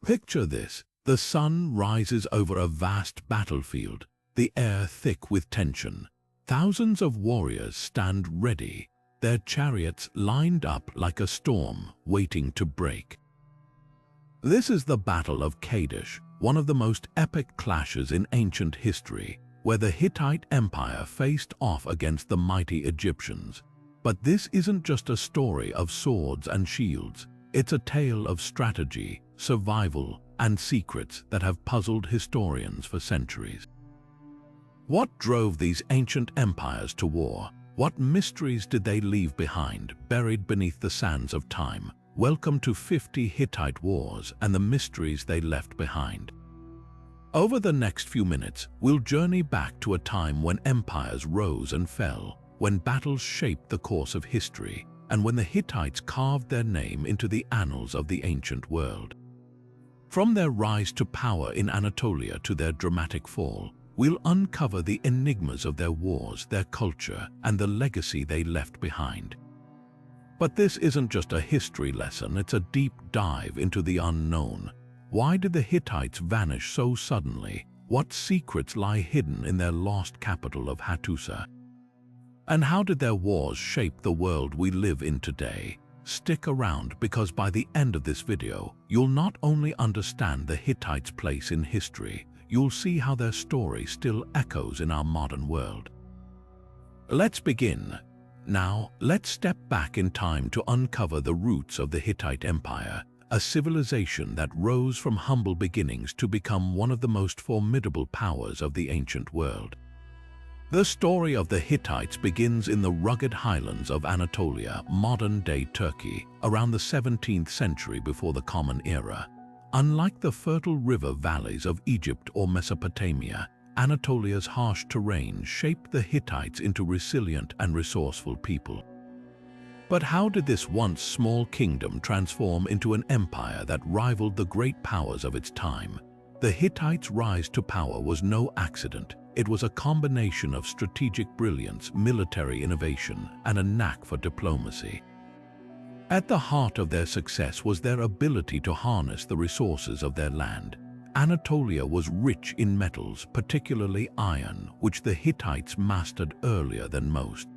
Picture this. The sun rises over a vast battlefield, the air thick with tension. Thousands of warriors stand ready, their chariots lined up like a storm waiting to break. This is the Battle of Kadesh, one of the most epic clashes in ancient history, where the Hittite Empire faced off against the mighty Egyptians. But this isn't just a story of swords and shields. It's a tale of strategy, survival, and secrets that have puzzled historians for centuries. What drove these ancient empires to war? What mysteries did they leave behind, buried beneath the sands of time? Welcome to 50 Hittite Wars and the mysteries they left behind. Over the next few minutes, we'll journey back to a time when empires rose and fell, when battles shaped the course of history, and when the Hittites carved their name into the annals of the ancient world. From their rise to power in Anatolia to their dramatic fall, we'll uncover the enigmas of their wars, their culture, and the legacy they left behind. But this isn't just a history lesson, it's a deep dive into the unknown. Why did the Hittites vanish so suddenly? What secrets lie hidden in their lost capital of Hattusa? And how did their wars shape the world we live in today? Stick around, because by the end of this video, you'll not only understand the Hittites' place in history, you'll see how their story still echoes in our modern world. Let's begin. Now, let's step back in time to uncover the roots of the Hittite Empire, a civilization that rose from humble beginnings to become one of the most formidable powers of the ancient world. The story of the Hittites begins in the rugged highlands of Anatolia, modern-day Turkey, around the 17th century before the Common Era. Unlike the fertile river valleys of Egypt or Mesopotamia, Anatolia's harsh terrain shaped the Hittites into resilient and resourceful people. But how did this once small kingdom transform into an empire that rivaled the great powers of its time? The Hittites' rise to power was no accident. It was a combination of strategic brilliance, military innovation, and a knack for diplomacy. At the heart of their success was their ability to harness the resources of their land. Anatolia was rich in metals, particularly iron, which the Hittites mastered earlier than most.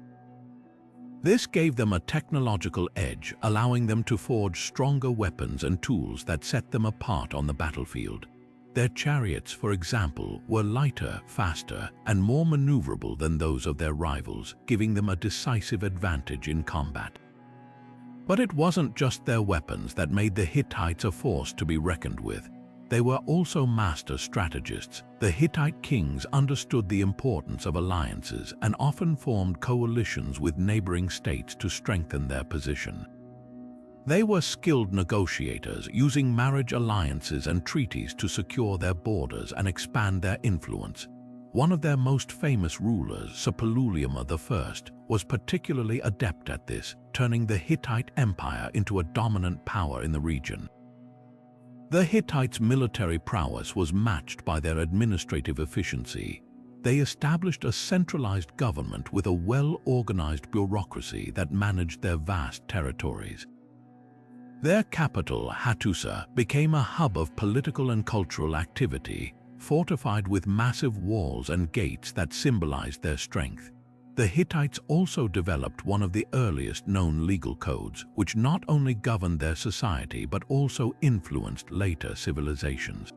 This gave them a technological edge, allowing them to forge stronger weapons and tools that set them apart on the battlefield. Their chariots, for example, were lighter, faster, and more maneuverable than those of their rivals, giving them a decisive advantage in combat. But it wasn't just their weapons that made the Hittites a force to be reckoned with. They were also master strategists. The Hittite kings understood the importance of alliances and often formed coalitions with neighboring states to strengthen their position. They were skilled negotiators, using marriage alliances and treaties to secure their borders and expand their influence. One of their most famous rulers, Suppiluliuma I, was particularly adept at this, turning the Hittite Empire into a dominant power in the region. The Hittites' military prowess was matched by their administrative efficiency. They established a centralized government with a well-organized bureaucracy that managed their vast territories. Their capital, Hattusa, became a hub of political and cultural activity, fortified with massive walls and gates that symbolized their strength. The Hittites also developed one of the earliest known legal codes, which not only governed their society but also influenced later civilizations.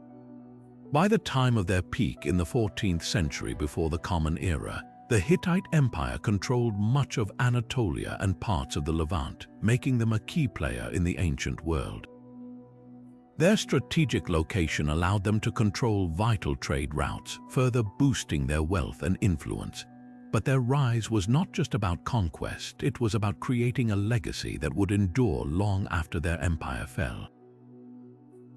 By the time of their peak in the 14th century before the Common Era, the Hittite Empire controlled much of Anatolia and parts of the Levant, making them a key player in the ancient world. Their strategic location allowed them to control vital trade routes, further boosting their wealth and influence. But their rise was not just about conquest, it was about creating a legacy that would endure long after their empire fell.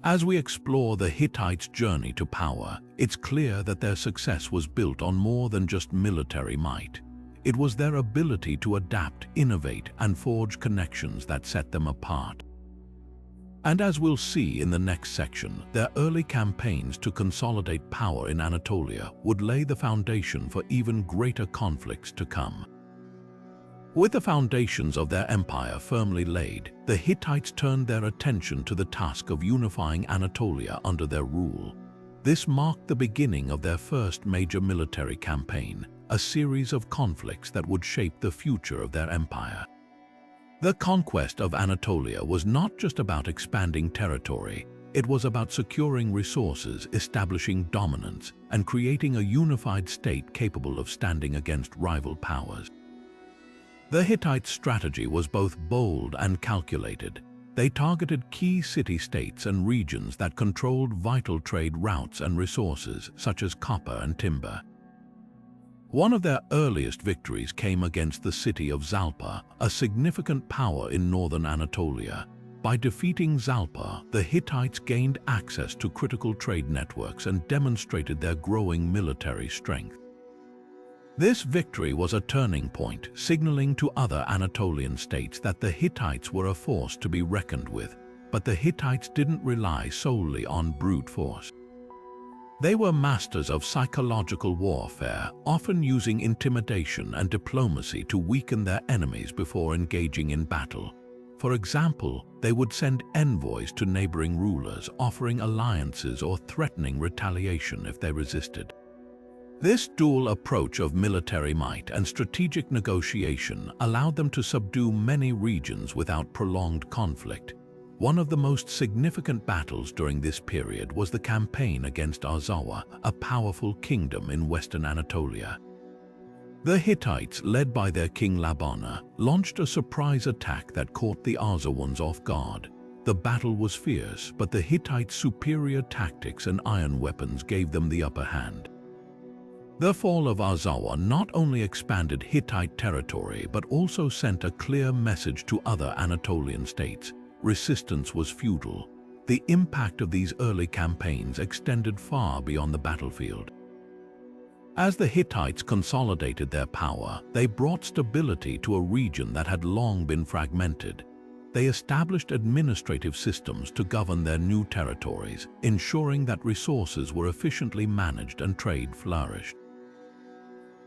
As we explore the Hittites' journey to power, it's clear that their success was built on more than just military might. It was their ability to adapt, innovate, and forge connections that set them apart. And as we'll see in the next section, their early campaigns to consolidate power in Anatolia would lay the foundation for even greater conflicts to come. With the foundations of their empire firmly laid, the Hittites turned their attention to the task of unifying Anatolia under their rule. This marked the beginning of their first major military campaign, a series of conflicts that would shape the future of their empire. The conquest of Anatolia was not just about expanding territory, it was about securing resources, establishing dominance, and creating a unified state capable of standing against rival powers. The Hittite strategy was both bold and calculated. They targeted key city-states and regions that controlled vital trade routes and resources, such as copper and timber. One of their earliest victories came against the city of Zalpa, a significant power in northern Anatolia. By defeating Zalpa, the Hittites gained access to critical trade networks and demonstrated their growing military strength. This victory was a turning point, signaling to other Anatolian states that the Hittites were a force to be reckoned with. But the Hittites didn't rely solely on brute force. They were masters of psychological warfare, often using intimidation and diplomacy to weaken their enemies before engaging in battle. For example, they would send envoys to neighboring rulers, offering alliances or threatening retaliation if they resisted. This dual approach of military might and strategic negotiation allowed them to subdue many regions without prolonged conflict. One of the most significant battles during this period was the campaign against Arzawa, a powerful kingdom in western Anatolia. The Hittites, led by their king Labana, launched a surprise attack that caught the Arzawans off guard. The battle was fierce, but the Hittites' superior tactics and iron weapons gave them the upper hand. The fall of Arzawa not only expanded Hittite territory but also sent a clear message to other Anatolian states. Resistance was futile. The impact of these early campaigns extended far beyond the battlefield. As the Hittites consolidated their power, they brought stability to a region that had long been fragmented. They established administrative systems to govern their new territories, ensuring that resources were efficiently managed and trade flourished.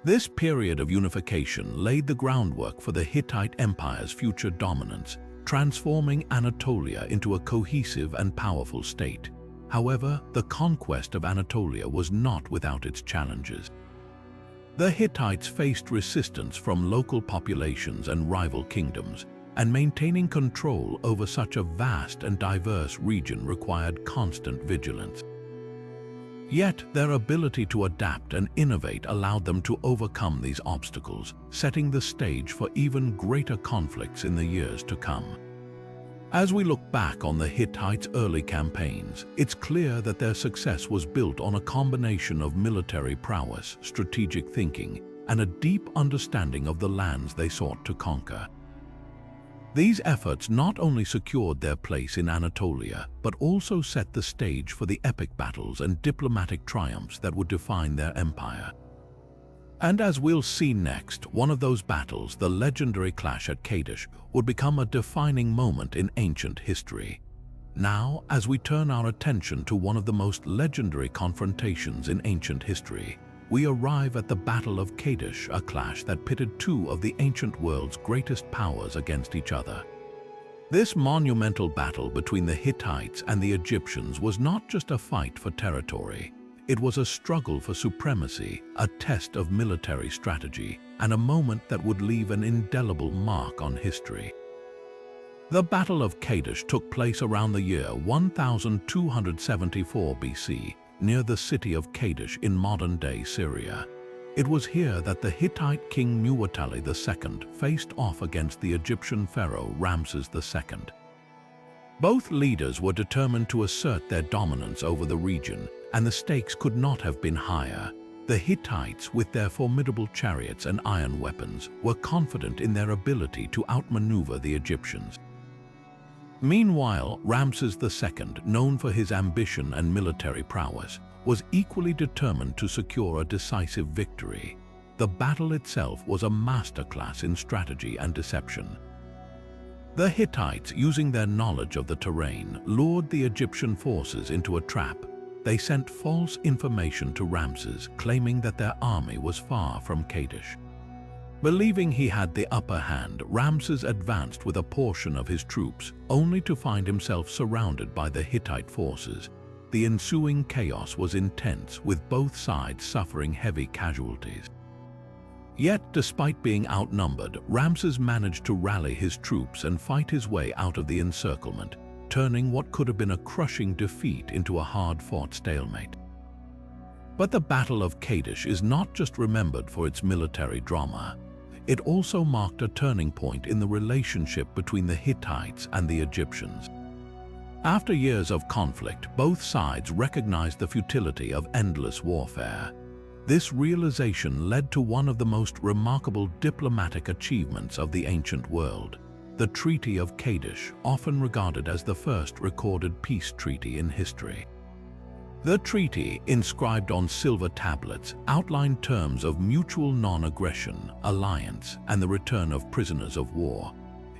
This period of unification laid the groundwork for the Hittite Empire's future dominance, transforming Anatolia into a cohesive and powerful state. However, the conquest of Anatolia was not without its challenges. The Hittites faced resistance from local populations and rival kingdoms, and maintaining control over such a vast and diverse region required constant vigilance. Yet, their ability to adapt and innovate allowed them to overcome these obstacles, setting the stage for even greater conflicts in the years to come. As we look back on the Hittites' early campaigns, it's clear that their success was built on a combination of military prowess, strategic thinking, and a deep understanding of the lands they sought to conquer. These efforts not only secured their place in Anatolia, but also set the stage for the epic battles and diplomatic triumphs that would define their empire. And as we'll see next, one of those battles, the legendary clash at Kadesh, would become a defining moment in ancient history. Now, as we turn our attention to one of the most legendary confrontations in ancient history, we arrive at the Battle of Kadesh, a clash that pitted two of the ancient world's greatest powers against each other. This monumental battle between the Hittites and the Egyptians was not just a fight for territory. It was a struggle for supremacy, a test of military strategy, and a moment that would leave an indelible mark on history. The Battle of Kadesh took place around the year 1274 BC, near the city of Kadesh in modern-day Syria. It was here that the Hittite king Muwatalli II faced off against the Egyptian pharaoh Ramses II. Both leaders were determined to assert their dominance over the region, and the stakes could not have been higher. The Hittites, with their formidable chariots and iron weapons, were confident in their ability to outmaneuver the Egyptians. Meanwhile, Ramses II, known for his ambition and military prowess, was equally determined to secure a decisive victory. The battle itself was a masterclass in strategy and deception. The Hittites, using their knowledge of the terrain, lured the Egyptian forces into a trap. They sent false information to Ramses, claiming that their army was far from Kadesh. Believing he had the upper hand, Ramses advanced with a portion of his troops, only to find himself surrounded by the Hittite forces. The ensuing chaos was intense, with both sides suffering heavy casualties. Yet, despite being outnumbered, Ramses managed to rally his troops and fight his way out of the encirclement, turning what could have been a crushing defeat into a hard-fought stalemate. But the Battle of Kadesh is not just remembered for its military drama. It also marked a turning point in the relationship between the Hittites and the Egyptians. After years of conflict, both sides recognized the futility of endless warfare. This realization led to one of the most remarkable diplomatic achievements of the ancient world, the Treaty of Kadesh, often regarded as the first recorded peace treaty in history. The treaty, inscribed on silver tablets, outlined terms of mutual non-aggression, alliance, and the return of prisoners of war.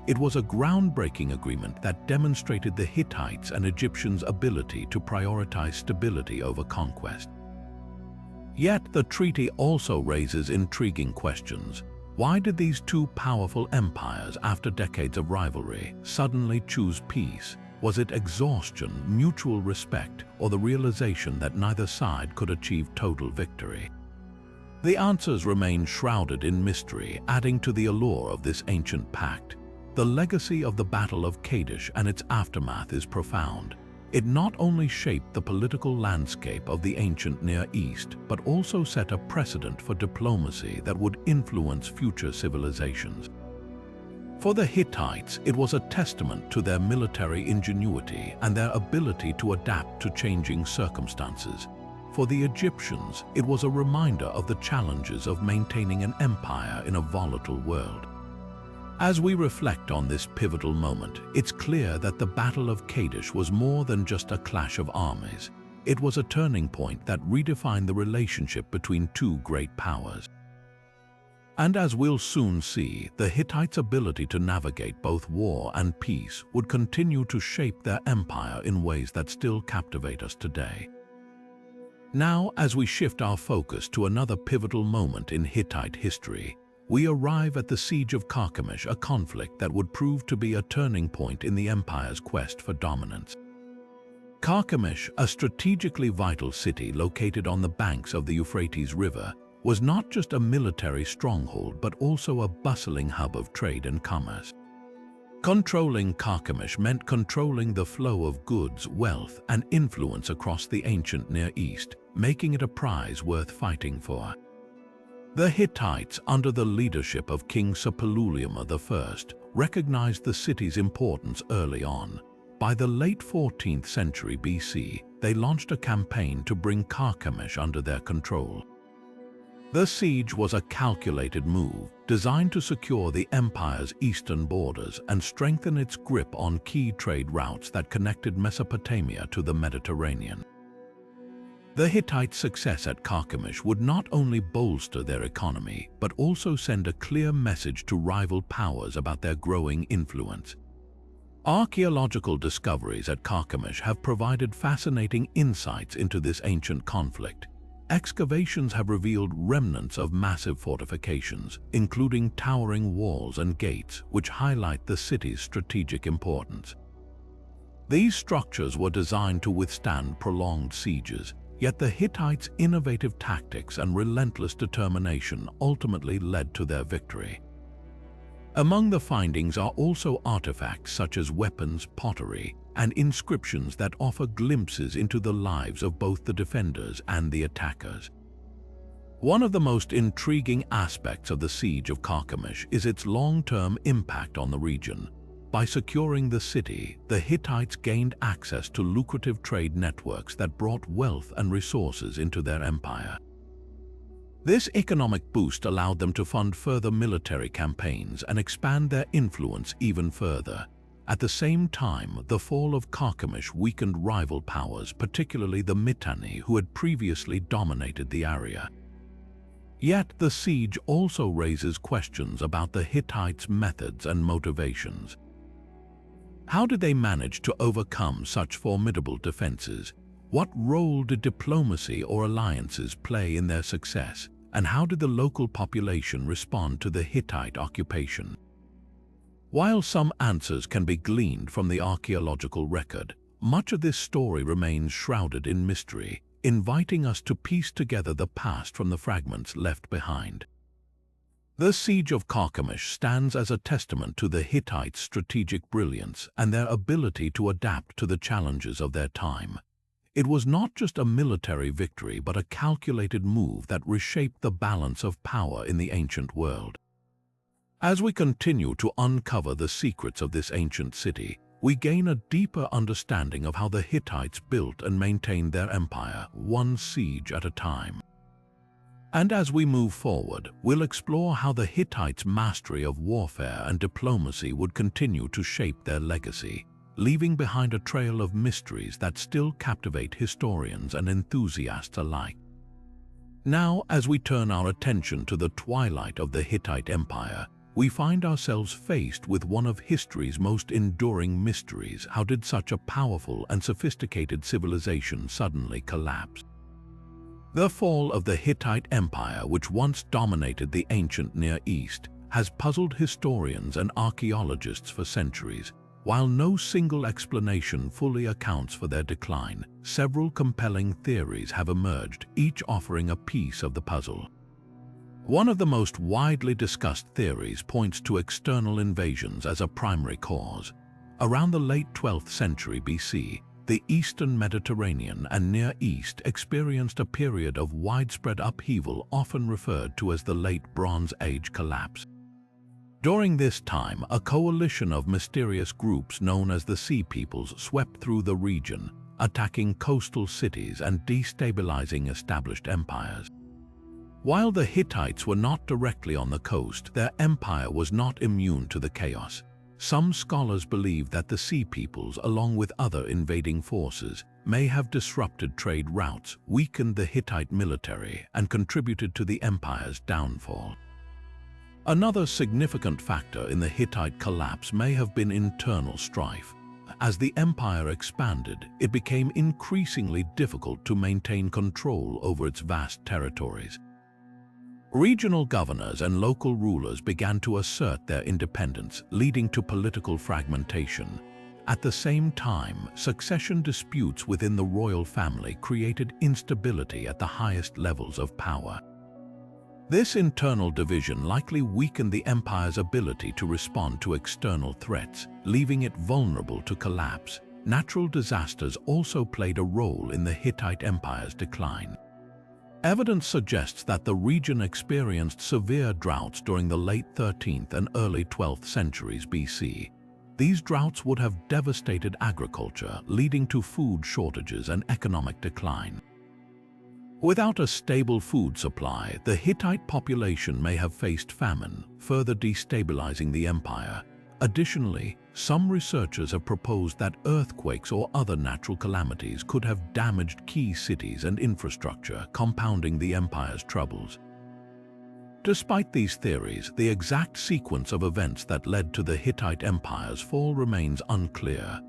It was a groundbreaking agreement that demonstrated the Hittites' and Egyptians' ability to prioritize stability over conquest. Yet the treaty also raises intriguing questions. Why did these two powerful empires, after decades of rivalry, suddenly choose peace? Was it exhaustion, mutual respect, or the realization that neither side could achieve total victory? The answers remain shrouded in mystery, adding to the allure of this ancient pact. The legacy of the Battle of Kadesh and its aftermath is profound. It not only shaped the political landscape of the ancient Near East, but also set a precedent for diplomacy that would influence future civilizations. For the Hittites, it was a testament to their military ingenuity and their ability to adapt to changing circumstances. For the Egyptians, it was a reminder of the challenges of maintaining an empire in a volatile world. As we reflect on this pivotal moment, it's clear that the Battle of Kadesh was more than just a clash of armies. It was a turning point that redefined the relationship between two great powers. And as we'll soon see, the Hittites' ability to navigate both war and peace would continue to shape their empire in ways that still captivate us today. Now, as we shift our focus to another pivotal moment in Hittite history, we arrive at the Siege of Carchemish, a conflict that would prove to be a turning point in the empire's quest for dominance. Carchemish, a strategically vital city located on the banks of the Euphrates River, was not just a military stronghold but also a bustling hub of trade and commerce. Controlling Carchemish meant controlling the flow of goods, wealth, and influence across the ancient Near East, making it a prize worth fighting for. The Hittites, under the leadership of King Suppiluliuma I, recognized the city's importance early on. By the late 14th century BC, they launched a campaign to bring Carchemish under their control. The siege was a calculated move, designed to secure the empire's eastern borders and strengthen its grip on key trade routes that connected Mesopotamia to the Mediterranean. The Hittites' success at Carchemish would not only bolster their economy, but also send a clear message to rival powers about their growing influence. Archaeological discoveries at Carchemish have provided fascinating insights into this ancient conflict. Excavations have revealed remnants of massive fortifications, including towering walls and gates, which highlight the city's strategic importance. These structures were designed to withstand prolonged sieges, yet the Hittites' innovative tactics and relentless determination ultimately led to their victory. Among the findings are also artifacts such as weapons, pottery, and inscriptions that offer glimpses into the lives of both the defenders and the attackers. One of the most intriguing aspects of the Siege of Carchemish is its long-term impact on the region. By securing the city, the Hittites gained access to lucrative trade networks that brought wealth and resources into their empire. This economic boost allowed them to fund further military campaigns and expand their influence even further. At the same time, the fall of Carchemish weakened rival powers, particularly the Mitanni, who had previously dominated the area. Yet the siege also raises questions about the Hittites' methods and motivations. How did they manage to overcome such formidable defenses? What role did diplomacy or alliances play in their success? and how did the local population respond to the Hittite occupation? While some answers can be gleaned from the archaeological record, much of this story remains shrouded in mystery, inviting us to piece together the past from the fragments left behind. The Siege of Carchemish stands as a testament to the Hittites' strategic brilliance and their ability to adapt to the challenges of their time. It was not just a military victory but a calculated move that reshaped the balance of power in the ancient world. As we continue to uncover the secrets of this ancient city, we gain a deeper understanding of how the Hittites built and maintained their empire, one siege at a time. And as we move forward, we'll explore how the Hittites' mastery of warfare and diplomacy would continue to shape their legacy, leaving behind a trail of mysteries that still captivate historians and enthusiasts alike. Now, as we turn our attention to the twilight of the Hittite Empire, we find ourselves faced with one of history's most enduring mysteries. How did such a powerful and sophisticated civilization suddenly collapse? The fall of the Hittite Empire, which once dominated the ancient Near East, has puzzled historians and archaeologists for centuries. While no single explanation fully accounts for their decline, several compelling theories have emerged, each offering a piece of the puzzle. One of the most widely discussed theories points to external invasions as a primary cause. Around the late 12th century BC, the Eastern Mediterranean and Near East experienced a period of widespread upheaval often referred to as the Late Bronze Age collapse. During this time, a coalition of mysterious groups known as the Sea Peoples swept through the region, attacking coastal cities and destabilizing established empires. While the Hittites were not directly on the coast, their empire was not immune to the chaos. Some scholars believe that the Sea Peoples, along with other invading forces, may have disrupted trade routes, weakened the Hittite military, and contributed to the empire's downfall. Another significant factor in the Hittite collapse may have been internal strife. As the empire expanded, it became increasingly difficult to maintain control over its vast territories. Regional governors and local rulers began to assert their independence, leading to political fragmentation. At the same time, succession disputes within the royal family created instability at the highest levels of power. This internal division likely weakened the empire's ability to respond to external threats, leaving it vulnerable to collapse. Natural disasters also played a role in the Hittite Empire's decline. Evidence suggests that the region experienced severe droughts during the late 13th and early 12th centuries BC. These droughts would have devastated agriculture, leading to food shortages and economic decline. Without a stable food supply, the Hittite population may have faced famine, further destabilizing the empire. Additionally, some researchers have proposed that earthquakes or other natural calamities could have damaged key cities and infrastructure, compounding the empire's troubles. Despite these theories, the exact sequence of events that led to the Hittite Empire's fall remains unclear.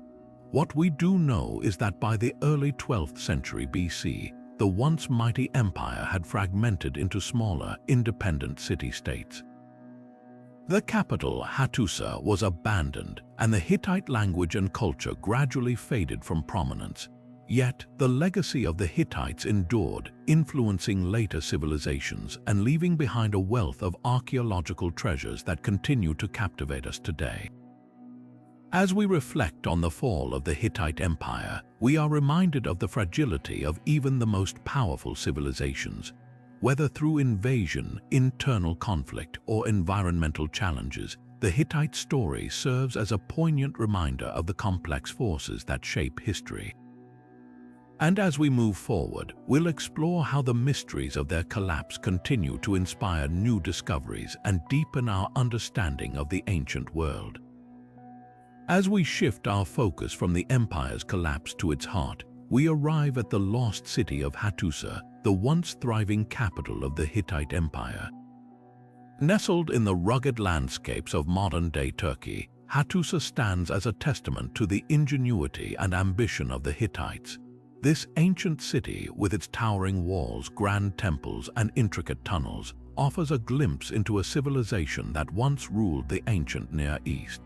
What we do know is that by the early 12th century BC, the once mighty empire had fragmented into smaller, independent city-states. The capital, Hattusa, was abandoned, and the Hittite language and culture gradually faded from prominence. Yet, the legacy of the Hittites endured, influencing later civilizations and leaving behind a wealth of archaeological treasures that continue to captivate us today. As we reflect on the fall of the Hittite Empire, we are reminded of the fragility of even the most powerful civilizations. Whether through invasion, internal conflict, or environmental challenges, the Hittite story serves as a poignant reminder of the complex forces that shape history. And as we move forward, we'll explore how the mysteries of their collapse continue to inspire new discoveries and deepen our understanding of the ancient world. As we shift our focus from the empire's collapse to its heart, we arrive at the lost city of Hattusa, the once thriving capital of the Hittite Empire. Nestled in the rugged landscapes of modern-day Turkey, Hattusa stands as a testament to the ingenuity and ambition of the Hittites. This ancient city, with its towering walls, grand temples, and intricate tunnels, offers a glimpse into a civilization that once ruled the ancient Near East.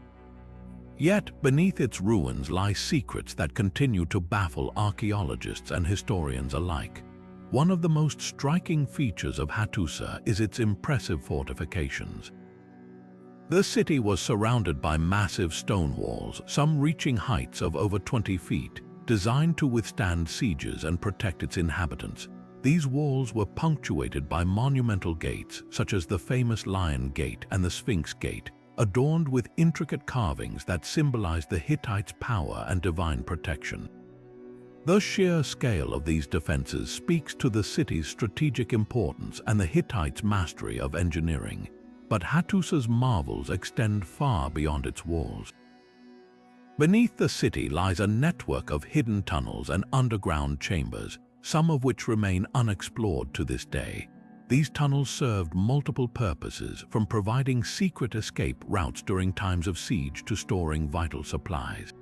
Yet, beneath its ruins lie secrets that continue to baffle archaeologists and historians alike. One of the most striking features of Hattusa is its impressive fortifications. The city was surrounded by massive stone walls, some reaching heights of over 20 feet, designed to withstand sieges and protect its inhabitants. These walls were punctuated by monumental gates, such as the famous Lion Gate and the Sphinx Gate, adorned with intricate carvings that symbolized the Hittites' power and divine protection. The sheer scale of these defenses speaks to the city's strategic importance and the Hittites' mastery of engineering. But Hattusa's marvels extend far beyond its walls. Beneath the city lies a network of hidden tunnels and underground chambers, some of which remain unexplored to this day. These tunnels served multiple purposes, from providing secret escape routes during times of siege to storing vital supplies.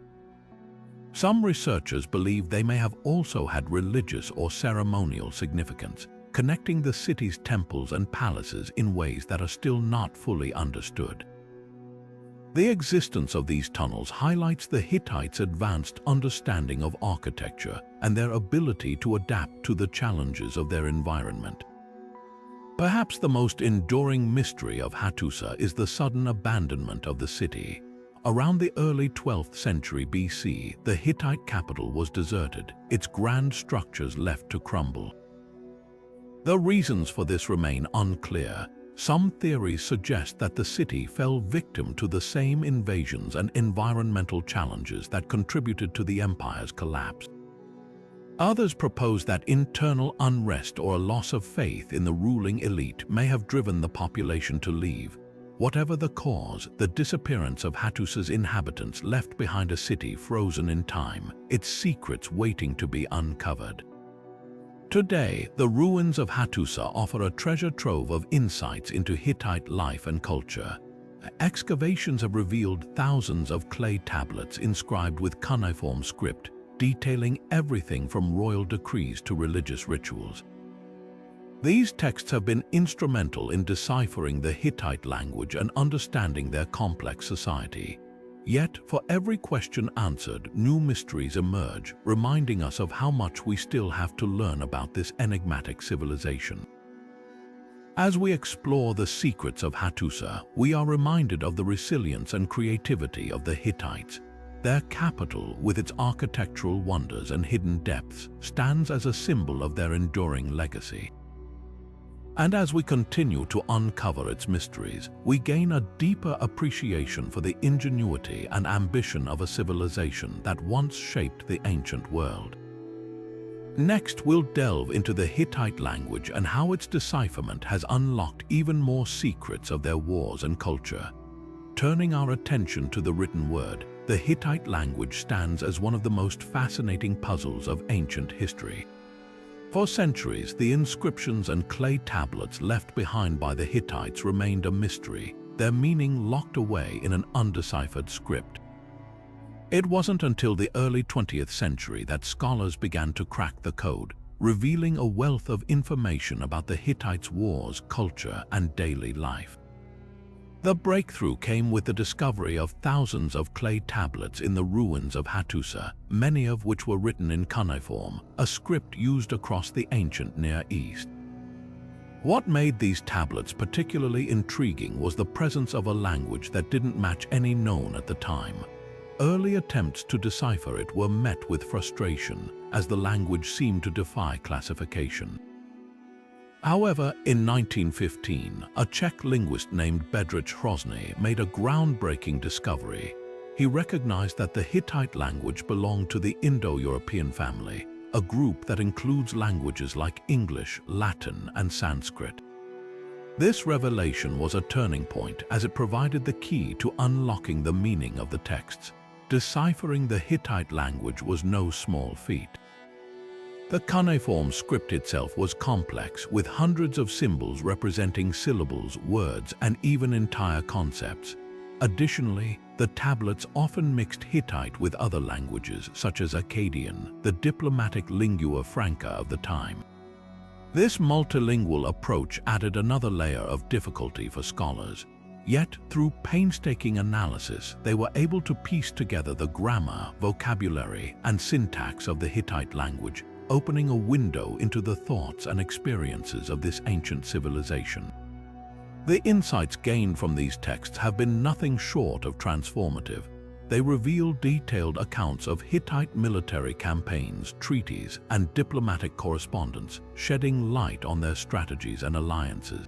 Some researchers believe they may have also had religious or ceremonial significance, connecting the city's temples and palaces in ways that are still not fully understood. The existence of these tunnels highlights the Hittites' advanced understanding of architecture and their ability to adapt to the challenges of their environment. Perhaps the most enduring mystery of Hattusa is the sudden abandonment of the city. Around the early 12th century BC, the Hittite capital was deserted, its grand structures left to crumble. The reasons for this remain unclear. Some theories suggest that the city fell victim to the same invasions and environmental challenges that contributed to the empire's collapse. Others propose that internal unrest or a loss of faith in the ruling elite may have driven the population to leave. Whatever the cause, the disappearance of Hattusa's inhabitants left behind a city frozen in time, its secrets waiting to be uncovered. Today, the ruins of Hattusa offer a treasure trove of insights into Hittite life and culture. Excavations have revealed thousands of clay tablets inscribed with cuneiform script, detailing everything from royal decrees to religious rituals. These texts have been instrumental in deciphering the Hittite language and understanding their complex society. Yet, for every question answered, new mysteries emerge, reminding us of how much we still have to learn about this enigmatic civilization. As we explore the secrets of Hattusa, we are reminded of the resilience and creativity of the Hittites. Their capital, with its architectural wonders and hidden depths, stands as a symbol of their enduring legacy. And as we continue to uncover its mysteries, we gain a deeper appreciation for the ingenuity and ambition of a civilization that once shaped the ancient world. Next, we'll delve into the Hittite language and how its decipherment has unlocked even more secrets of their wars and culture. Turning our attention to the written word, the Hittite language stands as one of the most fascinating puzzles of ancient history. For centuries, the inscriptions and clay tablets left behind by the Hittites remained a mystery, their meaning locked away in an undeciphered script. It wasn't until the early 20th century that scholars began to crack the code, revealing a wealth of information about the Hittites' wars, culture, and daily life. The breakthrough came with the discovery of thousands of clay tablets in the ruins of Hattusa, many of which were written in cuneiform, a script used across the ancient Near East. What made these tablets particularly intriguing was the presence of a language that didn't match any known at the time. Early attempts to decipher it were met with frustration, as the language seemed to defy classification. However, in 1915, a Czech linguist named Bedřich Hrozný made a groundbreaking discovery. He recognized that the Hittite language belonged to the Indo-European family, a group that includes languages like English, Latin, and Sanskrit. This revelation was a turning point, as it provided the key to unlocking the meaning of the texts. Deciphering the Hittite language was no small feat. The cuneiform script itself was complex, with hundreds of symbols representing syllables, words, and even entire concepts. Additionally, the tablets often mixed Hittite with other languages, such as Akkadian, the diplomatic lingua franca of the time. This multilingual approach added another layer of difficulty for scholars. Yet, through painstaking analysis, they were able to piece together the grammar, vocabulary, and syntax of the Hittite language, opening a window into the thoughts and experiences of this ancient civilization. The insights gained from these texts have been nothing short of transformative. They reveal detailed accounts of Hittite military campaigns, treaties, and diplomatic correspondence, shedding light on their strategies and alliances.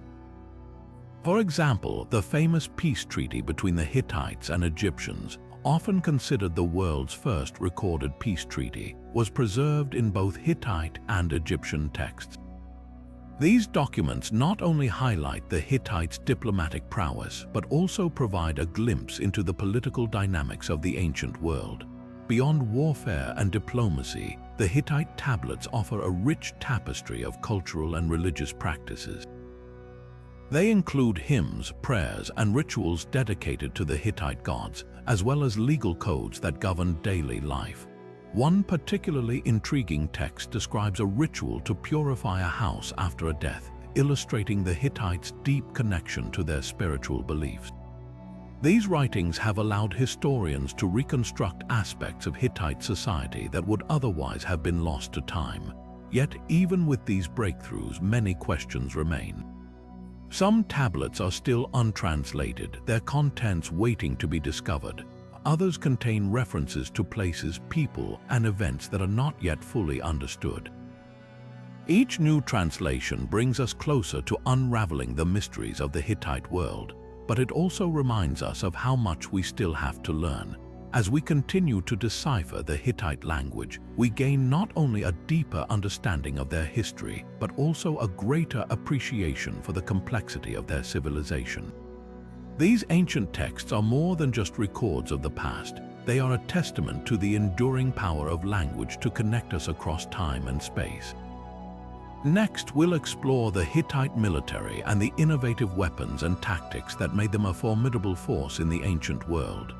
For example, the famous peace treaty between the Hittites and Egyptians, often considered the world's first recorded peace treaty, was preserved in both Hittite and Egyptian texts. These documents not only highlight the Hittites' diplomatic prowess, but also provide a glimpse into the political dynamics of the ancient world. Beyond warfare and diplomacy, the Hittite tablets offer a rich tapestry of cultural and religious practices. They include hymns, prayers, and rituals dedicated to the Hittite gods, as well as legal codes that govern daily life. One particularly intriguing text describes a ritual to purify a house after a death, illustrating the Hittites' deep connection to their spiritual beliefs. These writings have allowed historians to reconstruct aspects of Hittite society that would otherwise have been lost to time. Yet, even with these breakthroughs, many questions remain. Some tablets are still untranslated, their contents waiting to be discovered. Others contain references to places, people, and events that are not yet fully understood. Each new translation brings us closer to unraveling the mysteries of the Hittite world, but it also reminds us of how much we still have to learn. As we continue to decipher the Hittite language, we gain not only a deeper understanding of their history, but also a greater appreciation for the complexity of their civilization. These ancient texts are more than just records of the past. They are a testament to the enduring power of language to connect us across time and space. Next, we'll explore the Hittite military and the innovative weapons and tactics that made them a formidable force in the ancient world.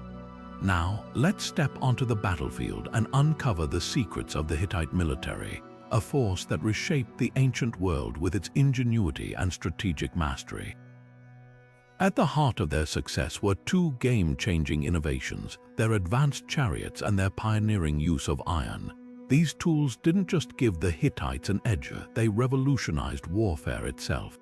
Now, let's step onto the battlefield and uncover the secrets of the Hittite military, a force that reshaped the ancient world with its ingenuity and strategic mastery. At the heart of their success were two game-changing innovations: their advanced chariots and their pioneering use of iron. These tools didn't just give the Hittites an edge, they revolutionized warfare itself.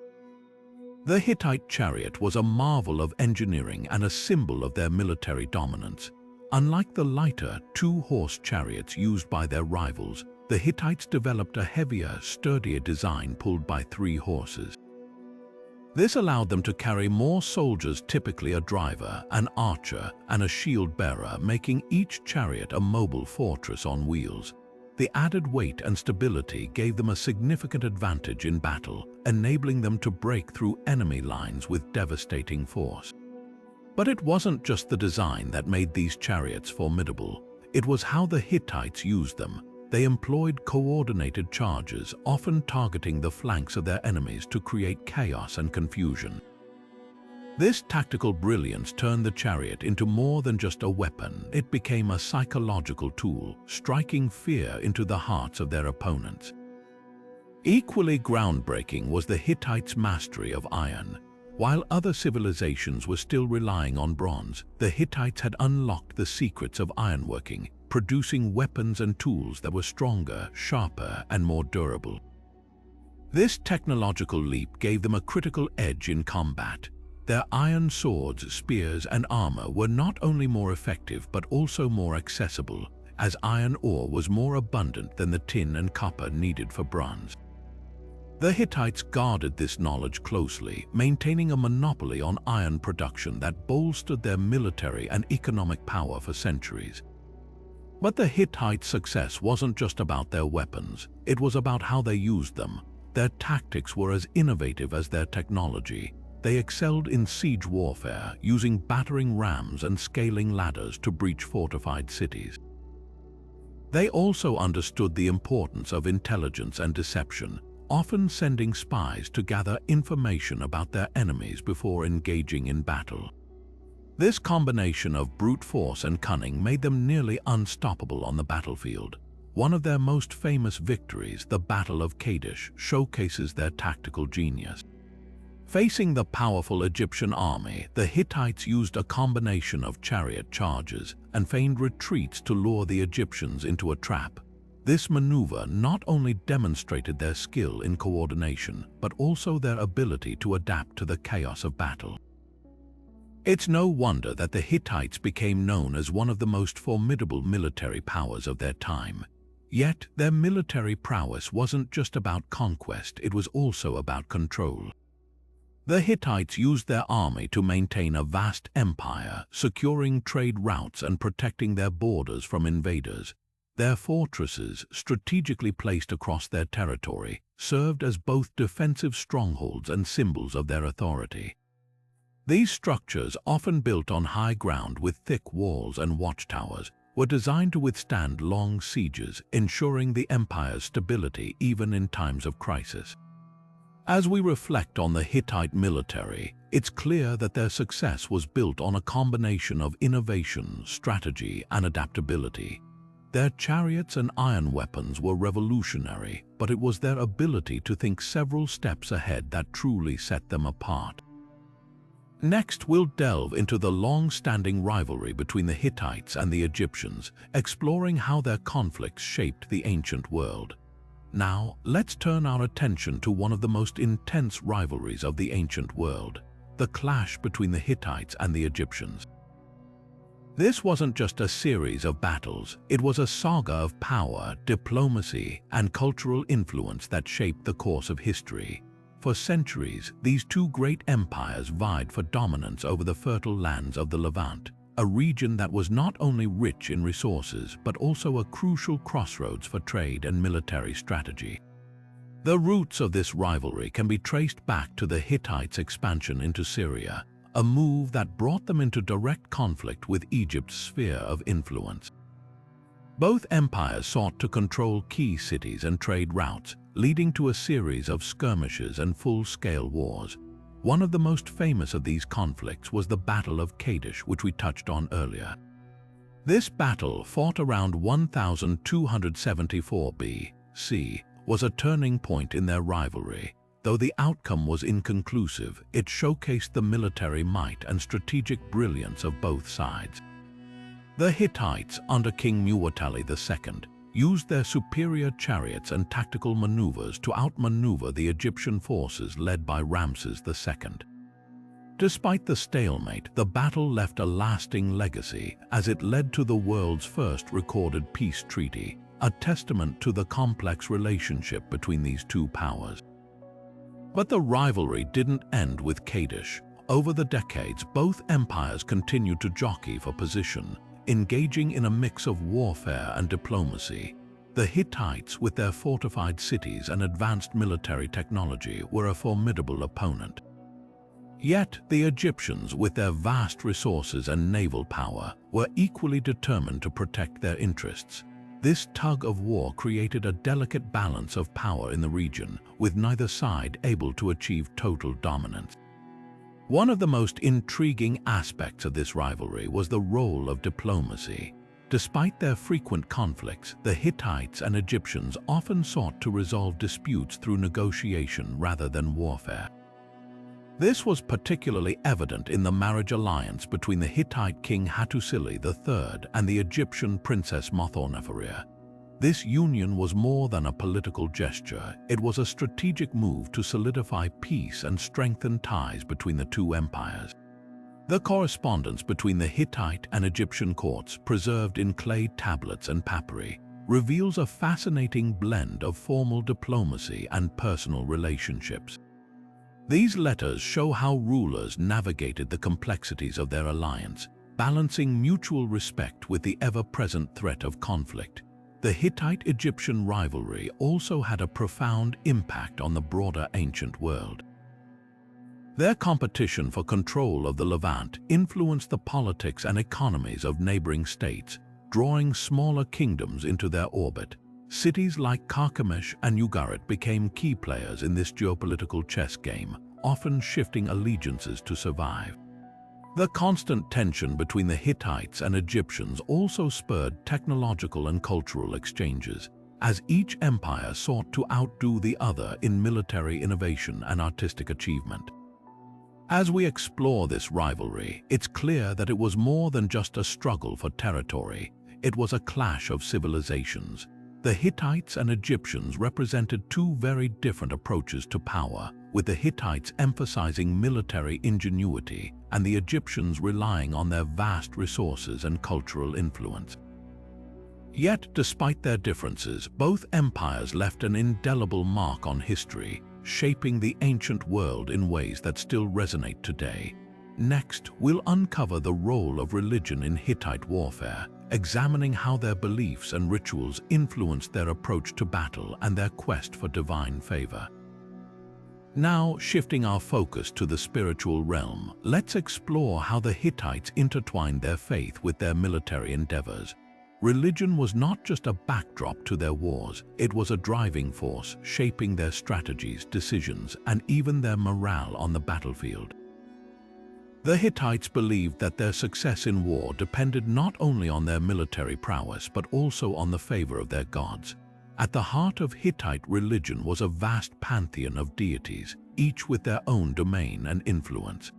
The Hittite chariot was a marvel of engineering and a symbol of their military dominance. Unlike the lighter, two-horse chariots used by their rivals, the Hittites developed a heavier, sturdier design pulled by 3 horses. This allowed them to carry more soldiers, typically a driver, an archer, and a shield-bearer, making each chariot a mobile fortress on wheels. The added weight and stability gave them a significant advantage in battle, enabling them to break through enemy lines with devastating force. But it wasn't just the design that made these chariots formidable. It was how the Hittites used them. They employed coordinated charges, often targeting the flanks of their enemies to create chaos and confusion. This tactical brilliance turned the chariot into more than just a weapon. It became a psychological tool, striking fear into the hearts of their opponents. Equally groundbreaking was the Hittites' mastery of iron. While other civilizations were still relying on bronze, the Hittites had unlocked the secrets of ironworking, producing weapons and tools that were stronger, sharper, and more durable. This technological leap gave them a critical edge in combat. Their iron swords, spears, and armor were not only more effective but also more accessible, as iron ore was more abundant than the tin and copper needed for bronze. The Hittites guarded this knowledge closely, maintaining a monopoly on iron production that bolstered their military and economic power for centuries. But the Hittite success wasn't just about their weapons, it was about how they used them. Their tactics were as innovative as their technology. They excelled in siege warfare, using battering rams and scaling ladders to breach fortified cities. They also understood the importance of intelligence and deception, often sending spies to gather information about their enemies before engaging in battle. This combination of brute force and cunning made them nearly unstoppable on the battlefield. One of their most famous victories, the Battle of Kadesh, showcases their tactical genius. Facing the powerful Egyptian army, the Hittites used a combination of chariot charges and feigned retreats to lure the Egyptians into a trap. This maneuver not only demonstrated their skill in coordination, but also their ability to adapt to the chaos of battle. It's no wonder that the Hittites became known as one of the most formidable military powers of their time. Yet, their military prowess wasn't just about conquest, it was also about control. The Hittites used their army to maintain a vast empire, securing trade routes and protecting their borders from invaders. Their fortresses, strategically placed across their territory, served as both defensive strongholds and symbols of their authority. These structures, often built on high ground with thick walls and watchtowers, were designed to withstand long sieges, ensuring the empire's stability even in times of crisis. As we reflect on the Hittite military, it's clear that their success was built on a combination of innovation, strategy, and adaptability. Their chariots and iron weapons were revolutionary, but it was their ability to think several steps ahead that truly set them apart. Next, we'll delve into the long-standing rivalry between the Hittites and the Egyptians, exploring how their conflicts shaped the ancient world. Now, let's turn our attention to one of the most intense rivalries of the ancient world, the clash between the Hittites and the Egyptians. This wasn't just a series of battles, it was a saga of power, diplomacy, and cultural influence that shaped the course of history. For centuries, these two great empires vied for dominance over the fertile lands of the Levant, a region that was not only rich in resources but also a crucial crossroads for trade and military strategy. The roots of this rivalry can be traced back to the Hittites' expansion into Syria, a move that brought them into direct conflict with Egypt's sphere of influence. Both empires sought to control key cities and trade routes, leading to a series of skirmishes and full-scale wars. One of the most famous of these conflicts was the Battle of Kadesh, which we touched on earlier. This battle, fought around 1274 BC, was a turning point in their rivalry. Though the outcome was inconclusive, it showcased the military might and strategic brilliance of both sides. The Hittites, under King Muwatalli II, used their superior chariots and tactical maneuvers to outmaneuver the Egyptian forces led by Ramses II. Despite the stalemate, the battle left a lasting legacy as it led to the world's first recorded peace treaty, a testament to the complex relationship between these two powers. But the rivalry didn't end with Kadesh. Over the decades, both empires continued to jockey for position, engaging in a mix of warfare and diplomacy. The Hittites, with their fortified cities and advanced military technology, were a formidable opponent. Yet, the Egyptians, with their vast resources and naval power, were equally determined to protect their interests. This tug of war created a delicate balance of power in the region, with neither side able to achieve total dominance. One of the most intriguing aspects of this rivalry was the role of diplomacy. Despite their frequent conflicts, the Hittites and Egyptians often sought to resolve disputes through negotiation rather than warfare. This was particularly evident in the marriage alliance between the Hittite king Hattusa III and the Egyptian princess Mothoneferia. This union was more than a political gesture, it was a strategic move to solidify peace and strengthen ties between the two empires. The correspondence between the Hittite and Egyptian courts, preserved in clay tablets and papyri, reveals a fascinating blend of formal diplomacy and personal relationships. These letters show how rulers navigated the complexities of their alliance, balancing mutual respect with the ever-present threat of conflict. The Hittite-Egyptian rivalry also had a profound impact on the broader ancient world. Their competition for control of the Levant influenced the politics and economies of neighboring states, drawing smaller kingdoms into their orbit. Cities like Carchemish and Ugarit became key players in this geopolitical chess game, often shifting allegiances to survive. The constant tension between the Hittites and Egyptians also spurred technological and cultural exchanges, as each empire sought to outdo the other in military innovation and artistic achievement. As we explore this rivalry, it's clear that it was more than just a struggle for territory. It was a clash of civilizations. The Hittites and Egyptians represented two very different approaches to power, with the Hittites emphasizing military ingenuity and the Egyptians relying on their vast resources and cultural influence. Yet, despite their differences, both empires left an indelible mark on history, shaping the ancient world in ways that still resonate today. Next, we'll uncover the role of religion in Hittite warfare, examining how their beliefs and rituals influenced their approach to battle and their quest for divine favor. Now, shifting our focus to the spiritual realm, let's explore how the Hittites intertwined their faith with their military endeavors. Religion was not just a backdrop to their wars, it was a driving force, shaping their strategies, decisions, and even their morale on the battlefield. The Hittites believed that their success in war depended not only on their military prowess but also on the favor of their gods. At the heart of Hittite religion was a vast pantheon of deities, each with their own domain and influence.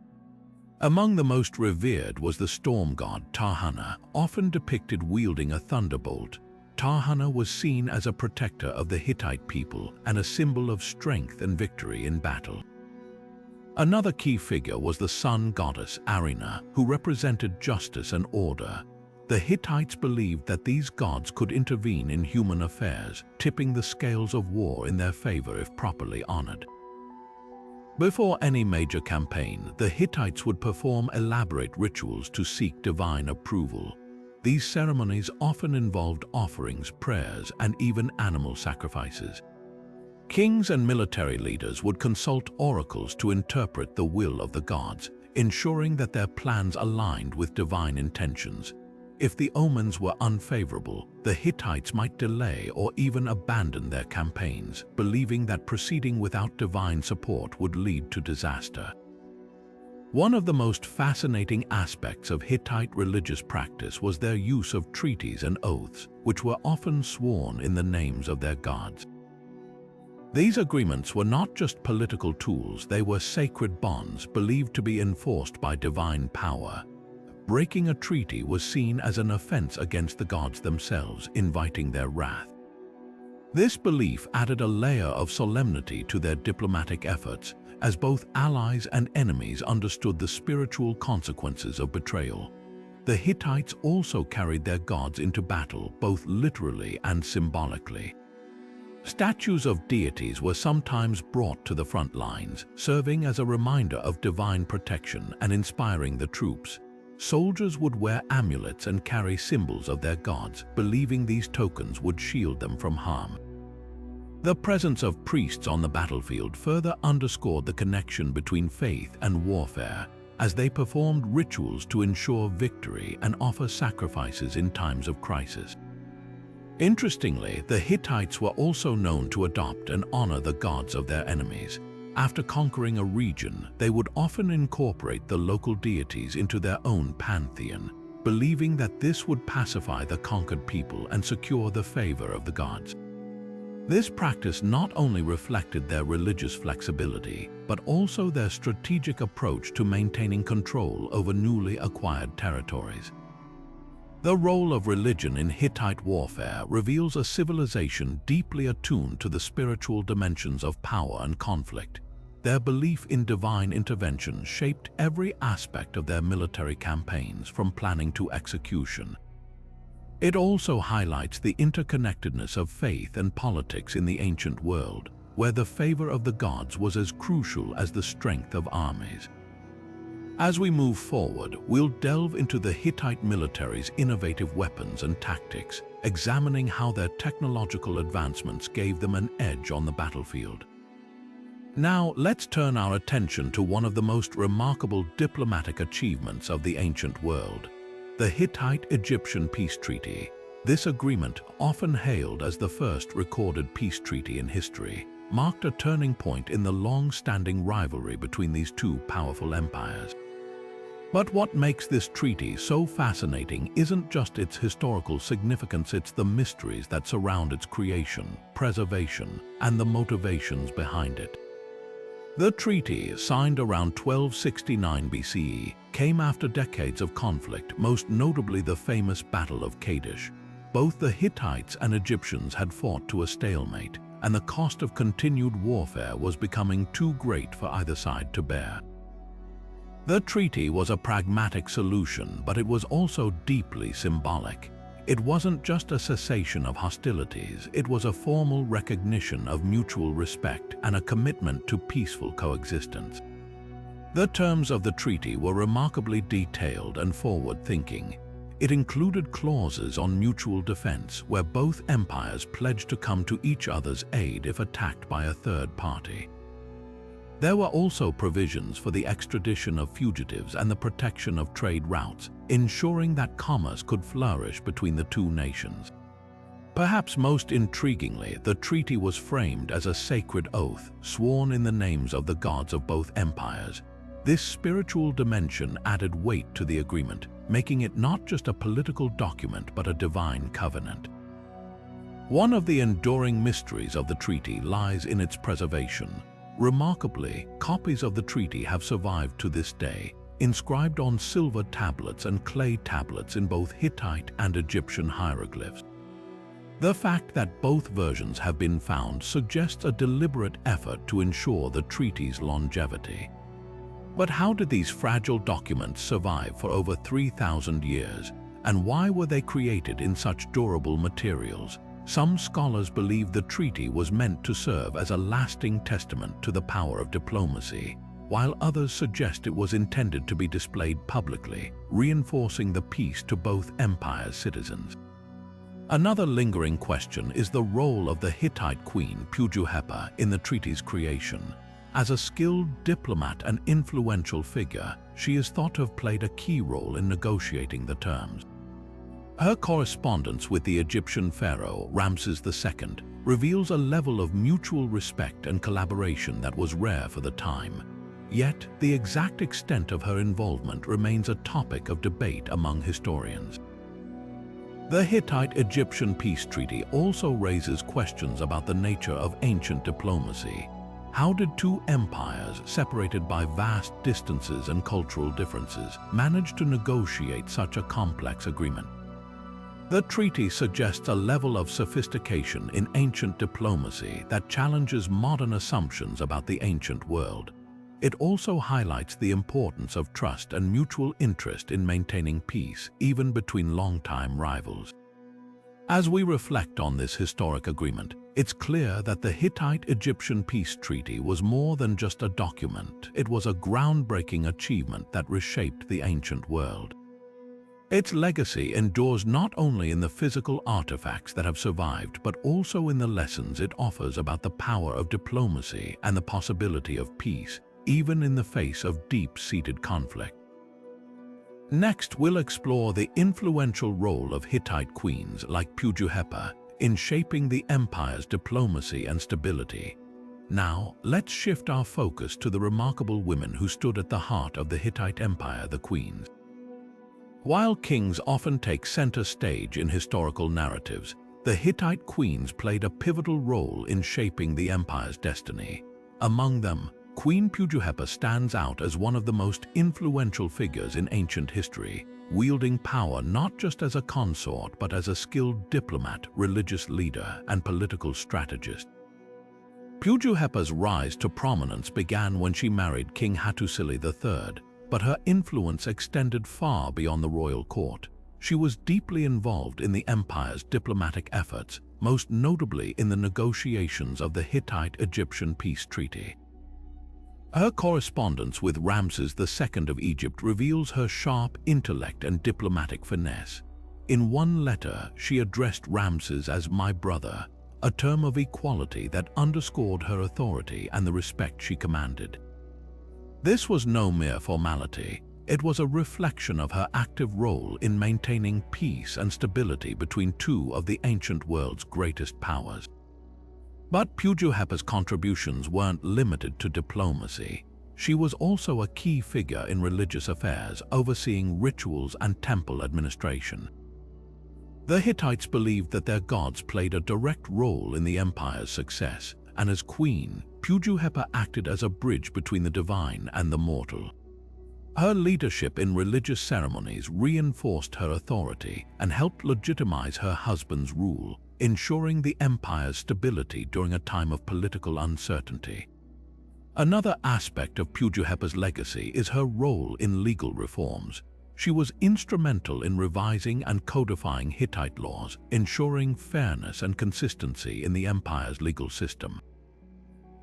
Among the most revered was the storm god Tahana, often depicted wielding a thunderbolt. Tahana was seen as a protector of the Hittite people and a symbol of strength and victory in battle. Another key figure was the sun goddess Arina, who represented justice and order. The Hittites believed that these gods could intervene in human affairs, tipping the scales of war in their favor if properly honored. Before any major campaign, the Hittites would perform elaborate rituals to seek divine approval. These ceremonies often involved offerings, prayers, and even animal sacrifices. Kings and military leaders would consult oracles to interpret the will of the gods, ensuring that their plans aligned with divine intentions. If the omens were unfavorable, the Hittites might delay or even abandon their campaigns, believing that proceeding without divine support would lead to disaster. One of the most fascinating aspects of Hittite religious practice was their use of treaties and oaths, which were often sworn in the names of their gods. These agreements were not just political tools, they were sacred bonds believed to be enforced by divine power. Breaking a treaty was seen as an offense against the gods themselves, inviting their wrath. This belief added a layer of solemnity to their diplomatic efforts, as both allies and enemies understood the spiritual consequences of betrayal. The Hittites also carried their gods into battle, both literally and symbolically. Statues of deities were sometimes brought to the front lines, serving as a reminder of divine protection and inspiring the troops. Soldiers would wear amulets and carry symbols of their gods, believing these tokens would shield them from harm. The presence of priests on the battlefield further underscored the connection between faith and warfare, as they performed rituals to ensure victory and offer sacrifices in times of crisis. Interestingly, the Hittites were also known to adopt and honor the gods of their enemies. After conquering a region, they would often incorporate the local deities into their own pantheon, believing that this would pacify the conquered people and secure the favor of the gods. This practice not only reflected their religious flexibility, but also their strategic approach to maintaining control over newly acquired territories. The role of religion in Hittite warfare reveals a civilization deeply attuned to the spiritual dimensions of power and conflict. Their belief in divine intervention shaped every aspect of their military campaigns, from planning to execution. It also highlights the interconnectedness of faith and politics in the ancient world, where the favor of the gods was as crucial as the strength of armies. As we move forward, we'll delve into the Hittite military's innovative weapons and tactics, examining how their technological advancements gave them an edge on the battlefield. Now, let's turn our attention to one of the most remarkable diplomatic achievements of the ancient world, the Hittite-Egyptian peace treaty. This agreement, often hailed as the first recorded peace treaty in history, marked a turning point in the long-standing rivalry between these two powerful empires. But what makes this treaty so fascinating isn't just its historical significance, it's the mysteries that surround its creation, preservation, and the motivations behind it. The treaty, signed around 1269 BCE, came after decades of conflict, most notably the famous Battle of Kadesh. Both the Hittites and Egyptians had fought to a stalemate, and the cost of continued warfare was becoming too great for either side to bear. The treaty was a pragmatic solution, but it was also deeply symbolic. It wasn't just a cessation of hostilities, it was a formal recognition of mutual respect and a commitment to peaceful coexistence. The terms of the treaty were remarkably detailed and forward-thinking. It included clauses on mutual defense, where both empires pledged to come to each other's aid if attacked by a third party. There were also provisions for the extradition of fugitives and the protection of trade routes, ensuring that commerce could flourish between the two nations. Perhaps most intriguingly, the treaty was framed as a sacred oath, sworn in the names of the gods of both empires. This spiritual dimension added weight to the agreement, making it not just a political document but a divine covenant. One of the enduring mysteries of the treaty lies in its preservation. Remarkably, copies of the treaty have survived to this day, inscribed on silver tablets and clay tablets in both Hittite and Egyptian hieroglyphs. The fact that both versions have been found suggests a deliberate effort to ensure the treaty's longevity. But how did these fragile documents survive for over 3,000 years, and why were they created in such durable materials? Some scholars believe the treaty was meant to serve as a lasting testament to the power of diplomacy, while others suggest it was intended to be displayed publicly, reinforcing the peace to both empires' citizens. Another lingering question is the role of the Hittite queen Pujuhepa in the treaty's creation. As a skilled diplomat and influential figure, she is thought to have played a key role in negotiating the terms. Her correspondence with the Egyptian pharaoh Ramses II reveals a level of mutual respect and collaboration that was rare for the time. Yet, the exact extent of her involvement remains a topic of debate among historians. The Hittite-Egyptian peace treaty also raises questions about the nature of ancient diplomacy. How did two empires, separated by vast distances and cultural differences, manage to negotiate such a complex agreement? The treaty suggests a level of sophistication in ancient diplomacy that challenges modern assumptions about the ancient world. It also highlights the importance of trust and mutual interest in maintaining peace, even between longtime rivals. As we reflect on this historic agreement, it's clear that the Hittite-Egyptian peace treaty was more than just a document. It was a groundbreaking achievement that reshaped the ancient world. Its legacy endures not only in the physical artifacts that have survived, but also in the lessons it offers about the power of diplomacy and the possibility of peace, even in the face of deep-seated conflict. Next, we'll explore the influential role of Hittite queens like Pujuhepa in shaping the empire's diplomacy and stability. Now, let's shift our focus to the remarkable women who stood at the heart of the Hittite Empire, the queens. While kings often take center stage in historical narratives, the Hittite queens played a pivotal role in shaping the empire's destiny. Among them, Queen Pujuhepa stands out as one of the most influential figures in ancient history, wielding power not just as a consort but as a skilled diplomat, religious leader, and political strategist. Pujuhepa's rise to prominence began when she married King Hattusa III, but her influence extended far beyond the royal court. She was deeply involved in the empire's diplomatic efforts, most notably in the negotiations of the Hittite-Egyptian peace treaty. Her correspondence with Ramses II of Egypt reveals her sharp intellect and diplomatic finesse. In one letter, she addressed Ramses as "my brother," a term of equality that underscored her authority and the respect she commanded. This was no mere formality. It was a reflection of her active role in maintaining peace and stability between two of the ancient world's greatest powers. But Pujuhepa's contributions weren't limited to diplomacy. She was also a key figure in religious affairs, overseeing rituals and temple administration. The Hittites believed that their gods played a direct role in the empire's success, and as queen, Pujuhepa acted as a bridge between the divine and the mortal. Her leadership in religious ceremonies reinforced her authority and helped legitimize her husband's rule, ensuring the empire's stability during a time of political uncertainty. Another aspect of Pujuhepa's legacy is her role in legal reforms. She was instrumental in revising and codifying Hittite laws, ensuring fairness and consistency in the empire's legal system.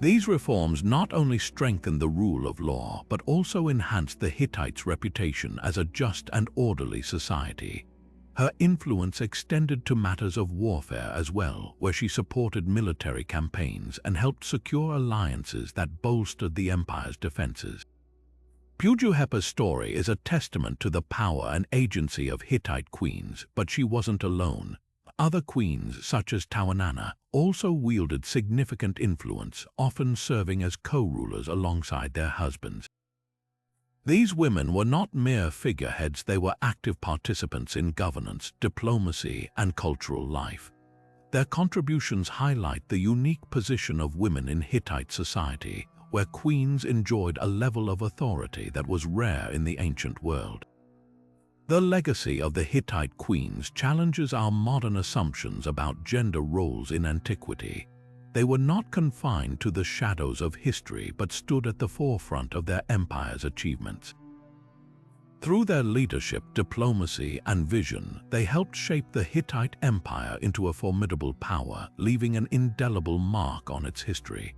These reforms not only strengthened the rule of law, but also enhanced the Hittites' reputation as a just and orderly society. Her influence extended to matters of warfare as well, where she supported military campaigns and helped secure alliances that bolstered the empire's defenses. Pujuhepa's story is a testament to the power and agency of Hittite queens, but she wasn't alone. Other queens, such as Tawananna, also wielded significant influence, often serving as co-rulers alongside their husbands. These women were not mere figureheads, they were active participants in governance, diplomacy, and cultural life. Their contributions highlight the unique position of women in Hittite society, where queens enjoyed a level of authority that was rare in the ancient world. The legacy of the Hittite queens challenges our modern assumptions about gender roles in antiquity. They were not confined to the shadows of history but stood at the forefront of their empire's achievements. Through their leadership, diplomacy, and vision, they helped shape the Hittite Empire into a formidable power, leaving an indelible mark on its history.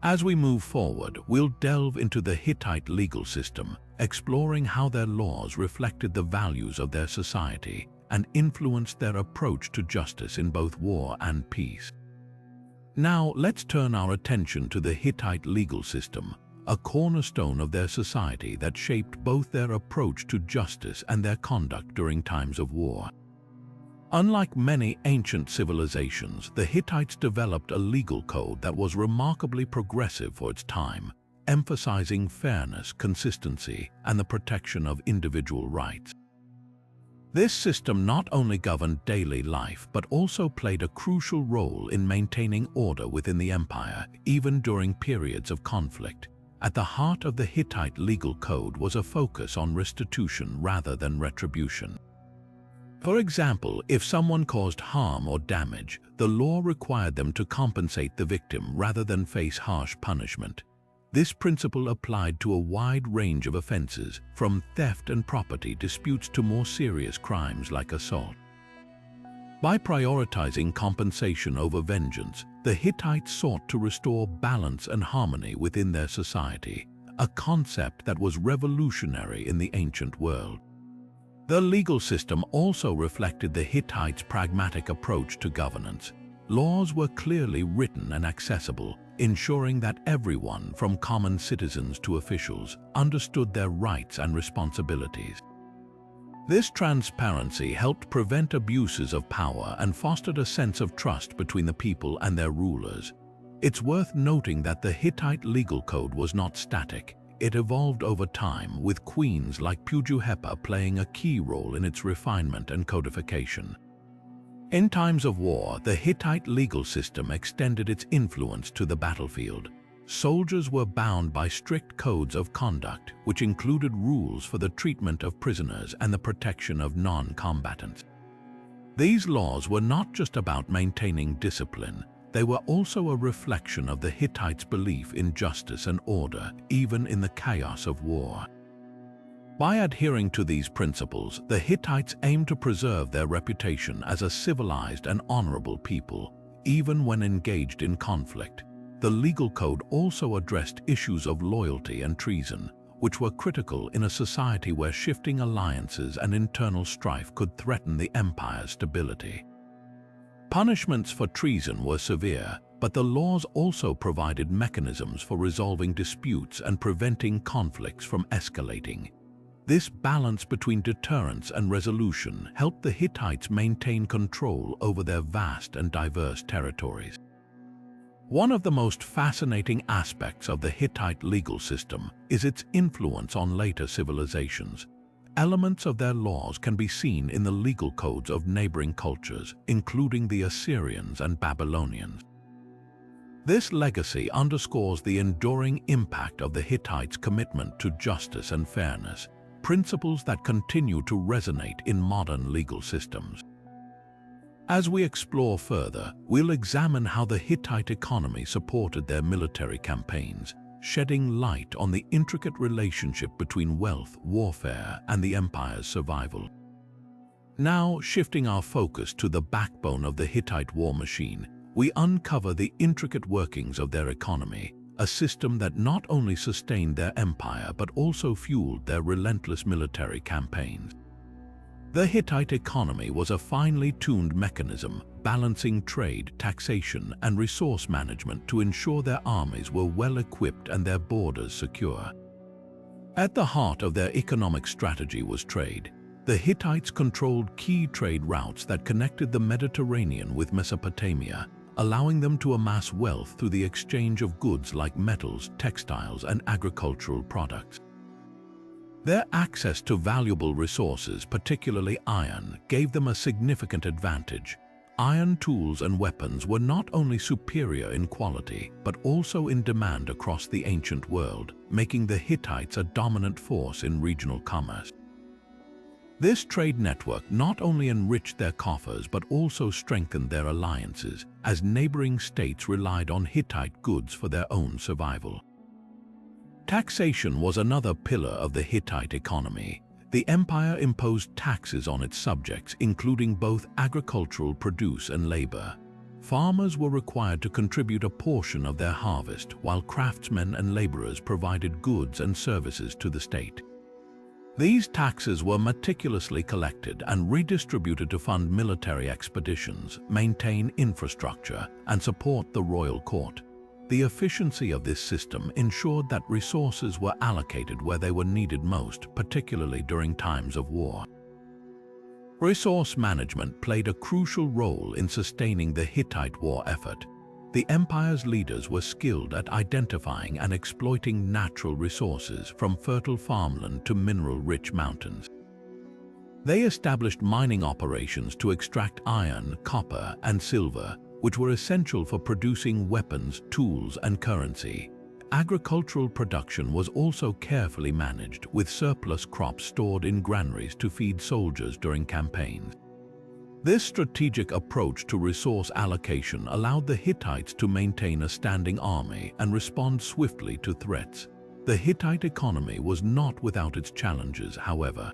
As we move forward, we'll delve into the Hittite legal system, exploring how their laws reflected the values of their society and influenced their approach to justice in both war and peace. Now, let's turn our attention to the Hittite legal system, a cornerstone of their society that shaped both their approach to justice and their conduct during times of war. Unlike many ancient civilizations, the Hittites developed a legal code that was remarkably progressive for its time, emphasizing fairness, consistency, and the protection of individual rights. This system not only governed daily life but also played a crucial role in maintaining order within the empire, even during periods of conflict. At the heart of the Hittite legal code was a focus on restitution rather than retribution. For example, if someone caused harm or damage, the law required them to compensate the victim rather than face harsh punishment. This principle applied to a wide range of offenses, from theft and property disputes to more serious crimes like assault. By prioritizing compensation over vengeance, the Hittites sought to restore balance and harmony within their society, a concept that was revolutionary in the ancient world. The legal system also reflected the Hittites' pragmatic approach to governance. Laws were clearly written and accessible, ensuring that everyone, from common citizens to officials, understood their rights and responsibilities. This transparency helped prevent abuses of power and fostered a sense of trust between the people and their rulers. It's worth noting that the Hittite legal code was not static. It evolved over time, with queens like Pujuhepa playing a key role in its refinement and codification. In times of war, the Hittite legal system extended its influence to the battlefield. Soldiers were bound by strict codes of conduct, which included rules for the treatment of prisoners and the protection of non-combatants. These laws were not just about maintaining discipline. They were also a reflection of the Hittites' belief in justice and order, even in the chaos of war. By adhering to these principles, the Hittites aimed to preserve their reputation as a civilized and honorable people, even when engaged in conflict. The legal code also addressed issues of loyalty and treason, which were critical in a society where shifting alliances and internal strife could threaten the empire's stability. Punishments for treason were severe, but the laws also provided mechanisms for resolving disputes and preventing conflicts from escalating. This balance between deterrence and resolution helped the Hittites maintain control over their vast and diverse territories. One of the most fascinating aspects of the Hittite legal system is its influence on later civilizations. Elements of their laws can be seen in the legal codes of neighboring cultures, including the Assyrians and Babylonians. This legacy underscores the enduring impact of the Hittites' commitment to justice and fairness, principles that continue to resonate in modern legal systems. As we explore further, we'll examine how the Hittite economy supported their military campaigns, shedding light on the intricate relationship between wealth, warfare, and the empire's survival. Now, shifting our focus to the backbone of the Hittite war machine, we uncover the intricate workings of their economy, a system that not only sustained their empire but also fueled their relentless military campaigns. The Hittite economy was a finely tuned mechanism, balancing trade, taxation, and resource management to ensure their armies were well equipped and their borders secure. At the heart of their economic strategy was trade. The Hittites controlled key trade routes that connected the Mediterranean with Mesopotamia, allowing them to amass wealth through the exchange of goods like metals, textiles, and agricultural products. Their access to valuable resources, particularly iron, gave them a significant advantage. Iron tools and weapons were not only superior in quality, but also in demand across the ancient world, making the Hittites a dominant force in regional commerce. This trade network not only enriched their coffers but also strengthened their alliances, as neighboring states relied on Hittite goods for their own survival. Taxation was another pillar of the Hittite economy. The empire imposed taxes on its subjects, including both agricultural produce and labor. Farmers were required to contribute a portion of their harvest, while craftsmen and laborers provided goods and services to the state. These taxes were meticulously collected and redistributed to fund military expeditions, maintain infrastructure, and support the royal court. The efficiency of this system ensured that resources were allocated where they were needed most, particularly during times of war. Resource management played a crucial role in sustaining the Hittite war effort. The empire's leaders were skilled at identifying and exploiting natural resources, from fertile farmland to mineral-rich mountains. They established mining operations to extract iron, copper, and silver, which were essential for producing weapons, tools, and currency. Agricultural production was also carefully managed, with surplus crops stored in granaries to feed soldiers during campaigns. This strategic approach to resource allocation allowed the Hittites to maintain a standing army and respond swiftly to threats. The Hittite economy was not without its challenges, however.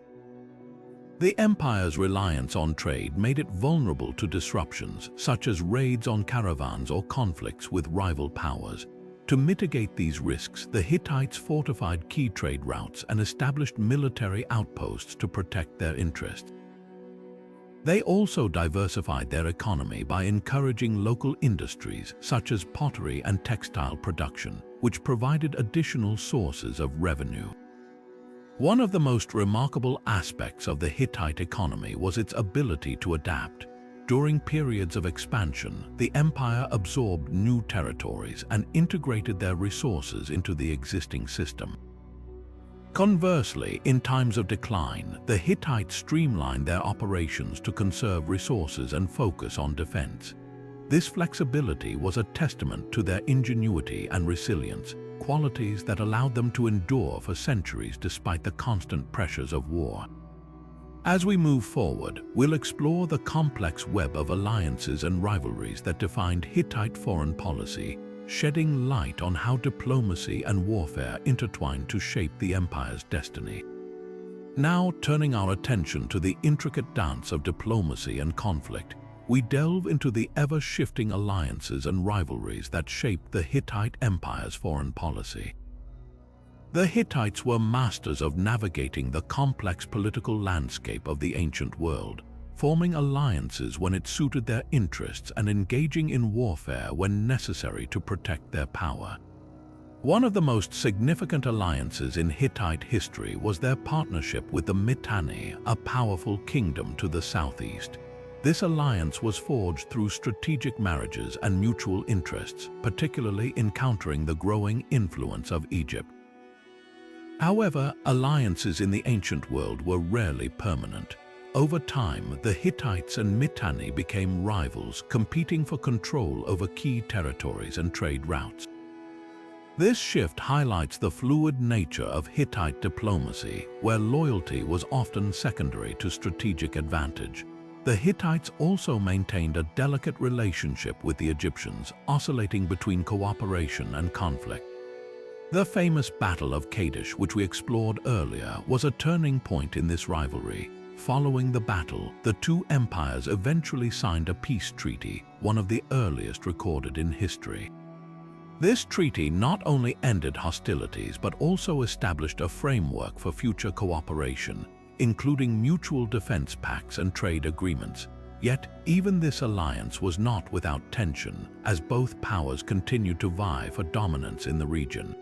The empire's reliance on trade made it vulnerable to disruptions, such as raids on caravans or conflicts with rival powers. To mitigate these risks, the Hittites fortified key trade routes and established military outposts to protect their interests. They also diversified their economy by encouraging local industries such as pottery and textile production, which provided additional sources of revenue. One of the most remarkable aspects of the Hittite economy was its ability to adapt. During periods of expansion, the empire absorbed new territories and integrated their resources into the existing system. Conversely, in times of decline, the Hittites streamlined their operations to conserve resources and focus on defense. This flexibility was a testament to their ingenuity and resilience, qualities that allowed them to endure for centuries despite the constant pressures of war. As we move forward, we'll explore the complex web of alliances and rivalries that defined Hittite foreign policy, shedding light on how diplomacy and warfare intertwined to shape the empire's destiny. Now, turning our attention to the intricate dance of diplomacy and conflict, we delve into the ever-shifting alliances and rivalries that shaped the Hittite Empire's foreign policy. The Hittites were masters of navigating the complex political landscape of the ancient world, forming alliances when it suited their interests and engaging in warfare when necessary to protect their power. One of the most significant alliances in Hittite history was their partnership with the Mitanni, a powerful kingdom to the southeast. This alliance was forged through strategic marriages and mutual interests, particularly in countering the growing influence of Egypt. However, alliances in the ancient world were rarely permanent. Over time, the Hittites and Mitanni became rivals, competing for control over key territories and trade routes. This shift highlights the fluid nature of Hittite diplomacy, where loyalty was often secondary to strategic advantage. The Hittites also maintained a delicate relationship with the Egyptians, oscillating between cooperation and conflict. The famous Battle of Kadesh, which we explored earlier, was a turning point in this rivalry. Following the battle, the two empires eventually signed a peace treaty, one of the earliest recorded in history. This treaty not only ended hostilities but also established a framework for future cooperation, including mutual defense pacts and trade agreements. Yet, even this alliance was not without tension, as both powers continued to vie for dominance in the region.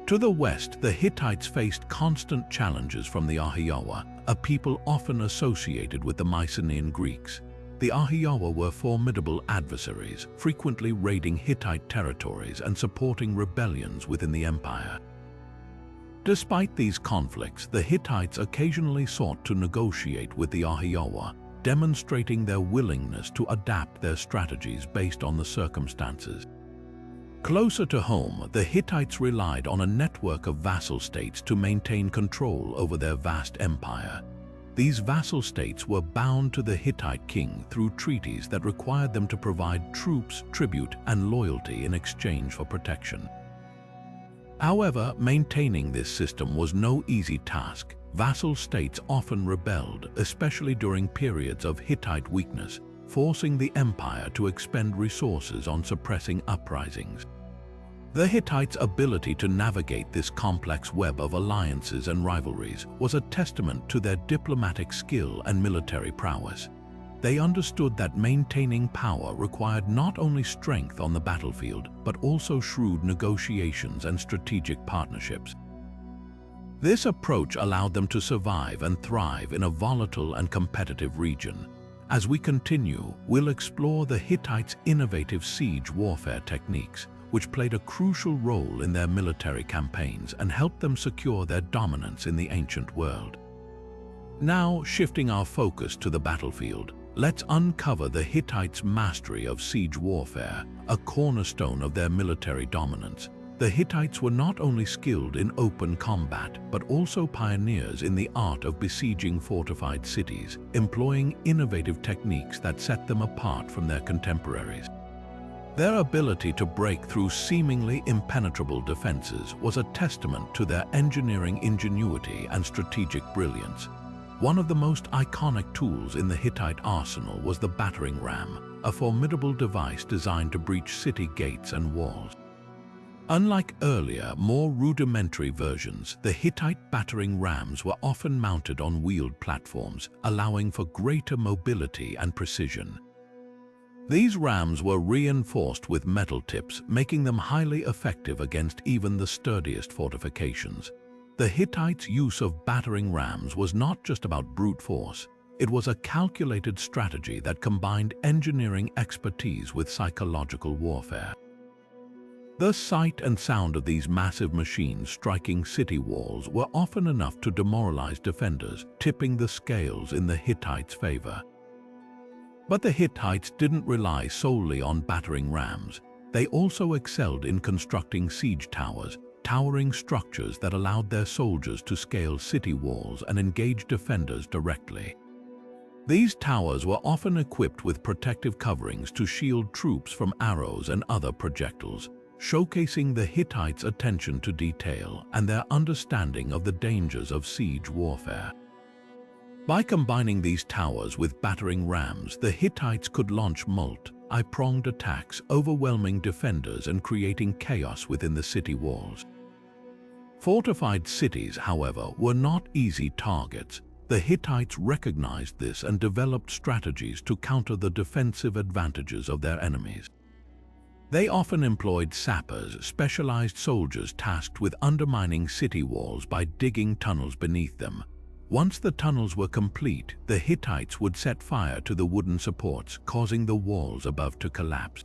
To the west, the Hittites faced constant challenges from the Archaeological, a people often associated with the Mycenaean Greeks. The Archaeological were formidable adversaries, frequently raiding Hittite territories and supporting rebellions within the empire. Despite these conflicts, the Hittites occasionally sought to negotiate with the Archaeological, demonstrating their willingness to adapt their strategies based on the circumstances. Closer to home, the Hittites relied on a network of vassal states to maintain control over their vast empire. These vassal states were bound to the Hittite king through treaties that required them to provide troops, tribute, and loyalty in exchange for protection. However, maintaining this system was no easy task. Vassal states often rebelled, especially during periods of Hittite weakness, forcing the empire to expend resources on suppressing uprisings. The Hittites' ability to navigate this complex web of alliances and rivalries was a testament to their diplomatic skill and military prowess. They understood that maintaining power required not only strength on the battlefield, but also shrewd negotiations and strategic partnerships. This approach allowed them to survive and thrive in a volatile and competitive region. As we continue, we'll explore the Hittites' innovative siege warfare techniques, which played a crucial role in their military campaigns and helped them secure their dominance in the ancient world. Now, shifting our focus to the battlefield, let's uncover the Hittites' mastery of siege warfare, a cornerstone of their military dominance. The Hittites were not only skilled in open combat, but also pioneers in the art of besieging fortified cities, employing innovative techniques that set them apart from their contemporaries. Their ability to break through seemingly impenetrable defenses was a testament to their engineering ingenuity and strategic brilliance. One of the most iconic tools in the Hittite arsenal was the battering ram, a formidable device designed to breach city gates and walls. Unlike earlier, more rudimentary versions, the Hittite battering rams were often mounted on wheeled platforms, allowing for greater mobility and precision. These rams were reinforced with metal tips, making them highly effective against even the sturdiest fortifications. The Hittites' use of battering rams was not just about brute force. It was a calculated strategy that combined engineering expertise with psychological warfare. The sight and sound of these massive machines striking city walls were often enough to demoralize defenders, tipping the scales in the Hittites' favor. But the Hittites didn't rely solely on battering rams. They also excelled in constructing siege towers, towering structures that allowed their soldiers to scale city walls and engage defenders directly. These towers were often equipped with protective coverings to shield troops from arrows and other projectiles, showcasing the Hittites' attention to detail and their understanding of the dangers of siege warfare. By combining these towers with battering rams, the Hittites could launch multi-pronged attacks, overwhelming defenders and creating chaos within the city walls. Fortified cities, however, were not easy targets. The Hittites recognized this and developed strategies to counter the defensive advantages of their enemies. They often employed sappers, specialized soldiers tasked with undermining city walls by digging tunnels beneath them. Once the tunnels were complete, the Hittites would set fire to the wooden supports, causing the walls above to collapse.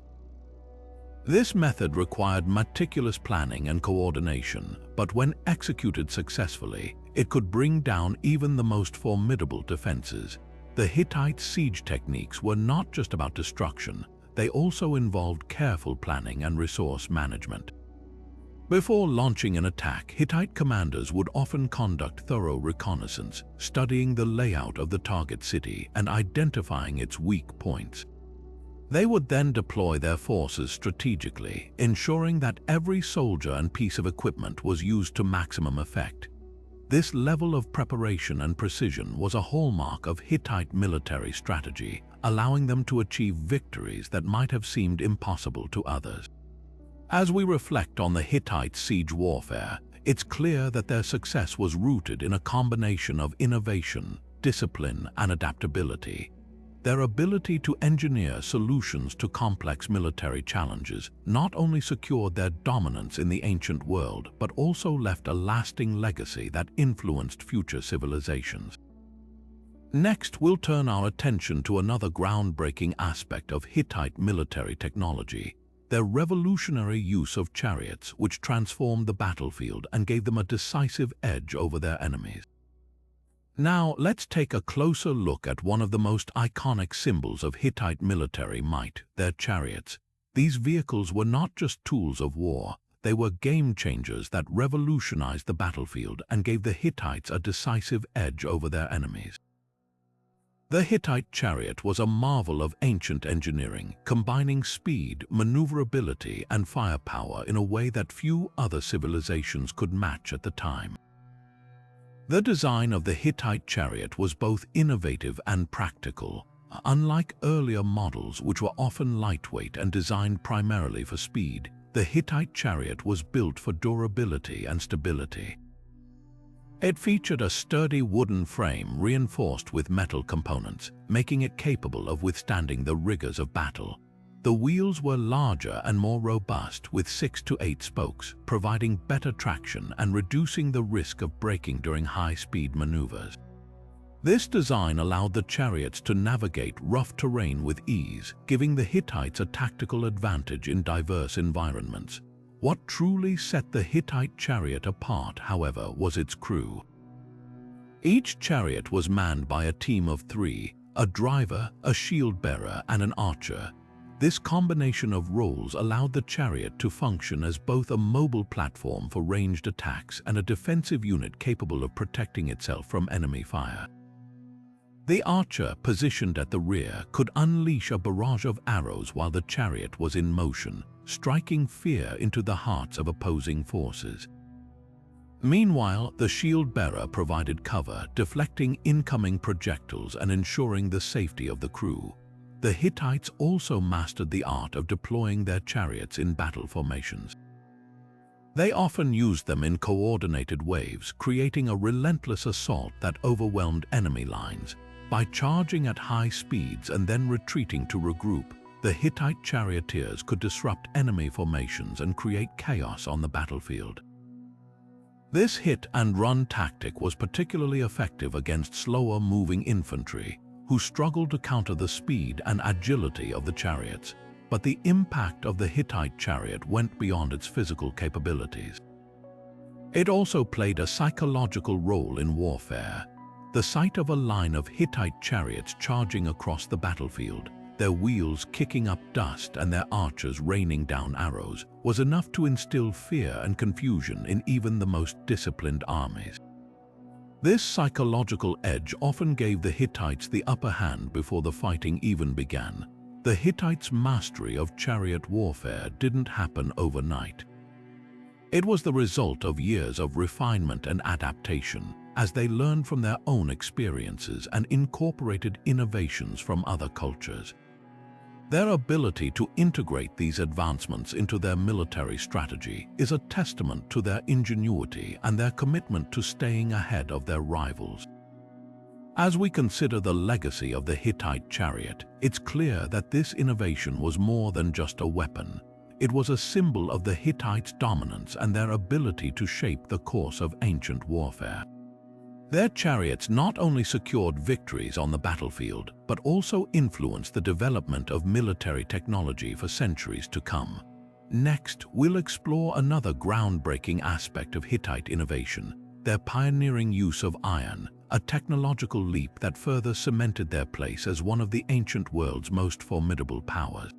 This method required meticulous planning and coordination, but when executed successfully, it could bring down even the most formidable defenses. The Hittite siege techniques were not just about destruction, they also involved careful planning and resource management. Before launching an attack, Hittite commanders would often conduct thorough reconnaissance, studying the layout of the target city and identifying its weak points. They would then deploy their forces strategically, ensuring that every soldier and piece of equipment was used to maximum effect. This level of preparation and precision was a hallmark of Hittite military strategy, allowing them to achieve victories that might have seemed impossible to others. As we reflect on the Hittite siege warfare, it's clear that their success was rooted in a combination of innovation, discipline, and adaptability. Their ability to engineer solutions to complex military challenges not only secured their dominance in the ancient world, but also left a lasting legacy that influenced future civilizations. Next, we'll turn our attention to another groundbreaking aspect of Hittite military technology: their revolutionary use of chariots, which transformed the battlefield and gave them a decisive edge over their enemies. Now, let's take a closer look at one of the most iconic symbols of Hittite military might, their chariots. These vehicles were not just tools of war, they were game changers that revolutionized the battlefield and gave the Hittites a decisive edge over their enemies. The Hittite chariot was a marvel of ancient engineering, combining speed, maneuverability, and firepower in a way that few other civilizations could match at the time. The design of the Hittite chariot was both innovative and practical. Unlike earlier models, which were often lightweight and designed primarily for speed, the Hittite chariot was built for durability and stability. It featured a sturdy wooden frame reinforced with metal components, making it capable of withstanding the rigors of battle. The wheels were larger and more robust, with 6 to 8 spokes, providing better traction and reducing the risk of braking during high-speed maneuvers. This design allowed the chariots to navigate rough terrain with ease, giving the Hittites a tactical advantage in diverse environments. What truly set the Hittite chariot apart, however, was its crew. Each chariot was manned by a team of 3, a driver, a shield bearer, and an archer. This combination of roles allowed the chariot to function as both a mobile platform for ranged attacks and a defensive unit capable of protecting itself from enemy fire. The archer, positioned at the rear, could unleash a barrage of arrows while the chariot was in motion, striking fear into the hearts of opposing forces. Meanwhile, the shield bearer provided cover, deflecting incoming projectiles and ensuring the safety of the crew. The Hittites also mastered the art of deploying their chariots in battle formations. They often used them in coordinated waves, creating a relentless assault that overwhelmed enemy lines. By charging at high speeds and then retreating to regroup, the Hittite charioteers could disrupt enemy formations and create chaos on the battlefield. This hit-and-run tactic was particularly effective against slower-moving infantry, who struggled to counter the speed and agility of the chariots. But the impact of the Hittite chariot went beyond its physical capabilities. It also played a psychological role in warfare. The sight of a line of Hittite chariots charging across the battlefield, their wheels kicking up dust and their archers raining down arrows, was enough to instill fear and confusion in even the most disciplined armies. This psychological edge often gave the Hittites the upper hand before the fighting even began. The Hittites' mastery of chariot warfare didn't happen overnight. It was the result of years of refinement and adaptation, as they learned from their own experiences and incorporated innovations from other cultures. Their ability to integrate these advancements into their military strategy is a testament to their ingenuity and their commitment to staying ahead of their rivals. As we consider the legacy of the Hittite chariot, it's clear that this innovation was more than just a weapon. It was a symbol of the Hittites' dominance and their ability to shape the course of ancient warfare. Their chariots not only secured victories on the battlefield, but also influenced the development of military technology for centuries to come. Next, we'll explore another groundbreaking aspect of Hittite innovation, their pioneering use of iron, a technological leap that further cemented their place as one of the ancient world's most formidable powers.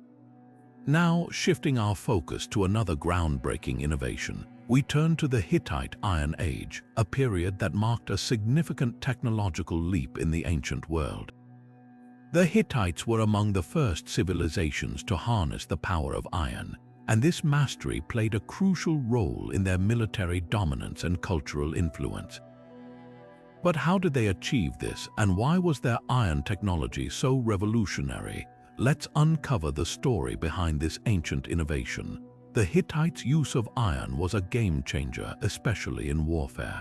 Now, shifting our focus to another groundbreaking innovation, we turn to the Hittite Iron Age, a period that marked a significant technological leap in the ancient world. The Hittites were among the first civilizations to harness the power of iron, and this mastery played a crucial role in their military dominance and cultural influence. But how did they achieve this, and why was their iron technology so revolutionary? Let's uncover the story behind this ancient innovation. The Hittites' use of iron was a game-changer, especially in warfare.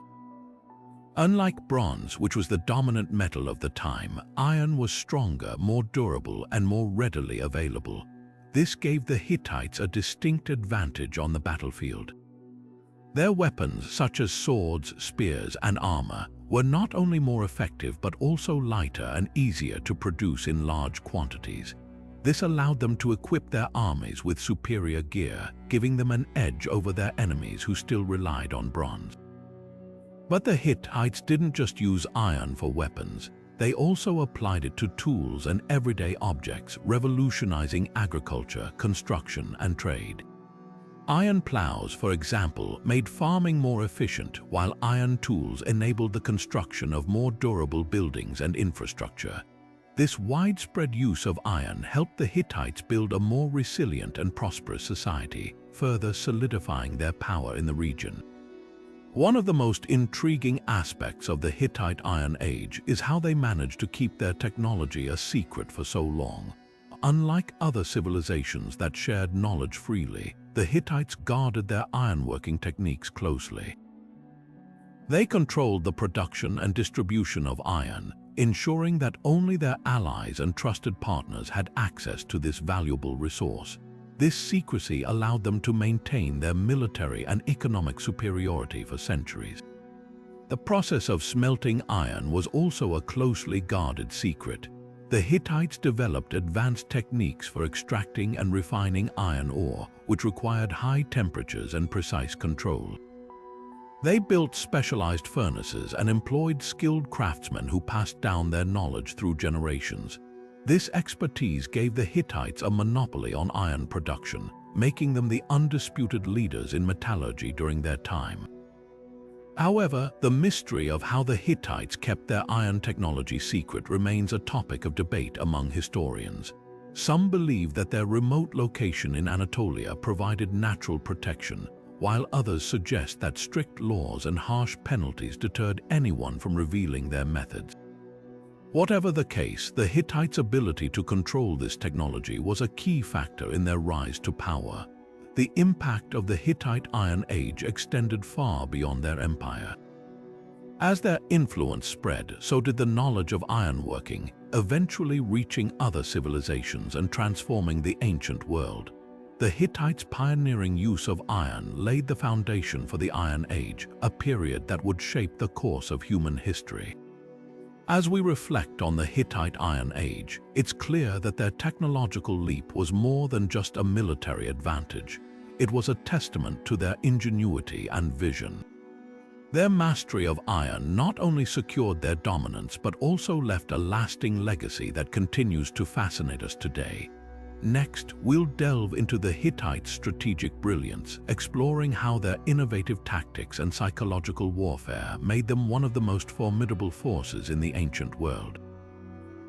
Unlike bronze, which was the dominant metal of the time, iron was stronger, more durable, and more readily available. This gave the Hittites a distinct advantage on the battlefield. Their weapons, such as swords, spears, and armor, were not only more effective but also lighter and easier to produce in large quantities. This allowed them to equip their armies with superior gear, giving them an edge over their enemies who still relied on bronze. But the Hittites didn't just use iron for weapons. They also applied it to tools and everyday objects, revolutionizing agriculture, construction, and trade. Iron plows, for example, made farming more efficient, while iron tools enabled the construction of more durable buildings and infrastructure. This widespread use of iron helped the Hittites build a more resilient and prosperous society, further solidifying their power in the region. One of the most intriguing aspects of the Hittite Iron Age is how they managed to keep their technology a secret for so long. Unlike other civilizations that shared knowledge freely, the Hittites guarded their ironworking techniques closely. They controlled the production and distribution of iron, ensuring that only their allies and trusted partners had access to this valuable resource. This secrecy allowed them to maintain their military and economic superiority for centuries. The process of smelting iron was also a closely guarded secret. The Hittites developed advanced techniques for extracting and refining iron ore, which required high temperatures and precise control. They built specialized furnaces and employed skilled craftsmen who passed down their knowledge through generations. This expertise gave the Hittites a monopoly on iron production, making them the undisputed leaders in metallurgy during their time. However, the mystery of how the Hittites kept their iron technology secret remains a topic of debate among historians. Some believe that their remote location in Anatolia provided natural protection, while others suggest that strict laws and harsh penalties deterred anyone from revealing their methods. Whatever the case, the Hittites' ability to control this technology was a key factor in their rise to power. The impact of the Hittite Iron Age extended far beyond their empire. As their influence spread, so did the knowledge of ironworking, eventually reaching other civilizations and transforming the ancient world. The Hittites' pioneering use of iron laid the foundation for the Iron Age, a period that would shape the course of human history. As we reflect on the Hittite Iron Age, it's clear that their technological leap was more than just a military advantage. It was a testament to their ingenuity and vision. Their mastery of iron not only secured their dominance but also left a lasting legacy that continues to fascinate us today. Next, we'll delve into the Hittites' strategic brilliance, exploring how their innovative tactics and psychological warfare made them one of the most formidable forces in the ancient world.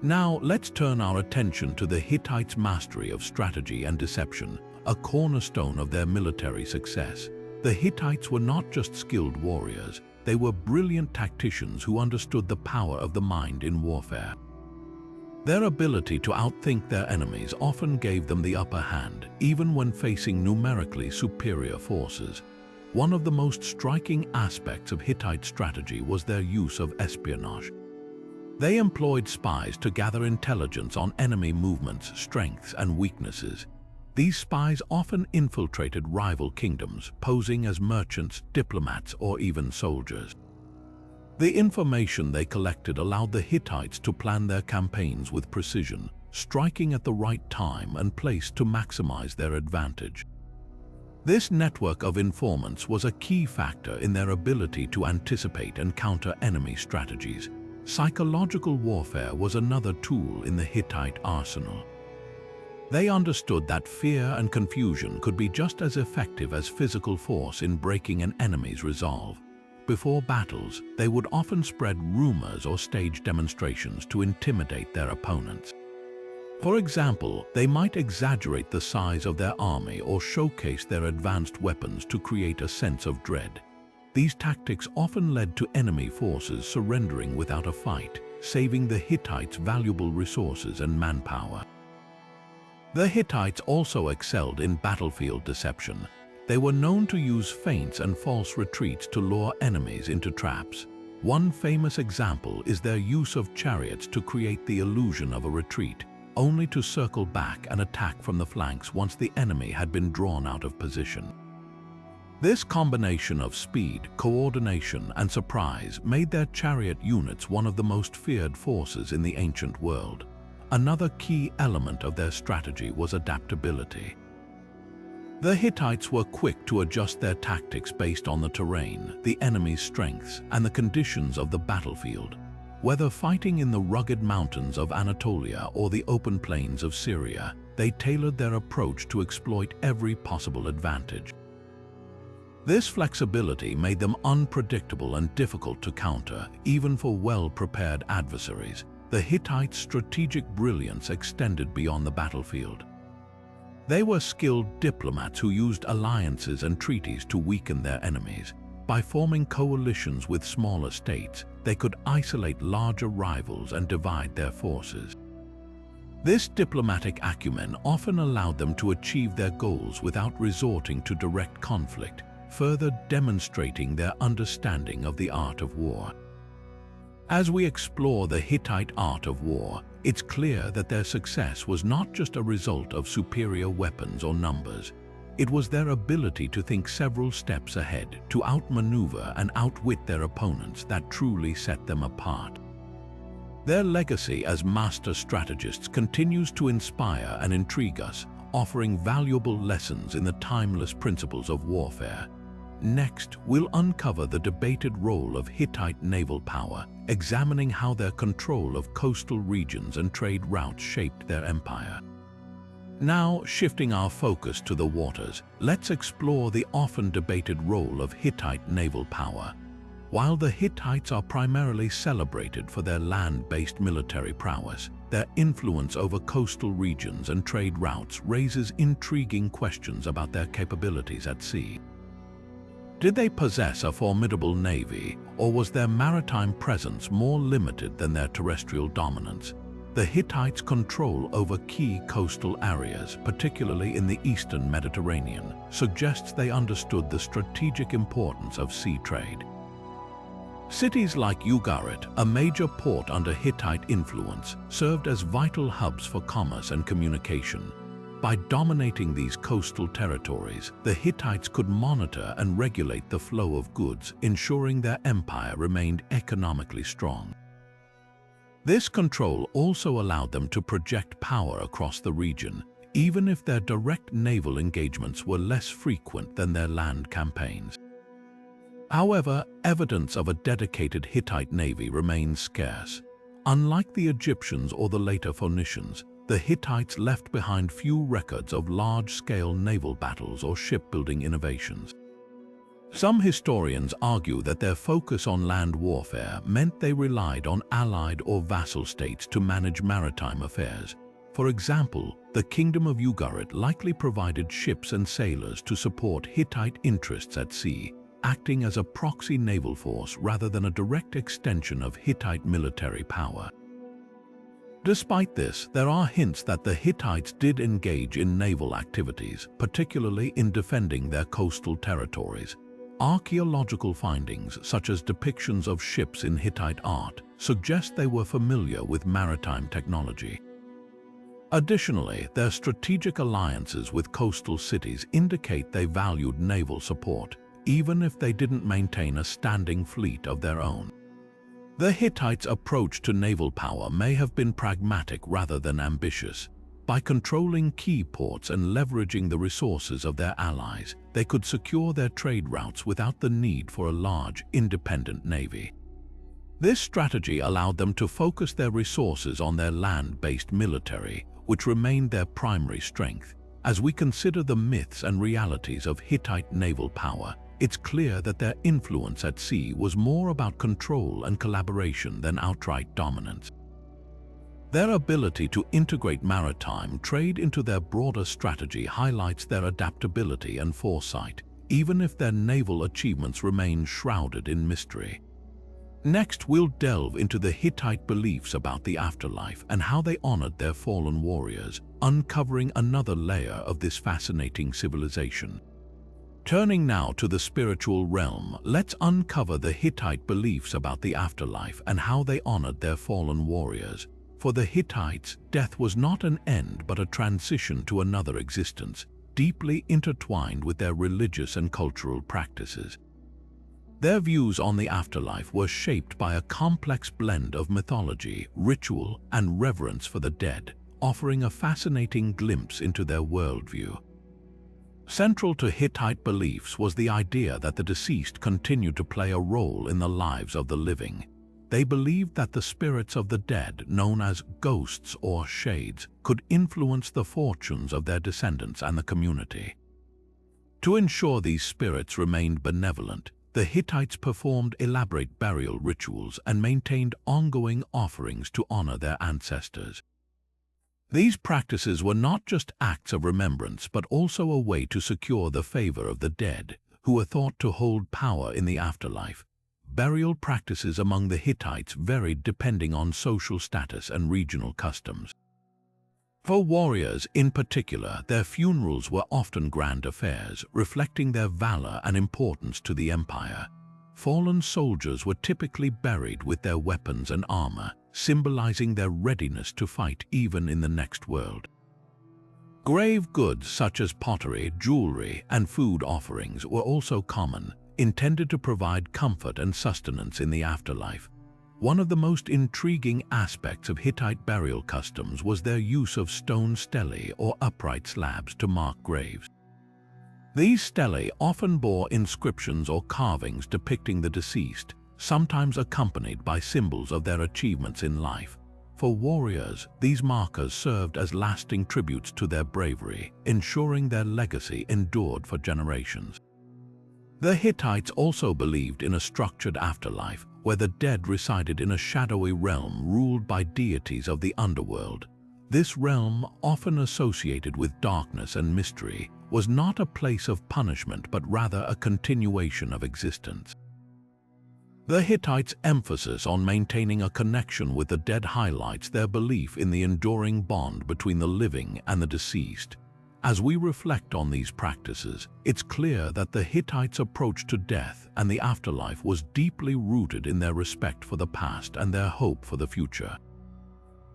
Now, let's turn our attention to the Hittites' mastery of strategy and deception, a cornerstone of their military success. The Hittites were not just skilled warriors, they were brilliant tacticians who understood the power of the mind in warfare. Their ability to outthink their enemies often gave them the upper hand, even when facing numerically superior forces. One of the most striking aspects of Hittite strategy was their use of espionage. They employed spies to gather intelligence on enemy movements, strengths, and weaknesses. These spies often infiltrated rival kingdoms, posing as merchants, diplomats, or even soldiers. The information they collected allowed the Hittites to plan their campaigns with precision, striking at the right time and place to maximize their advantage. This network of informants was a key factor in their ability to anticipate and counter enemy strategies. Psychological warfare was another tool in the Hittite arsenal. They understood that fear and confusion could be just as effective as physical force in breaking an enemy's resolve. Before battles, they would often spread rumors or stage demonstrations to intimidate their opponents. For example, they might exaggerate the size of their army or showcase their advanced weapons to create a sense of dread. These tactics often led to enemy forces surrendering without a fight, saving the Hittites valuable resources and manpower. The Hittites also excelled in battlefield deception. They were known to use feints and false retreats to lure enemies into traps. One famous example is their use of chariots to create the illusion of a retreat, only to circle back and attack from the flanks once the enemy had been drawn out of position. This combination of speed, coordination, and surprise made their chariot units one of the most feared forces in the ancient world. Another key element of their strategy was adaptability. The Hittites were quick to adjust their tactics based on the terrain, the enemy's strengths, and the conditions of the battlefield. Whether fighting in the rugged mountains of Anatolia or the open plains of Syria, they tailored their approach to exploit every possible advantage. This flexibility made them unpredictable and difficult to counter, even for well-prepared adversaries. The Hittites' strategic brilliance extended beyond the battlefield. They were skilled diplomats who used alliances and treaties to weaken their enemies. By forming coalitions with smaller states, they could isolate larger rivals and divide their forces. This diplomatic acumen often allowed them to achieve their goals without resorting to direct conflict, further demonstrating their understanding of the art of war. As we explore the Hittite art of war, it's clear that their success was not just a result of superior weapons or numbers. It was their ability to think several steps ahead, to outmaneuver and outwit their opponents that truly set them apart. Their legacy as master strategists continues to inspire and intrigue us, offering valuable lessons in the timeless principles of warfare. Next, we'll uncover the debated role of Hittite naval power, examining how their control of coastal regions and trade routes shaped their empire. Now, shifting our focus to the waters, let's explore the often debated role of Hittite naval power. While the Hittites are primarily celebrated for their land-based military prowess, their influence over coastal regions and trade routes raises intriguing questions about their capabilities at sea. Did they possess a formidable navy, or was their maritime presence more limited than their terrestrial dominance? The Hittites' control over key coastal areas, particularly in the eastern Mediterranean, suggests they understood the strategic importance of sea trade. Cities like Ugarit, a major port under Hittite influence, served as vital hubs for commerce and communication. By dominating these coastal territories, the Hittites could monitor and regulate the flow of goods, ensuring their empire remained economically strong. This control also allowed them to project power across the region, even if their direct naval engagements were less frequent than their land campaigns. However, evidence of a dedicated Hittite navy remains scarce. Unlike the Egyptians or the later Phoenicians, the Hittites left behind few records of large-scale naval battles or shipbuilding innovations. Some historians argue that their focus on land warfare meant they relied on allied or vassal states to manage maritime affairs. For example, the Kingdom of Ugarit likely provided ships and sailors to support Hittite interests at sea, acting as a proxy naval force rather than a direct extension of Hittite military power. Despite this, there are hints that the Hittites did engage in naval activities, particularly in defending their coastal territories. Archaeological findings, such as depictions of ships in Hittite art, suggest they were familiar with maritime technology. Additionally, their strategic alliances with coastal cities indicate they valued naval support, even if they didn't maintain a standing fleet of their own. The Hittites' approach to naval power may have been pragmatic rather than ambitious. By controlling key ports and leveraging the resources of their allies, they could secure their trade routes without the need for a large, independent navy. This strategy allowed them to focus their resources on their land-based military, which remained their primary strength. As we consider the myths and realities of Hittite naval power, it's clear that their influence at sea was more about control and collaboration than outright dominance. Their ability to integrate maritime trade into their broader strategy highlights their adaptability and foresight, even if their naval achievements remain shrouded in mystery. Next, we'll delve into the Hittite beliefs about the afterlife and how they honored their fallen warriors, uncovering another layer of this fascinating civilization. Turning now to the spiritual realm, let's uncover the Hittite beliefs about the afterlife and how they honored their fallen warriors. For the Hittites, death was not an end but a transition to another existence, deeply intertwined with their religious and cultural practices. Their views on the afterlife were shaped by a complex blend of mythology, ritual, and reverence for the dead, offering a fascinating glimpse into their worldview. Central to Hittite beliefs was the idea that the deceased continued to play a role in the lives of the living. They believed that the spirits of the dead, known as ghosts or shades, could influence the fortunes of their descendants and the community. To ensure these spirits remained benevolent, the Hittites performed elaborate burial rituals and maintained ongoing offerings to honor their ancestors. These practices were not just acts of remembrance but also a way to secure the favor of the dead, who were thought to hold power in the afterlife. Burial practices among the Hittites varied depending on social status and regional customs. For warriors in particular, their funerals were often grand affairs, reflecting their valor and importance to the empire. Fallen soldiers were typically buried with their weapons and armor, symbolizing their readiness to fight even in the next world. Grave goods such as pottery, jewelry, and food offerings were also common, intended to provide comfort and sustenance in the afterlife. One of the most intriguing aspects of Hittite burial customs was their use of stone stelae or upright slabs to mark graves. These stelae often bore inscriptions or carvings depicting the deceased, sometimes accompanied by symbols of their achievements in life. For warriors, these markers served as lasting tributes to their bravery, ensuring their legacy endured for generations. The Hittites also believed in a structured afterlife, where the dead resided in a shadowy realm ruled by deities of the underworld. This realm, often associated with darkness and mystery, was not a place of punishment but rather a continuation of existence. The Hittites' emphasis on maintaining a connection with the dead highlights their belief in the enduring bond between the living and the deceased. As we reflect on these practices, it's clear that the Hittites' approach to death and the afterlife was deeply rooted in their respect for the past and their hope for the future.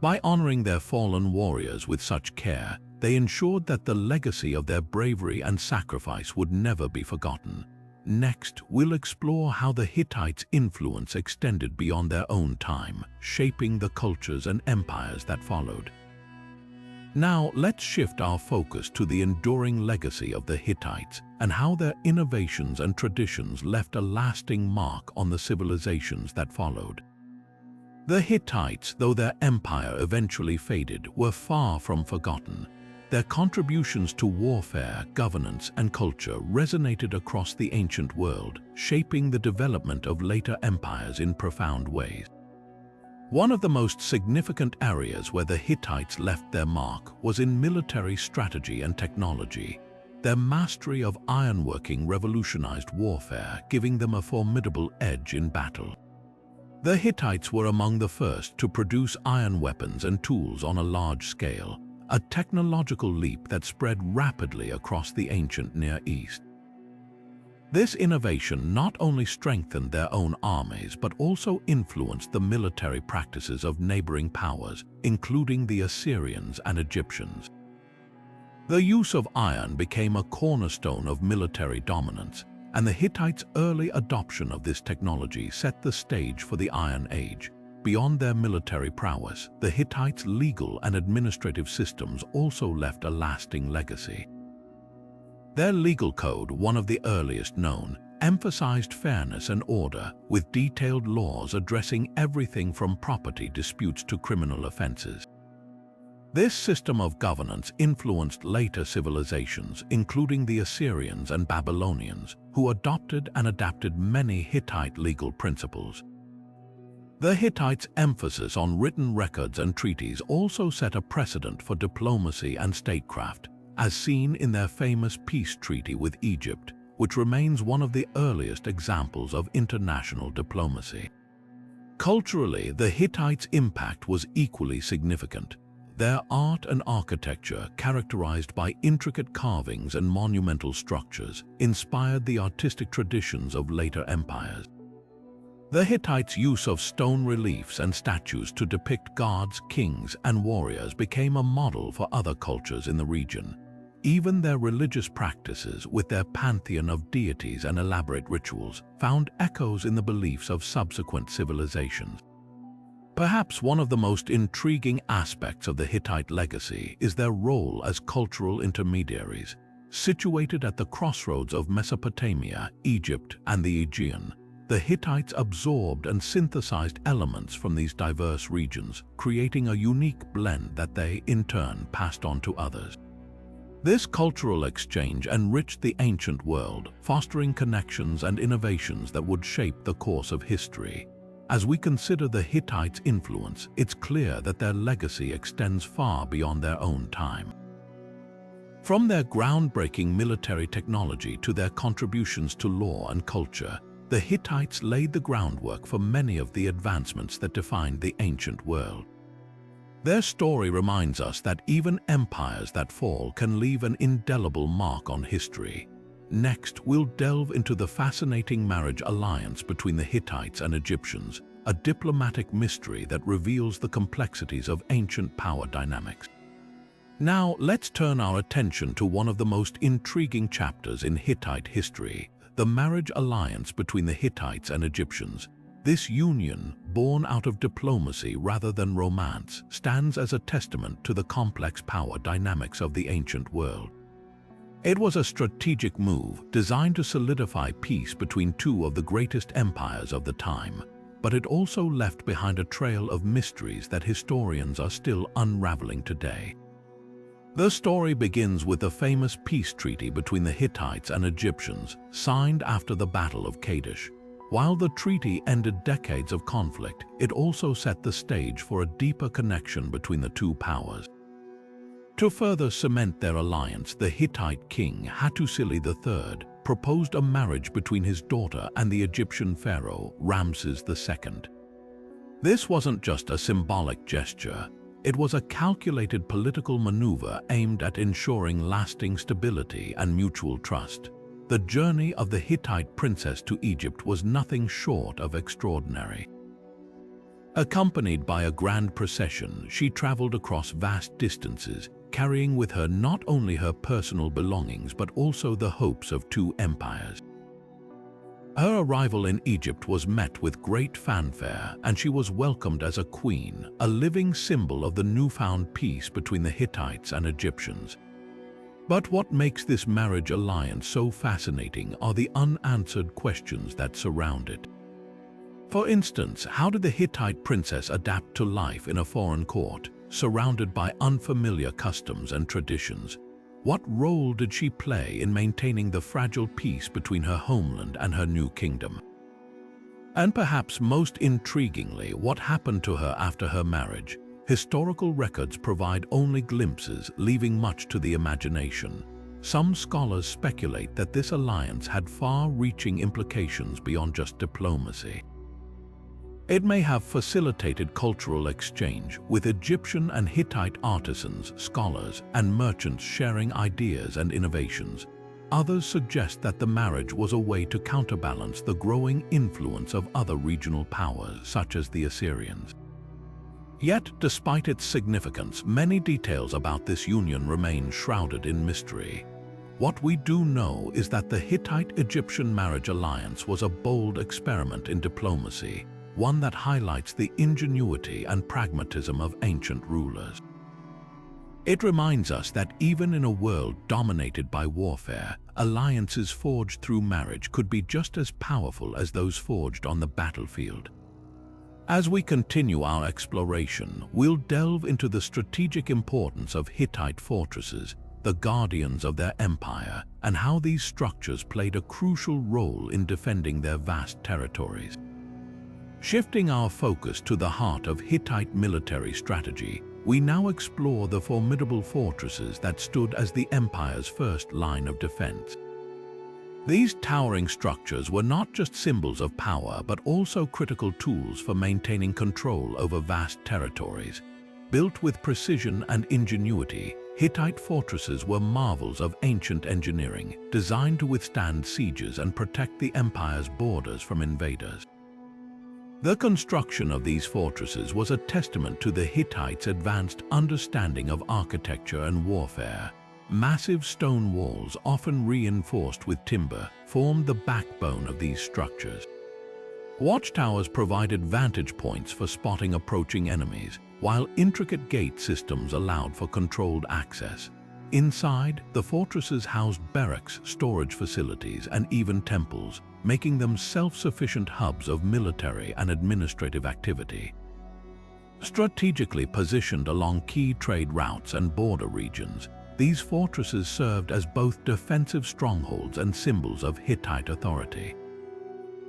By honoring their fallen warriors with such care, they ensured that the legacy of their bravery and sacrifice would never be forgotten. Next, we'll explore how the Hittites' influence extended beyond their own time, shaping the cultures and empires that followed. Now, let's shift our focus to the enduring legacy of the Hittites and how their innovations and traditions left a lasting mark on the civilizations that followed. The Hittites, though their empire eventually faded, were far from forgotten. Their contributions to warfare, governance, and culture resonated across the ancient world, shaping the development of later empires in profound ways. One of the most significant areas where the Hittites left their mark was in military strategy and technology. Their mastery of ironworking revolutionized warfare, giving them a formidable edge in battle. The Hittites were among the first to produce iron weapons and tools on a large scale, a technological leap that spread rapidly across the ancient Near East. This innovation not only strengthened their own armies but also influenced the military practices of neighboring powers, including the Assyrians and Egyptians. The use of iron became a cornerstone of military dominance, and the Hittites' early adoption of this technology set the stage for the Iron Age. Beyond their military prowess, the Hittites' legal and administrative systems also left a lasting legacy. Their legal code, one of the earliest known, emphasized fairness and order, with detailed laws addressing everything from property disputes to criminal offenses. This system of governance influenced later civilizations, including the Assyrians and Babylonians, who adopted and adapted many Hittite legal principles. The Hittites' emphasis on written records and treaties also set a precedent for diplomacy and statecraft, as seen in their famous peace treaty with Egypt, which remains one of the earliest examples of international diplomacy. Culturally, the Hittites' impact was equally significant. Their art and architecture, characterized by intricate carvings and monumental structures, inspired the artistic traditions of later empires. The Hittites' use of stone reliefs and statues to depict gods, kings, and warriors became a model for other cultures in the region. Even their religious practices, with their pantheon of deities and elaborate rituals, found echoes in the beliefs of subsequent civilizations. Perhaps one of the most intriguing aspects of the Hittite legacy is their role as cultural intermediaries. Situated at the crossroads of Mesopotamia, Egypt, and the Aegean, the Hittites absorbed and synthesized elements from these diverse regions, creating a unique blend that they, in turn, passed on to others. This cultural exchange enriched the ancient world, fostering connections and innovations that would shape the course of history. As we consider the Hittites' influence, it's clear that their legacy extends far beyond their own time. From their groundbreaking military technology to their contributions to law and culture, the Hittites laid the groundwork for many of the advancements that defined the ancient world. Their story reminds us that even empires that fall can leave an indelible mark on history. Next, we'll delve into the fascinating marriage alliance between the Hittites and Egyptians, a diplomatic mystery that reveals the complexities of ancient power dynamics. Now, let's turn our attention to one of the most intriguing chapters in Hittite history, the marriage alliance between the Hittites and Egyptians. This union, born out of diplomacy rather than romance, stands as a testament to the complex power dynamics of the ancient world. It was a strategic move designed to solidify peace between two of the greatest empires of the time, but it also left behind a trail of mysteries that historians are still unraveling today. The story begins with the famous peace treaty between the Hittites and Egyptians, signed after the Battle of Kadesh. While the treaty ended decades of conflict, it also set the stage for a deeper connection between the two powers. To further cement their alliance, the Hittite king Hattusa III proposed a marriage between his daughter and the Egyptian pharaoh Ramses II. This wasn't just a symbolic gesture, it was a calculated political maneuver aimed at ensuring lasting stability and mutual trust. The journey of the Hittite princess to Egypt was nothing short of extraordinary. Accompanied by a grand procession, she traveled across vast distances, carrying with her not only her personal belongings but also the hopes of two empires. Her arrival in Egypt was met with great fanfare, and she was welcomed as a queen, a living symbol of the newfound peace between the Hittites and Egyptians. But what makes this marriage alliance so fascinating are the unanswered questions that surround it. For instance, how did the Hittite princess adapt to life in a foreign court, surrounded by unfamiliar customs and traditions? What role did she play in maintaining the fragile peace between her homeland and her new kingdom? And perhaps most intriguingly, what happened to her after her marriage? Historical records provide only glimpses, leaving much to the imagination. Some scholars speculate that this alliance had far-reaching implications beyond just diplomacy. It may have facilitated cultural exchange, with Egyptian and Hittite artisans, scholars, and merchants sharing ideas and innovations. Others suggest that the marriage was a way to counterbalance the growing influence of other regional powers, such as the Assyrians. Yet, despite its significance, many details about this union remain shrouded in mystery. What we do know is that the Hittite-Egyptian marriage alliance was a bold experiment in diplomacy, one that highlights the ingenuity and pragmatism of ancient rulers. It reminds us that even in a world dominated by warfare, alliances forged through marriage could be just as powerful as those forged on the battlefield. As we continue our exploration, we'll delve into the strategic importance of Hittite fortresses, the guardians of their empire, and how these structures played a crucial role in defending their vast territories. Shifting our focus to the heart of Hittite military strategy, we now explore the formidable fortresses that stood as the empire's first line of defense. These towering structures were not just symbols of power, but also critical tools for maintaining control over vast territories. Built with precision and ingenuity, Hittite fortresses were marvels of ancient engineering, designed to withstand sieges and protect the empire's borders from invaders. The construction of these fortresses was a testament to the Hittites' advanced understanding of architecture and warfare. Massive stone walls, often reinforced with timber, formed the backbone of these structures. Watchtowers provided vantage points for spotting approaching enemies, while intricate gate systems allowed for controlled access. Inside, the fortresses housed barracks, storage facilities, and even temples, making them self-sufficient hubs of military and administrative activity. Strategically positioned along key trade routes and border regions, these fortresses served as both defensive strongholds and symbols of Hittite authority.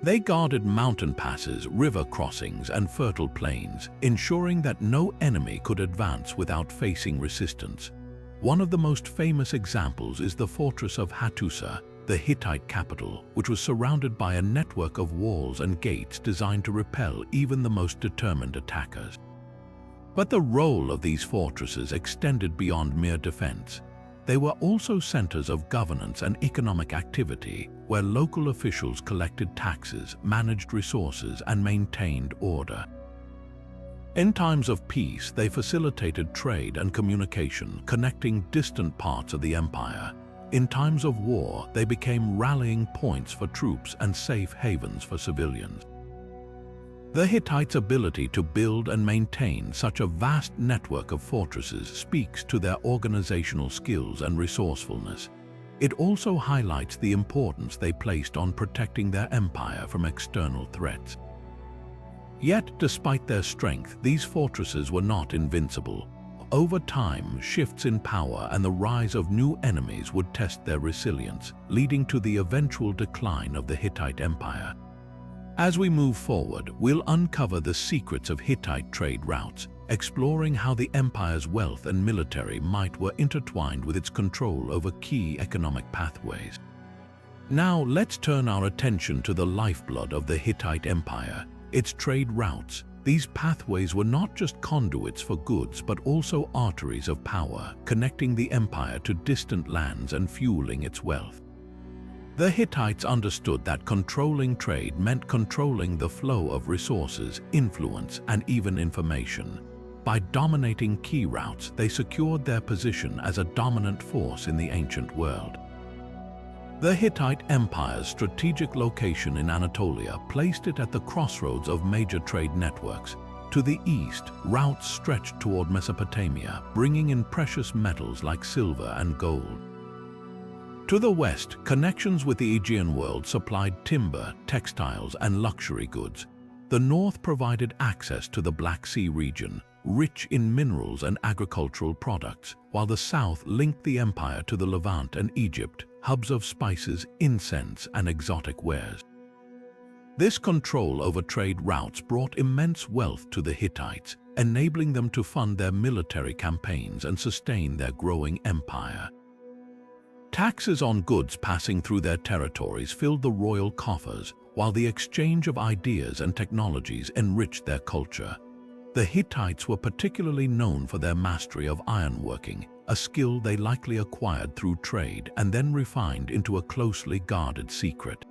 They guarded mountain passes, river crossings, and fertile plains, ensuring that no enemy could advance without facing resistance. One of the most famous examples is the fortress of Hattusa, the Hittite capital, which was surrounded by a network of walls and gates designed to repel even the most determined attackers. But the role of these fortresses extended beyond mere defense. They were also centers of governance and economic activity, where local officials collected taxes, managed resources, and maintained order. In times of peace, they facilitated trade and communication, connecting distant parts of the empire. In times of war, they became rallying points for troops and safe havens for civilians. The Hittites' ability to build and maintain such a vast network of fortresses speaks to their organizational skills and resourcefulness. It also highlights the importance they placed on protecting their empire from external threats. Yet, despite their strength, these fortresses were not invincible. Over time, shifts in power and the rise of new enemies would test their resilience, leading to the eventual decline of the Hittite Empire. As we move forward, we'll uncover the secrets of Hittite trade routes, exploring how the empire's wealth and military might were intertwined with its control over key economic pathways. Now, let's turn our attention to the lifeblood of the Hittite Empire, its trade routes. These pathways were not just conduits for goods, but also arteries of power, connecting the empire to distant lands and fueling its wealth. The Hittites understood that controlling trade meant controlling the flow of resources, influence, and even information. By dominating key routes, they secured their position as a dominant force in the ancient world. The Hittite Empire's strategic location in Anatolia placed it at the crossroads of major trade networks. To the east, routes stretched toward Mesopotamia, bringing in precious metals like silver and gold. To the west, connections with the Aegean world supplied timber, textiles, and luxury goods. The north provided access to the Black Sea region, rich in minerals and agricultural products, while the south linked the empire to the Levant and Egypt, hubs of spices, incense, and exotic wares. This control over trade routes brought immense wealth to the Hittites, enabling them to fund their military campaigns and sustain their growing empire. Taxes on goods passing through their territories filled the royal coffers, while the exchange of ideas and technologies enriched their culture. The Hittites were particularly known for their mastery of ironworking, a skill they likely acquired through trade and then refined into a closely guarded secret.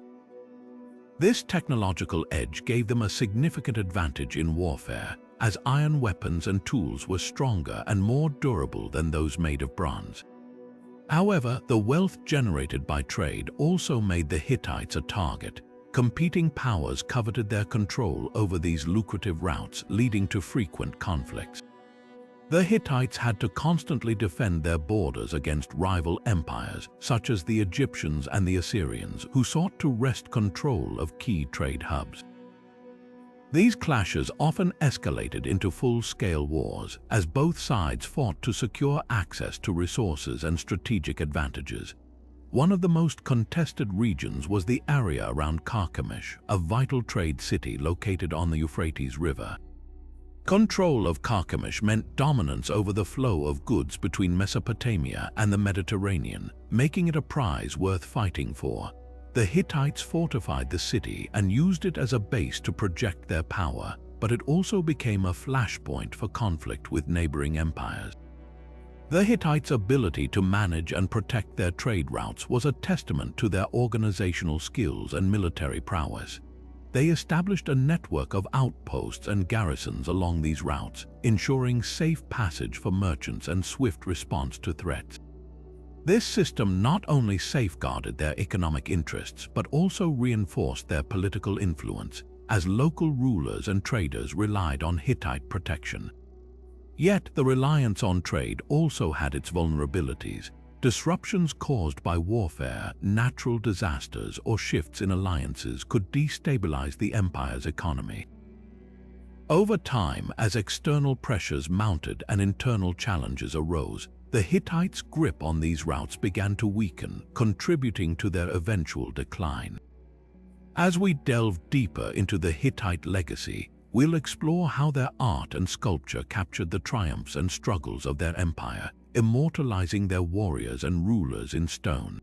This technological edge gave them a significant advantage in warfare, as iron weapons and tools were stronger and more durable than those made of bronze. However, the wealth generated by trade also made the Hittites a target. Competing powers coveted their control over these lucrative routes, leading to frequent conflicts. The Hittites had to constantly defend their borders against rival empires, such as the Egyptians and the Assyrians, who sought to wrest control of key trade hubs. These clashes often escalated into full-scale wars, as both sides fought to secure access to resources and strategic advantages. One of the most contested regions was the area around Carchemish, a vital trade city located on the Euphrates River. Control of Carchemish meant dominance over the flow of goods between Mesopotamia and the Mediterranean, making it a prize worth fighting for. The Hittites fortified the city and used it as a base to project their power, but it also became a flashpoint for conflict with neighboring empires. The Hittites' ability to manage and protect their trade routes was a testament to their organizational skills and military prowess. They established a network of outposts and garrisons along these routes, ensuring safe passage for merchants and swift response to threats. This system not only safeguarded their economic interests, but also reinforced their political influence, as local rulers and traders relied on Hittite protection. Yet the reliance on trade also had its vulnerabilities. Disruptions caused by warfare, natural disasters, or shifts in alliances could destabilize the empire's economy. Over time, as external pressures mounted and internal challenges arose, the Hittites' grip on these routes began to weaken, contributing to their eventual decline. As we delve deeper into the Hittite legacy, we'll explore how their art and sculpture captured the triumphs and struggles of their empire, immortalizing their warriors and rulers in stone.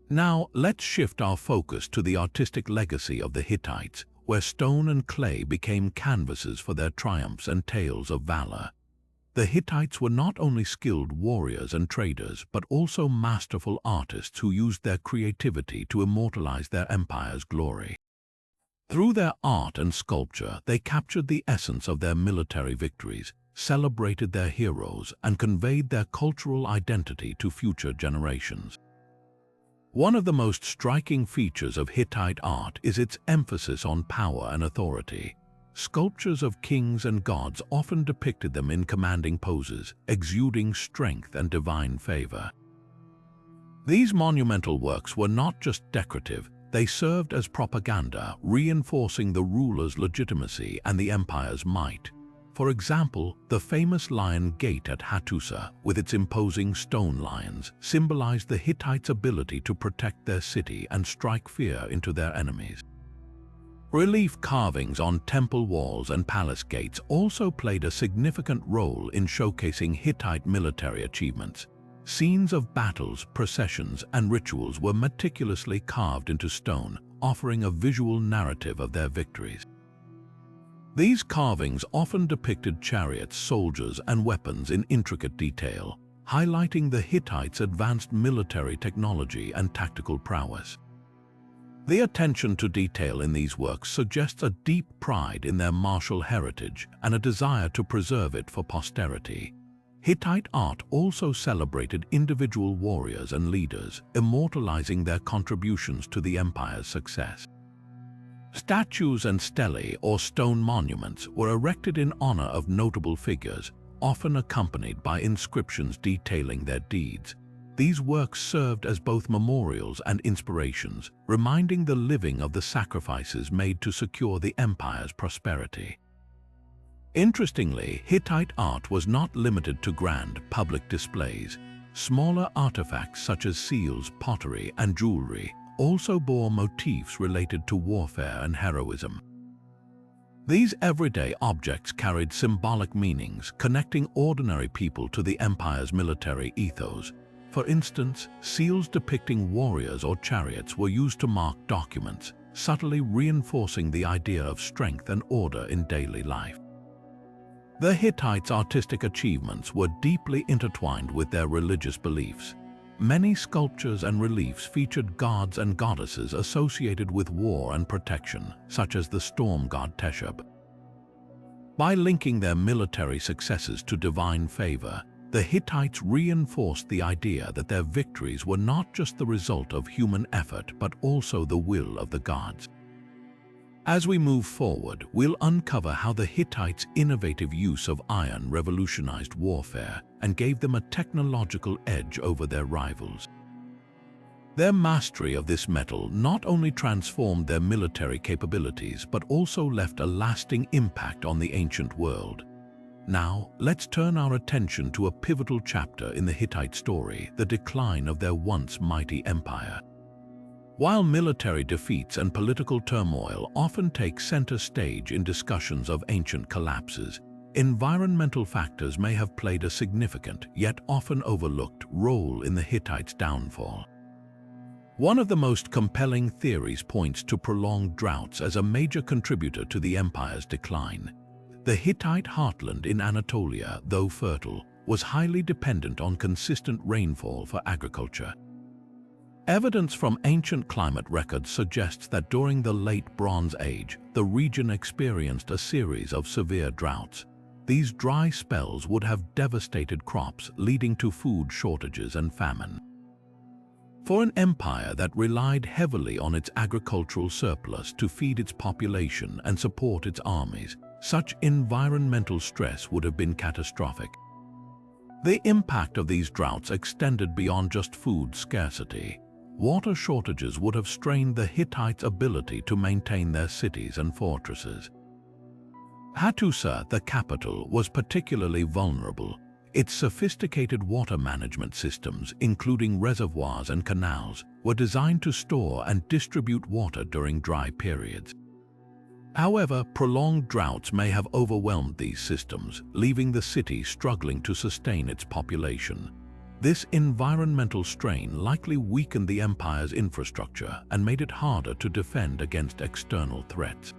Now, let's shift our focus to the artistic legacy of the Hittites, where stone and clay became canvases for their triumphs and tales of valor. The Hittites were not only skilled warriors and traders, but also masterful artists who used their creativity to immortalize their empire's glory. Through their art and sculpture, they captured the essence of their military victories, celebrated their heroes, and conveyed their cultural identity to future generations. One of the most striking features of Hittite art is its emphasis on power and authority. Sculptures of kings and gods often depicted them in commanding poses, exuding strength and divine favor. These monumental works were not just decorative, they served as propaganda, reinforcing the ruler's legitimacy and the empire's might. For example, the famous Lion Gate at Hattusa, with its imposing stone lions, symbolized the Hittites' ability to protect their city and strike fear into their enemies. Relief carvings on temple walls and palace gates also played a significant role in showcasing Hittite military achievements. Scenes of battles, processions, and rituals were meticulously carved into stone, offering a visual narrative of their victories. These carvings often depicted chariots, soldiers, and weapons in intricate detail, highlighting the Hittites' advanced military technology and tactical prowess. The attention to detail in these works suggests a deep pride in their martial heritage and a desire to preserve it for posterity. Hittite art also celebrated individual warriors and leaders, immortalizing their contributions to the empire's success. Statues and stelae, or stone monuments, were erected in honor of notable figures, often accompanied by inscriptions detailing their deeds. These works served as both memorials and inspirations, reminding the living of the sacrifices made to secure the empire's prosperity. Interestingly, Hittite art was not limited to grand public displays. Smaller artifacts such as seals, pottery, and jewelry also bore motifs related to warfare and heroism. These everyday objects carried symbolic meanings, connecting ordinary people to the empire's military ethos. For instance, seals depicting warriors or chariots were used to mark documents, subtly reinforcing the idea of strength and order in daily life. The Hittites' artistic achievements were deeply intertwined with their religious beliefs. Many sculptures and reliefs featured gods and goddesses associated with war and protection, such as the storm god Teshub. By linking their military successes to divine favor, the Hittites reinforced the idea that their victories were not just the result of human effort but also the will of the gods. As we move forward, we'll uncover how the Hittites' innovative use of iron revolutionized warfare and gave them a technological edge over their rivals. Their mastery of this metal not only transformed their military capabilities but also left a lasting impact on the ancient world. Now, let's turn our attention to a pivotal chapter in the Hittite story, the decline of their once mighty empire. While military defeats and political turmoil often take center stage in discussions of ancient collapses, environmental factors may have played a significant, yet often overlooked, role in the Hittites' downfall. One of the most compelling theories points to prolonged droughts as a major contributor to the empire's decline. The Hittite heartland in Anatolia, though fertile, was highly dependent on consistent rainfall for agriculture. Evidence from ancient climate records suggests that during the late Bronze Age, the region experienced a series of severe droughts. These dry spells would have devastated crops, leading to food shortages and famine. For an empire that relied heavily on its agricultural surplus to feed its population and support its armies, such environmental stress would have been catastrophic. The impact of these droughts extended beyond just food scarcity. Water shortages would have strained the Hittites' ability to maintain their cities and fortresses. Hattusa, the capital, was particularly vulnerable. Its sophisticated water management systems, including reservoirs and canals, were designed to store and distribute water during dry periods. However, prolonged droughts may have overwhelmed these systems, leaving the city struggling to sustain its population. This environmental strain likely weakened the empire's infrastructure and made it harder to defend against external threats.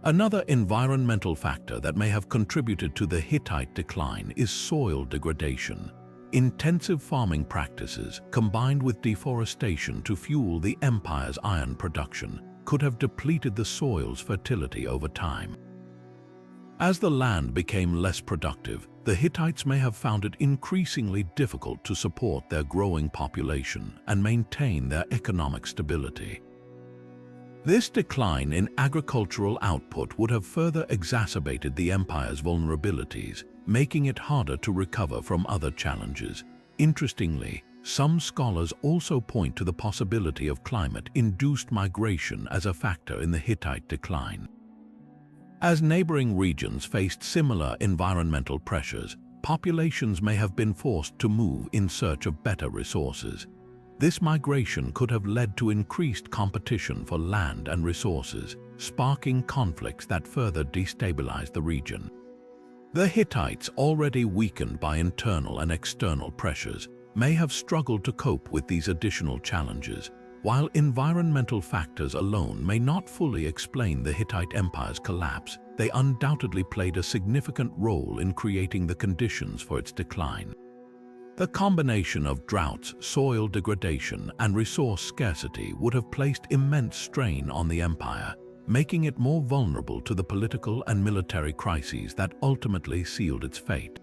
Another environmental factor that may have contributed to the Hittite decline is soil degradation. Intensive farming practices, combined with deforestation to fuel the empire's iron production, could have depleted the soil's fertility over time. As the land became less productive, the Hittites may have found it increasingly difficult to support their growing population and maintain their economic stability. This decline in agricultural output would have further exacerbated the empire's vulnerabilities, making it harder to recover from other challenges. Interestingly, some scholars also point to the possibility of climate-induced migration as a factor in the Hittite decline. As neighboring regions faced similar environmental pressures, populations may have been forced to move in search of better resources. This migration could have led to increased competition for land and resources, sparking conflicts that further destabilized the region. The Hittites, already weakened by internal and external pressures, may have struggled to cope with these additional challenges. While environmental factors alone may not fully explain the Hittite Empire's collapse, they undoubtedly played a significant role in creating the conditions for its decline. The combination of droughts, soil degradation, and resource scarcity would have placed immense strain on the empire, making it more vulnerable to the political and military crises that ultimately sealed its fate.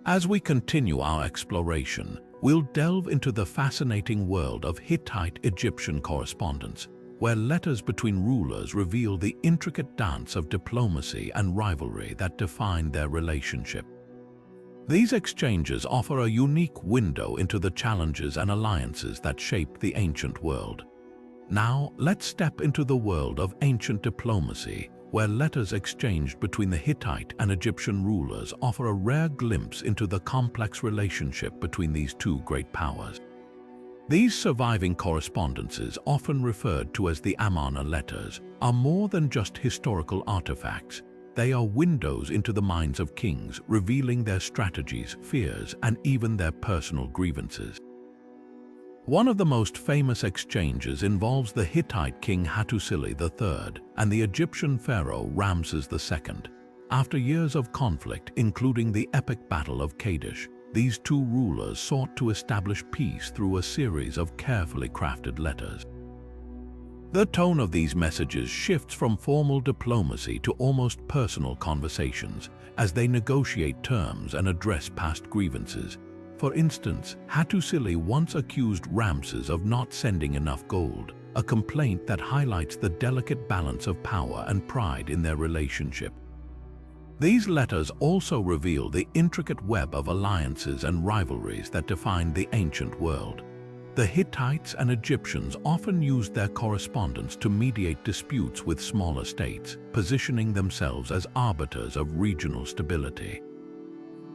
As we continue our exploration, we'll delve into the fascinating world of Hittite-Egyptian correspondence, where letters between rulers reveal the intricate dance of diplomacy and rivalry that defined their relationship. These exchanges offer a unique window into the challenges and alliances that shaped the ancient world. Now, let's step into the world of ancient diplomacy, where letters exchanged between the Hittite and Egyptian rulers offer a rare glimpse into the complex relationship between these two great powers. These surviving correspondences, often referred to as the Amarna letters, are more than just historical artifacts. They are windows into the minds of kings, revealing their strategies, fears, and even their personal grievances. One of the most famous exchanges involves the Hittite king Hattusa III and the Egyptian pharaoh Ramses II. After years of conflict, including the epic Battle of Kadesh, these two rulers sought to establish peace through a series of carefully crafted letters. The tone of these messages shifts from formal diplomacy to almost personal conversations as they negotiate terms and address past grievances. For instance, Hattusa once accused Ramses of not sending enough gold, a complaint that highlights the delicate balance of power and pride in their relationship. These letters also reveal the intricate web of alliances and rivalries that defined the ancient world. The Hittites and Egyptians often used their correspondence to mediate disputes with smaller states, positioning themselves as arbiters of regional stability.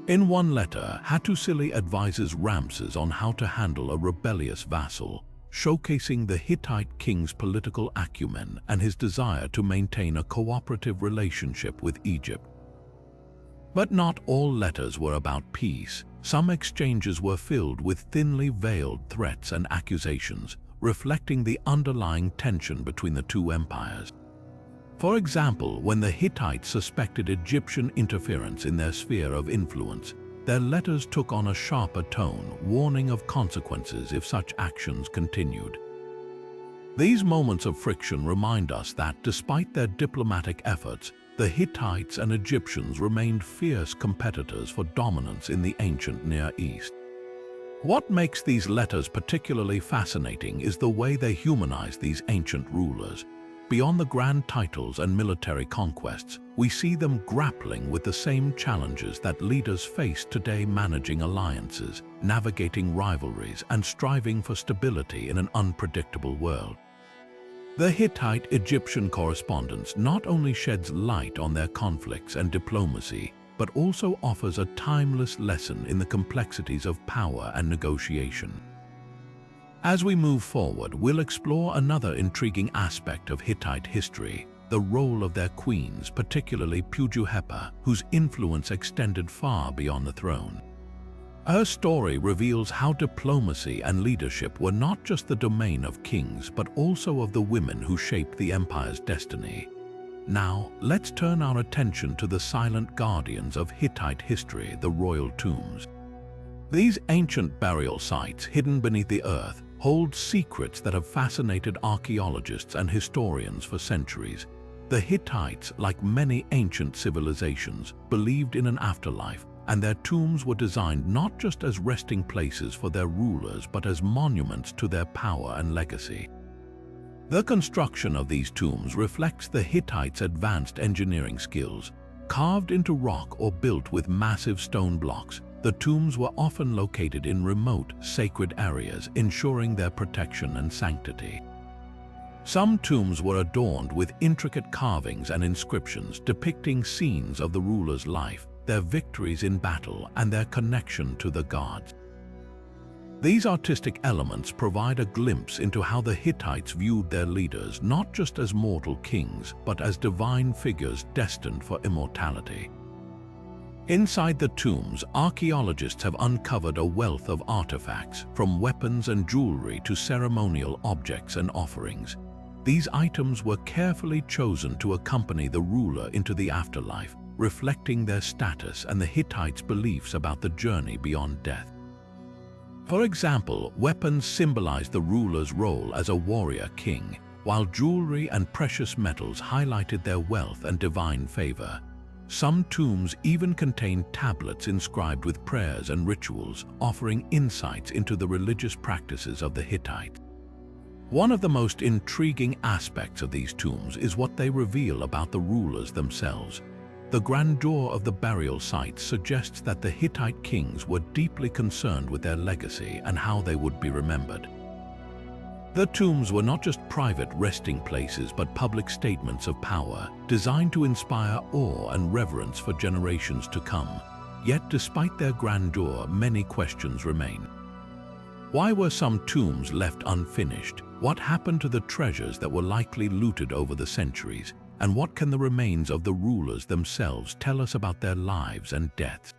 In one letter, Hattusa advises Ramses on how to handle a rebellious vassal, showcasing the Hittite king's political acumen and his desire to maintain a cooperative relationship with Egypt. But not all letters were about peace. Some exchanges were filled with thinly veiled threats and accusations, reflecting the underlying tension between the two empires. For example, when the Hittites suspected Egyptian interference in their sphere of influence, their letters took on a sharper tone, warning of consequences if such actions continued. These moments of friction remind us that, despite their diplomatic efforts, the Hittites and Egyptians remained fierce competitors for dominance in the ancient Near East. What makes these letters particularly fascinating is the way they humanize these ancient rulers. Beyond the grand titles and military conquests, we see them grappling with the same challenges that leaders face today, managing alliances, navigating rivalries, and striving for stability in an unpredictable world. The Hittite-Egyptian correspondence not only sheds light on their conflicts and diplomacy, but also offers a timeless lesson in the complexities of power and negotiation. As we move forward, we'll explore another intriguing aspect of Hittite history, the role of their queens, particularly Pujuhepa, whose influence extended far beyond the throne. Her story reveals how diplomacy and leadership were not just the domain of kings, but also of the women who shaped the empire's destiny. Now, let's turn our attention to the silent guardians of Hittite history, the royal tombs. These ancient burial sites, hidden beneath the earth, hold secrets that have fascinated archaeologists and historians for centuries. The Hittites, like many ancient civilizations, believed in an afterlife, and their tombs were designed not just as resting places for their rulers, but as monuments to their power and legacy. The construction of these tombs reflects the Hittites' advanced engineering skills. Carved into rock or built with massive stone blocks, the tombs were often located in remote, sacred areas, ensuring their protection and sanctity. Some tombs were adorned with intricate carvings and inscriptions depicting scenes of the ruler's life, their victories in battle, and their connection to the gods. These artistic elements provide a glimpse into how the Hittites viewed their leaders not just as mortal kings, but as divine figures destined for immortality. Inside the tombs, archaeologists have uncovered a wealth of artifacts, from weapons and jewelry to ceremonial objects and offerings. These items were carefully chosen to accompany the ruler into the afterlife, reflecting their status and the Hittites' beliefs about the journey beyond death. For example, weapons symbolized the ruler's role as a warrior king, while jewelry and precious metals highlighted their wealth and divine favor. Some tombs even contain tablets inscribed with prayers and rituals, offering insights into the religious practices of the Hittites. One of the most intriguing aspects of these tombs is what they reveal about the rulers themselves. The grandeur of the burial sites suggests that the Hittite kings were deeply concerned with their legacy and how they would be remembered. The tombs were not just private resting places, but public statements of power, designed to inspire awe and reverence for generations to come. Yet, despite their grandeur, many questions remain. Why were some tombs left unfinished? What happened to the treasures that were likely looted over the centuries? And what can the remains of the rulers themselves tell us about their lives and deaths?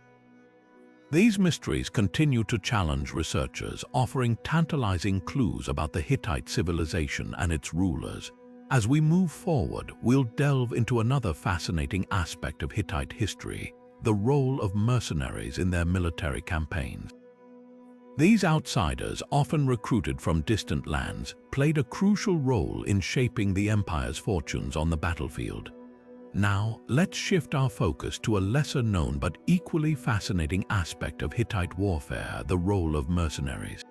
These mysteries continue to challenge researchers, offering tantalizing clues about the Hittite civilization and its rulers. As we move forward, we'll delve into another fascinating aspect of Hittite history, the role of mercenaries in their military campaigns. These outsiders, often recruited from distant lands, played a crucial role in shaping the empire's fortunes on the battlefield. Now, let's shift our focus to a lesser-known but equally fascinating aspect of Hittite warfare: the role of mercenaries.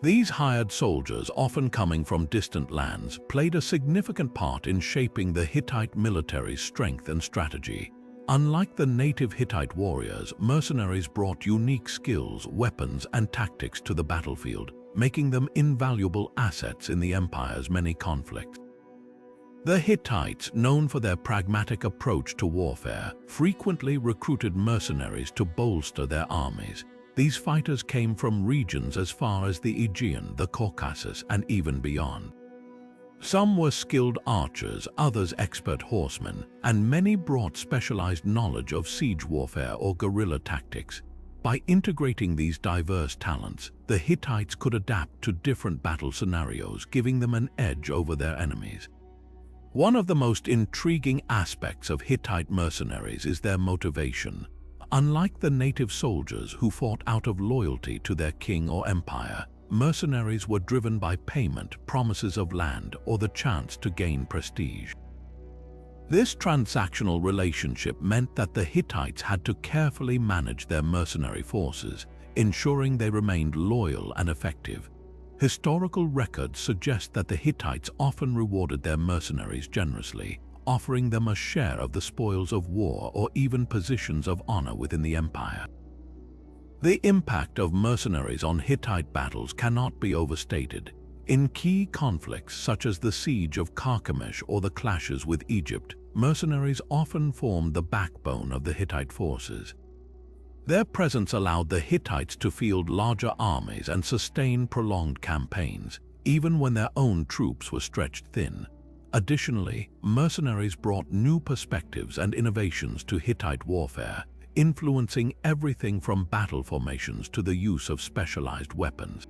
These hired soldiers, often coming from distant lands, played a significant part in shaping the Hittite military's strength and strategy. Unlike the native Hittite warriors, mercenaries brought unique skills, weapons, and tactics to the battlefield, making them invaluable assets in the empire's many conflicts. The Hittites, known for their pragmatic approach to warfare, frequently recruited mercenaries to bolster their armies. These fighters came from regions as far as the Aegean, the Caucasus, and even beyond. Some were skilled archers, others expert horsemen, and many brought specialized knowledge of siege warfare or guerrilla tactics. By integrating these diverse talents, the Hittites could adapt to different battle scenarios, giving them an edge over their enemies. One of the most intriguing aspects of Hittite mercenaries is their motivation. Unlike the native soldiers who fought out of loyalty to their king or empire, mercenaries were driven by payment, promises of land, or the chance to gain prestige. This transactional relationship meant that the Hittites had to carefully manage their mercenary forces, ensuring they remained loyal and effective. Historical records suggest that the Hittites often rewarded their mercenaries generously, offering them a share of the spoils of war or even positions of honor within the empire. The impact of mercenaries on Hittite battles cannot be overstated. In key conflicts such as the siege of Carchemish or the clashes with Egypt, mercenaries often formed the backbone of the Hittite forces. Their presence allowed the Hittites to field larger armies and sustain prolonged campaigns, even when their own troops were stretched thin. Additionally, mercenaries brought new perspectives and innovations to Hittite warfare, influencing everything from battle formations to the use of specialized weapons.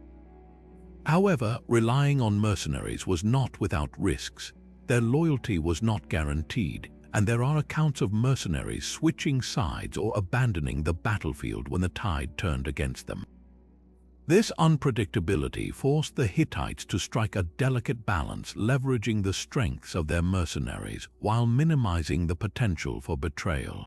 However, relying on mercenaries was not without risks. Their loyalty was not guaranteed, and there are accounts of mercenaries switching sides or abandoning the battlefield when the tide turned against them. This unpredictability forced the Hittites to strike a delicate balance, leveraging the strengths of their mercenaries while minimizing the potential for betrayal.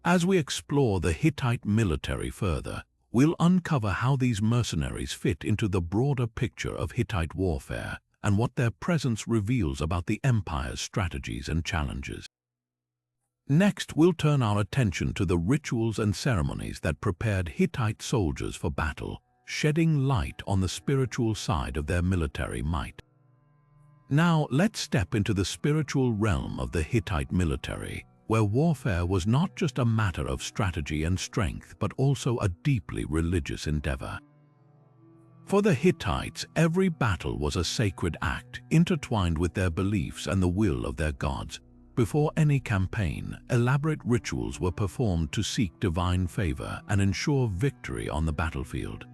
As we explore the Hittite military further, we'll uncover how these mercenaries fit into the broader picture of Hittite warfare and what their presence reveals about the empire's strategies and challenges. Next, we'll turn our attention to the rituals and ceremonies that prepared Hittite soldiers for battle, shedding light on the spiritual side of their military might. Now, let's step into the spiritual realm of the Hittite military, where warfare was not just a matter of strategy and strength, but also a deeply religious endeavor. For the Hittites, every battle was a sacred act, intertwined with their beliefs and the will of their gods. Before any campaign, elaborate rituals were performed to seek divine favor and ensure victory on the battlefield.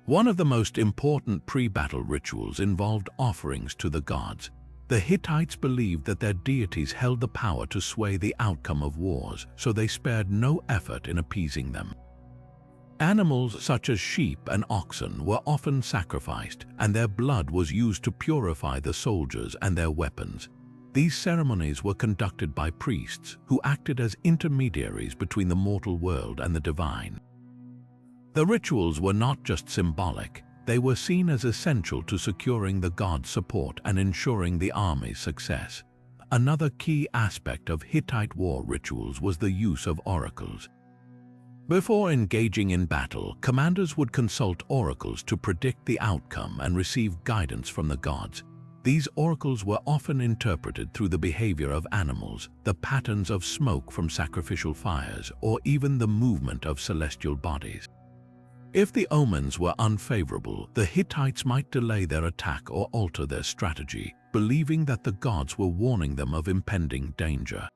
One of the most important pre-battle rituals involved offerings to the gods. The Hittites believed that their deities held the power to sway the outcome of wars, so they spared no effort in appeasing them. Animals such as sheep and oxen were often sacrificed, and their blood was used to purify the soldiers and their weapons. These ceremonies were conducted by priests who acted as intermediaries between the mortal world and the divine. The rituals were not just symbolic, they were seen as essential to securing the gods' support and ensuring the army's success. Another key aspect of Hittite war rituals was the use of oracles. Before engaging in battle, commanders would consult oracles to predict the outcome and receive guidance from the gods. These oracles were often interpreted through the behavior of animals, the patterns of smoke from sacrificial fires, or even the movement of celestial bodies. If the omens were unfavorable, the Hittites might delay their attack or alter their strategy, believing that the gods were warning them of impending danger.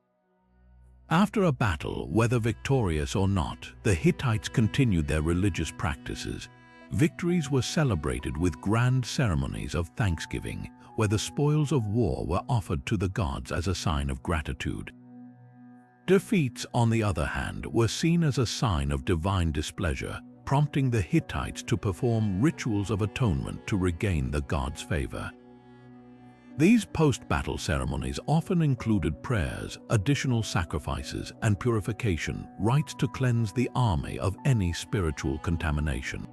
After a battle, whether victorious or not, the Hittites continued their religious practices. Victories were celebrated with grand ceremonies of thanksgiving, where the spoils of war were offered to the gods as a sign of gratitude. Defeats, on the other hand, were seen as a sign of divine displeasure. prompting the Hittites to perform rituals of atonement to regain the gods' favor. These post-battle ceremonies often included prayers, additional sacrifices, and purification rites to cleanse the army of any spiritual contamination.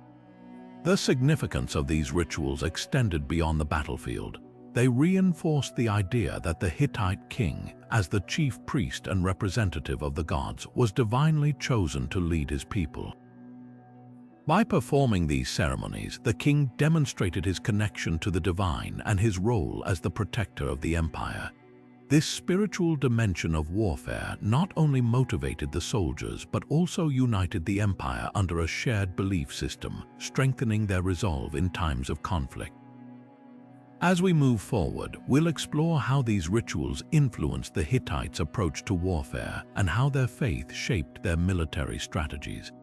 The significance of these rituals extended beyond the battlefield. They reinforced the idea that the Hittite king, as the chief priest and representative of the gods, was divinely chosen to lead his people. By performing these ceremonies, the king demonstrated his connection to the divine and his role as the protector of the empire. This spiritual dimension of warfare not only motivated the soldiers but also united the empire under a shared belief system, strengthening their resolve in times of conflict. As we move forward, we'll explore how these rituals influenced the Hittites' approach to warfare and how their faith shaped their military strategies.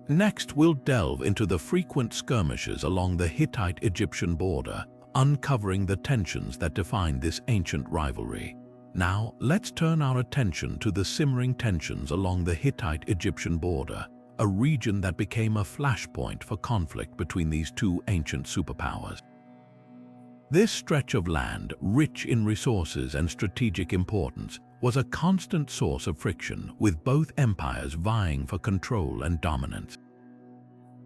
Next, we'll delve into the frequent skirmishes along the Hittite-Egyptian border, uncovering the tensions that define this ancient rivalry. Now, let's turn our attention to the simmering tensions along the Hittite-Egyptian border, a region that became a flashpoint for conflict between these two ancient superpowers. This stretch of land, rich in resources and strategic importance, was a constant source of friction, with both empires vying for control and dominance.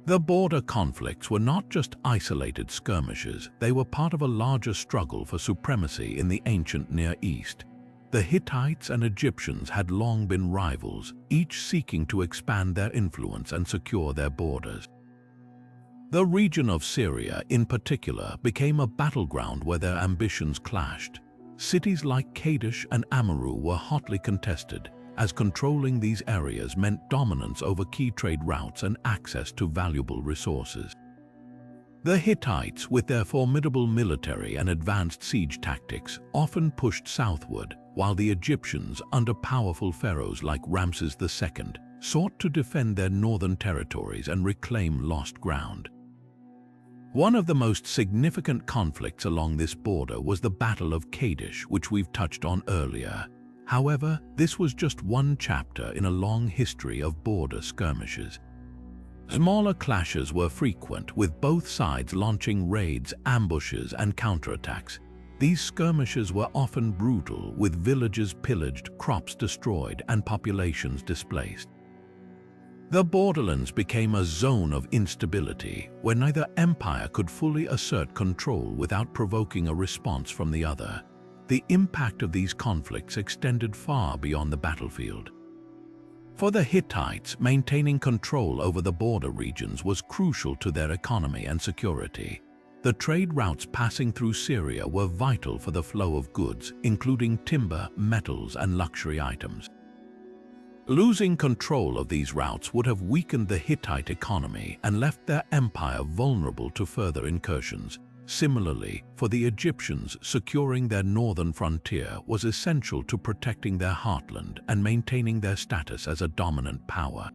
The border conflicts were not just isolated skirmishes, they were part of a larger struggle for supremacy in the ancient Near East. The Hittites and Egyptians had long been rivals, each seeking to expand their influence and secure their borders. The region of Syria, in particular, became a battleground where their ambitions clashed. Cities like Kadesh and Amurru were hotly contested, as controlling these areas meant dominance over key trade routes and access to valuable resources. The Hittites, with their formidable military and advanced siege tactics, often pushed southward, while the Egyptians, under powerful pharaohs like Ramses II, sought to defend their northern territories and reclaim lost ground. One of the most significant conflicts along this border was the Battle of Kadesh, which we've touched on earlier. However, this was just one chapter in a long history of border skirmishes. Smaller clashes were frequent, with both sides launching raids, ambushes, and counterattacks. These skirmishes were often brutal, with villages pillaged, crops destroyed, and populations displaced. The borderlands became a zone of instability, where neither empire could fully assert control without provoking a response from the other. The impact of these conflicts extended far beyond the battlefield. For the Hittites, maintaining control over the border regions was crucial to their economy and security. The trade routes passing through Syria were vital for the flow of goods, including timber, metals, and luxury items. Losing control of these routes would have weakened the Hittite economy and left their empire vulnerable to further incursions. Similarly, for the Egyptians, securing their northern frontier was essential to protecting their heartland and maintaining their status as a dominant power.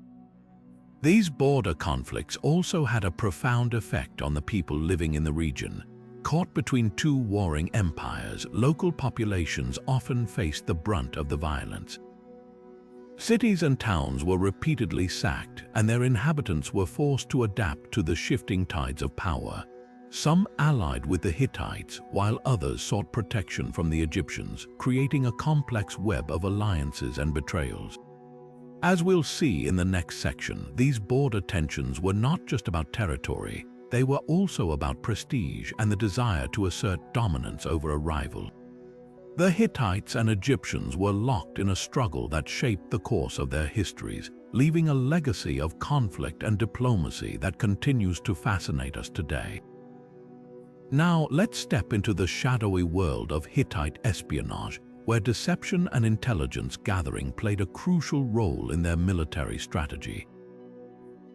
These border conflicts also had a profound effect on the people living in the region. Caught between two warring empires, local populations often faced the brunt of the violence. Cities and towns were repeatedly sacked, and their inhabitants were forced to adapt to the shifting tides of power. Some allied with the Hittites, while others sought protection from the Egyptians, creating a complex web of alliances and betrayals. As we'll see in the next section, these border tensions were not just about territory, they were also about prestige and the desire to assert dominance over a rival. The Hittites and Egyptians were locked in a struggle that shaped the course of their histories, leaving a legacy of conflict and diplomacy that continues to fascinate us today. Now, let's step into the shadowy world of Hittite espionage, where deception and intelligence gathering played a crucial role in their military strategy.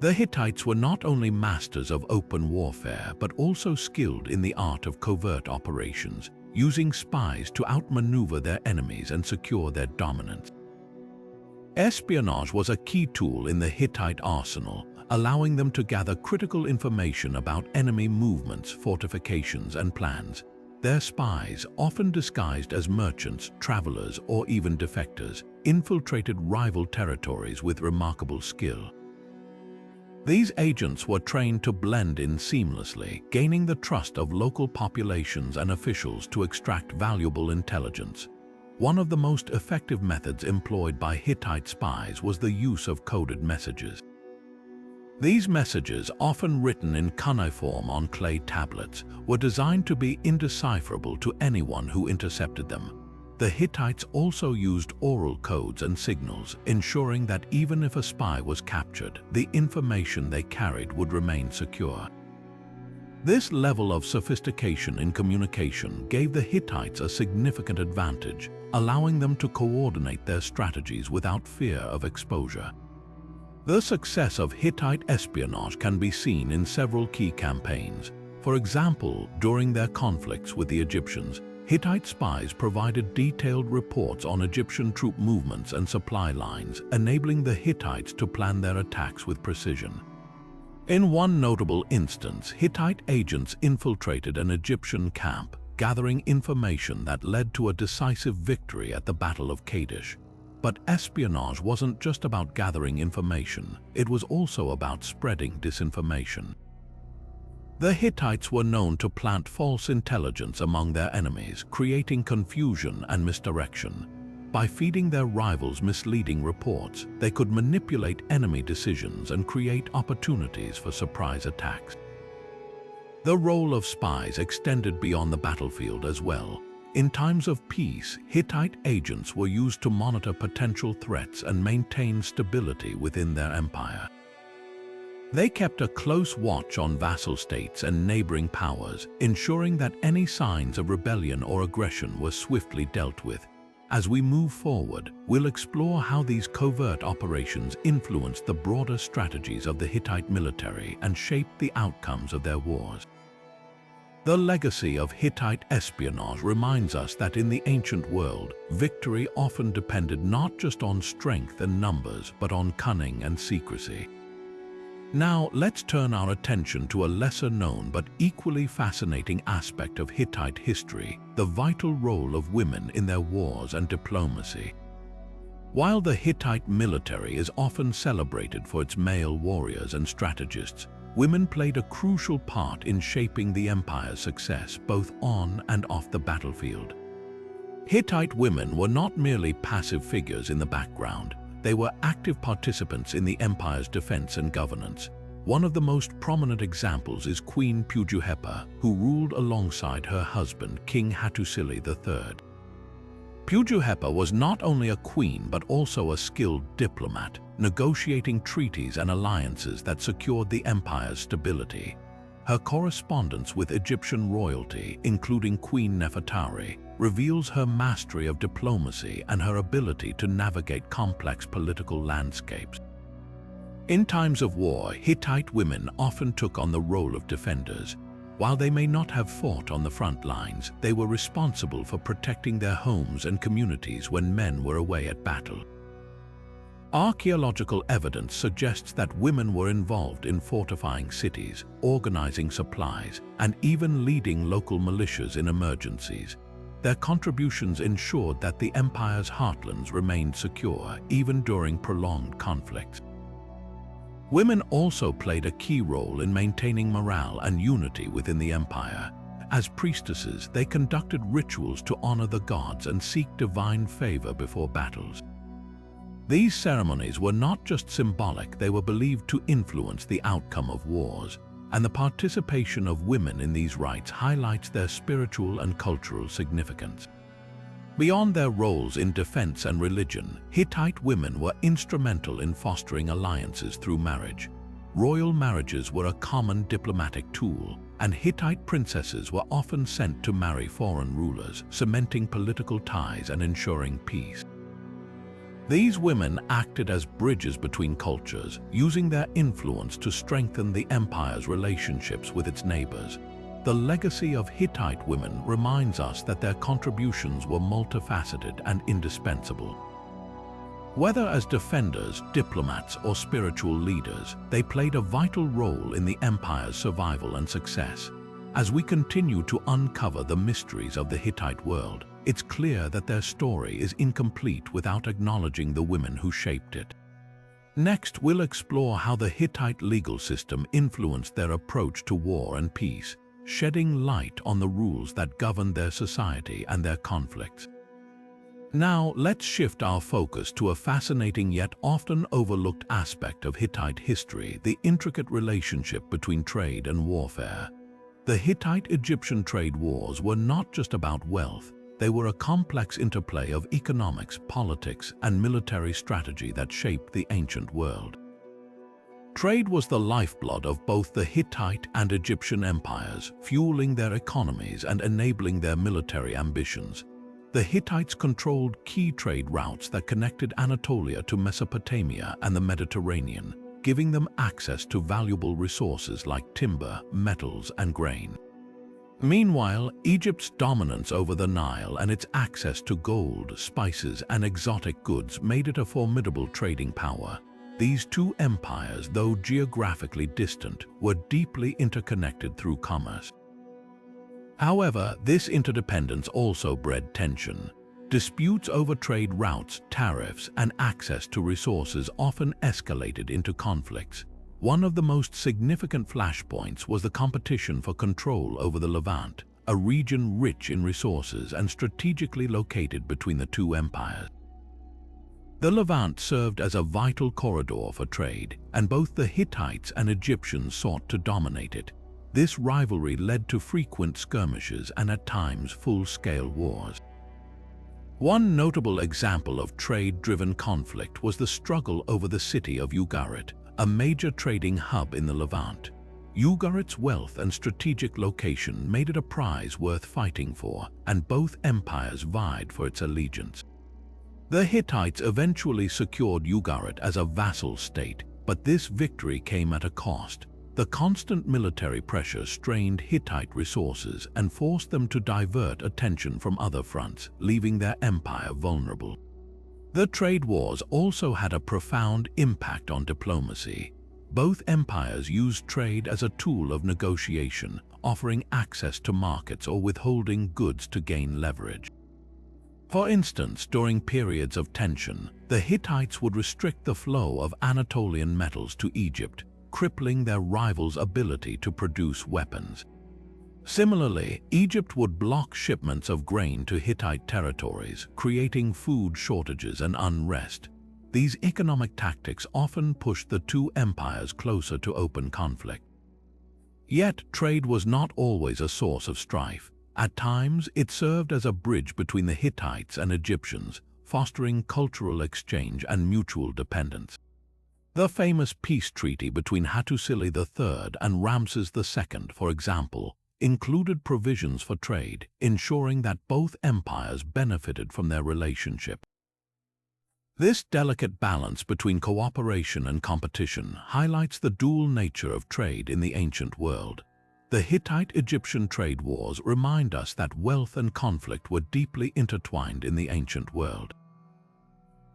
The Hittites were not only masters of open warfare, but also skilled in the art of covert operations, using spies to outmaneuver their enemies and secure their dominance. Espionage was a key tool in the Hittite arsenal, allowing them to gather critical information about enemy movements, fortifications, and plans. Their spies, often disguised as merchants, travelers, or even defectors, infiltrated rival territories with remarkable skill. These agents were trained to blend in seamlessly, gaining the trust of local populations and officials to extract valuable intelligence. One of the most effective methods employed by Hittite spies was the use of coded messages. These messages, often written in cuneiform on clay tablets, were designed to be indecipherable to anyone who intercepted them. The Hittites also used oral codes and signals, ensuring that even if a spy was captured, the information they carried would remain secure. This level of sophistication in communication gave the Hittites a significant advantage, allowing them to coordinate their strategies without fear of exposure. The success of Hittite espionage can be seen in several key campaigns. For example, during their conflicts with the Egyptians, Hittite spies provided detailed reports on Egyptian troop movements and supply lines, enabling the Hittites to plan their attacks with precision. In one notable instance, Hittite agents infiltrated an Egyptian camp, gathering information that led to a decisive victory at the Battle of Kadesh. But espionage wasn't just about gathering information, it was also about spreading disinformation. The Hittites were known to plant false intelligence among their enemies, creating confusion and misdirection. By feeding their rivals misleading reports, they could manipulate enemy decisions and create opportunities for surprise attacks. The role of spies extended beyond the battlefield as well. In times of peace, Hittite agents were used to monitor potential threats and maintain stability within their empire. They kept a close watch on vassal states and neighboring powers, ensuring that any signs of rebellion or aggression were swiftly dealt with. As we move forward, we'll explore how these covert operations influenced the broader strategies of the Hittite military and shaped the outcomes of their wars. The legacy of Hittite espionage reminds us that in the ancient world, victory often depended not just on strength and numbers, but on cunning and secrecy. Now, let's turn our attention to a lesser-known but equally fascinating aspect of Hittite history, the vital role of women in their wars and diplomacy. While the Hittite military is often celebrated for its male warriors and strategists, women played a crucial part in shaping the empire's success both on and off the battlefield. Hittite women were not merely passive figures in the background. They were active participants in the empire's defense and governance. One of the most prominent examples is Queen Pujuhepa, who ruled alongside her husband, King Hattusa III. Pujuhepa was not only a queen but also a skilled diplomat, negotiating treaties and alliances that secured the empire's stability. Her correspondence with Egyptian royalty, including Queen Nefertari, reveals her mastery of diplomacy and her ability to navigate complex political landscapes. In times of war, Hittite women often took on the role of defenders. While they may not have fought on the front lines, they were responsible for protecting their homes and communities when men were away at battle. Archaeological evidence suggests that women were involved in fortifying cities, organizing supplies, and even leading local militias in emergencies. Their contributions ensured that the empire's heartlands remained secure even during prolonged conflicts. Women also played a key role in maintaining morale and unity within the empire. As priestesses, they conducted rituals to honor the gods and seek divine favor before battles. These ceremonies were not just symbolic, they were believed to influence the outcome of wars, and the participation of women in these rites highlights their spiritual and cultural significance. Beyond their roles in defense and religion, Hittite women were instrumental in fostering alliances through marriage. Royal marriages were a common diplomatic tool, and Hittite princesses were often sent to marry foreign rulers, cementing political ties and ensuring peace. These women acted as bridges between cultures, using their influence to strengthen the empire's relationships with its neighbors. The legacy of Hittite women reminds us that their contributions were multifaceted and indispensable. Whether as defenders, diplomats, or spiritual leaders, they played a vital role in the empire's survival and success. As we continue to uncover the mysteries of the Hittite world, it's clear that their story is incomplete without acknowledging the women who shaped it. Next, we'll explore how the Hittite legal system influenced their approach to war and peace, shedding light on the rules that governed their society and their conflicts. Now, let's shift our focus to a fascinating yet often overlooked aspect of Hittite history: the intricate relationship between trade and warfare. The Hittite-Egyptian trade wars were not just about wealth. They were a complex interplay of economics, politics, and military strategy that shaped the ancient world. Trade was the lifeblood of both the Hittite and Egyptian empires, fueling their economies and enabling their military ambitions. The Hittites controlled key trade routes that connected Anatolia to Mesopotamia and the Mediterranean, giving them access to valuable resources like timber, metals, and grain. Meanwhile, Egypt's dominance over the Nile and its access to gold, spices, and exotic goods made it a formidable trading power. These two empires, though geographically distant, were deeply interconnected through commerce. However, this interdependence also bred tension. Disputes over trade routes, tariffs, and access to resources often escalated into conflicts. One of the most significant flashpoints was the competition for control over the Levant, a region rich in resources and strategically located between the two empires. The Levant served as a vital corridor for trade, and both the Hittites and Egyptians sought to dominate it. This rivalry led to frequent skirmishes and at times full-scale wars. One notable example of trade-driven conflict was the struggle over the city of Ugarit, a major trading hub in the Levant. Ugarit's wealth and strategic location made it a prize worth fighting for, and both empires vied for its allegiance. The Hittites eventually secured Ugarit as a vassal state, but this victory came at a cost. The constant military pressure strained Hittite resources and forced them to divert attention from other fronts, leaving their empire vulnerable. The trade wars also had a profound impact on diplomacy. Both empires used trade as a tool of negotiation, offering access to markets or withholding goods to gain leverage. For instance, during periods of tension, the Hittites would restrict the flow of Anatolian metals to Egypt, crippling their rivals' ability to produce weapons. Similarly, Egypt would block shipments of grain to Hittite territories, creating food shortages and unrest. These economic tactics often pushed the two empires closer to open conflict. Yet, trade was not always a source of strife. At times, it served as a bridge between the Hittites and Egyptians, fostering cultural exchange and mutual dependence. The famous peace treaty between Hattusa III and Ramses II, for example, included provisions for trade, ensuring that both empires benefited from their relationship. This delicate balance between cooperation and competition highlights the dual nature of trade in the ancient world. The Hittite-Egyptian trade wars remind us that wealth and conflict were deeply intertwined in the ancient world.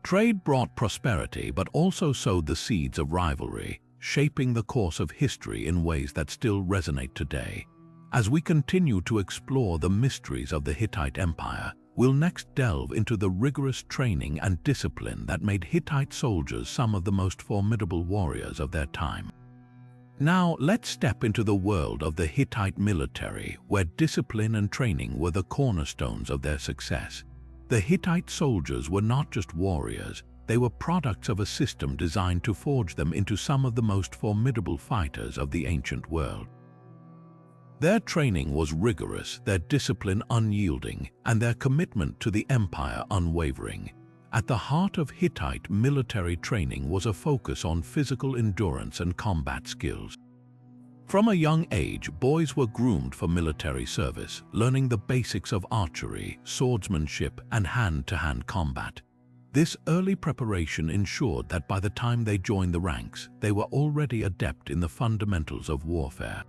Trade brought prosperity but also sowed the seeds of rivalry, shaping the course of history in ways that still resonate today. As we continue to explore the mysteries of the Hittite Empire, we'll next delve into the rigorous training and discipline that made Hittite soldiers some of the most formidable warriors of their time. Now, let's step into the world of the Hittite military, where discipline and training were the cornerstones of their success. The Hittite soldiers were not just warriors, they were products of a system designed to forge them into some of the most formidable fighters of the ancient world. Their training was rigorous, their discipline unyielding, and their commitment to the empire unwavering. At the heart of Hittite military training was a focus on physical endurance and combat skills. From a young age, boys were groomed for military service, learning the basics of archery, swordsmanship, and hand-to-hand combat. This early preparation ensured that by the time they joined the ranks, they were already adept in the fundamentals of warfare.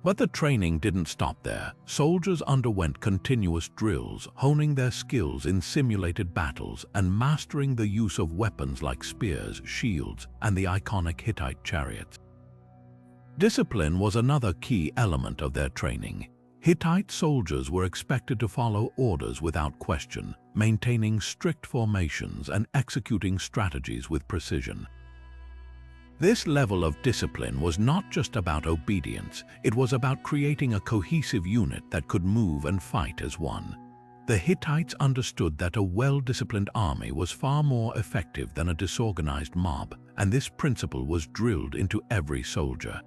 But the training didn't stop there. Soldiers underwent continuous drills, honing their skills in simulated battles and mastering the use of weapons like spears, shields, and the iconic Hittite chariots. Discipline was another key element of their training. Hittite soldiers were expected to follow orders without question, maintaining strict formations and executing strategies with precision. This level of discipline was not just about obedience, it was about creating a cohesive unit that could move and fight as one. The Hittites understood that a well-disciplined army was far more effective than a disorganized mob, and this principle was drilled into every soldier.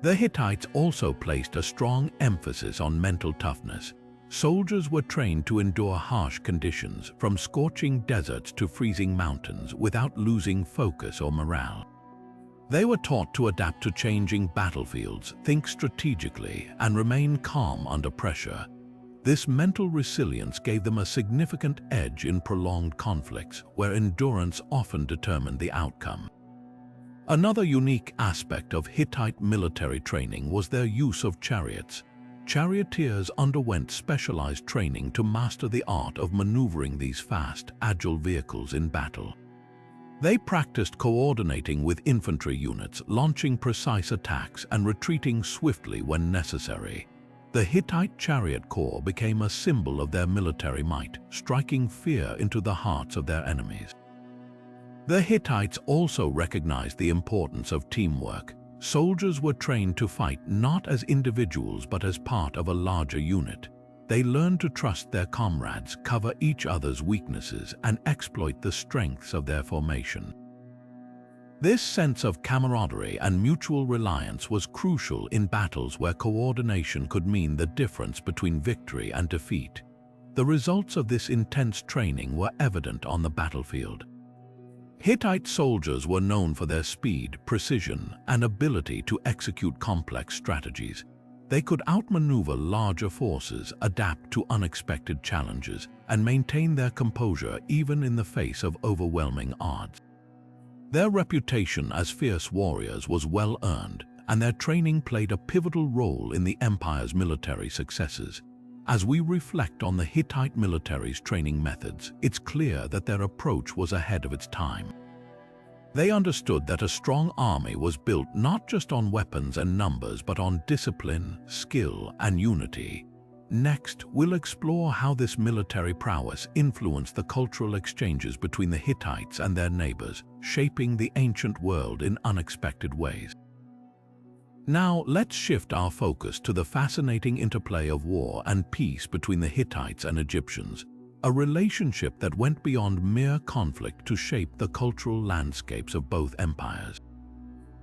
The Hittites also placed a strong emphasis on mental toughness. Soldiers were trained to endure harsh conditions, from scorching deserts to freezing mountains, without losing focus or morale. They were taught to adapt to changing battlefields, think strategically, and remain calm under pressure. This mental resilience gave them a significant edge in prolonged conflicts, where endurance often determined the outcome. Another unique aspect of Hittite military training was their use of chariots. Charioteers underwent specialized training to master the art of maneuvering these fast, agile vehicles in battle. They practiced coordinating with infantry units, launching precise attacks, and retreating swiftly when necessary. The Hittite chariot corps became a symbol of their military might, striking fear into the hearts of their enemies. The Hittites also recognized the importance of teamwork. Soldiers were trained to fight not as individuals but as part of a larger unit. They learned to trust their comrades, cover each other's weaknesses, and exploit the strengths of their formation. This sense of camaraderie and mutual reliance was crucial in battles where coordination could mean the difference between victory and defeat. The results of this intense training were evident on the battlefield. Hittite soldiers were known for their speed, precision, and ability to execute complex strategies. They could outmaneuver larger forces, adapt to unexpected challenges, and maintain their composure even in the face of overwhelming odds. Their reputation as fierce warriors was well earned, and their training played a pivotal role in the empire's military successes. As we reflect on the Hittite military's training methods, it's clear that their approach was ahead of its time. They understood that a strong army was built not just on weapons and numbers, but on discipline, skill, and unity. Next, we'll explore how this military prowess influenced the cultural exchanges between the Hittites and their neighbors, shaping the ancient world in unexpected ways. Now, let's shift our focus to the fascinating interplay of war and peace between the Hittites and Egyptians, a relationship that went beyond mere conflict to shape the cultural landscapes of both empires.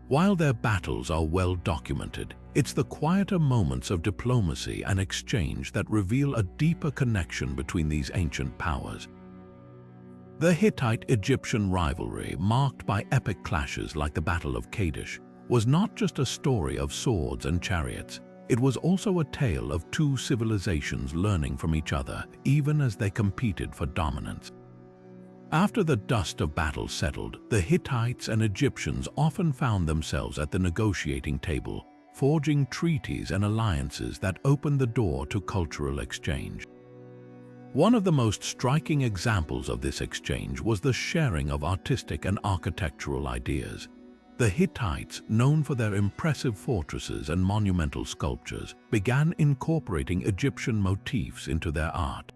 While their battles are well documented, it's the quieter moments of diplomacy and exchange that reveal a deeper connection between these ancient powers. The Hittite-Egyptian rivalry, marked by epic clashes like the Battle of Kadesh, was not just a story of swords and chariots. It was also a tale of two civilizations learning from each other, even as they competed for dominance. After the dust of battle settled, the Hittites and Egyptians often found themselves at the negotiating table, forging treaties and alliances that opened the door to cultural exchange. One of the most striking examples of this exchange was the sharing of artistic and architectural ideas. The Hittites, known for their impressive fortresses and monumental sculptures, began incorporating Egyptian motifs into their art.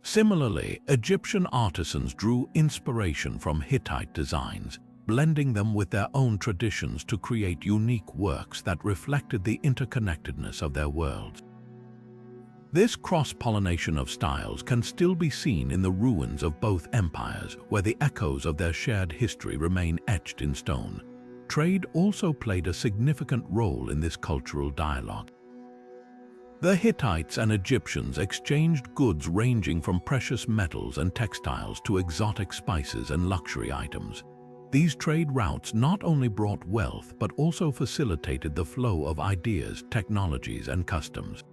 Similarly, Egyptian artisans drew inspiration from Hittite designs, blending them with their own traditions to create unique works that reflected the interconnectedness of their worlds. This cross-pollination of styles can still be seen in the ruins of both empires, where the echoes of their shared history remain etched in stone. Trade also played a significant role in this cultural dialogue. The Hittites and Egyptians exchanged goods ranging from precious metals and textiles to exotic spices and luxury items. These trade routes not only brought wealth but also facilitated the flow of ideas, technologies, and customs.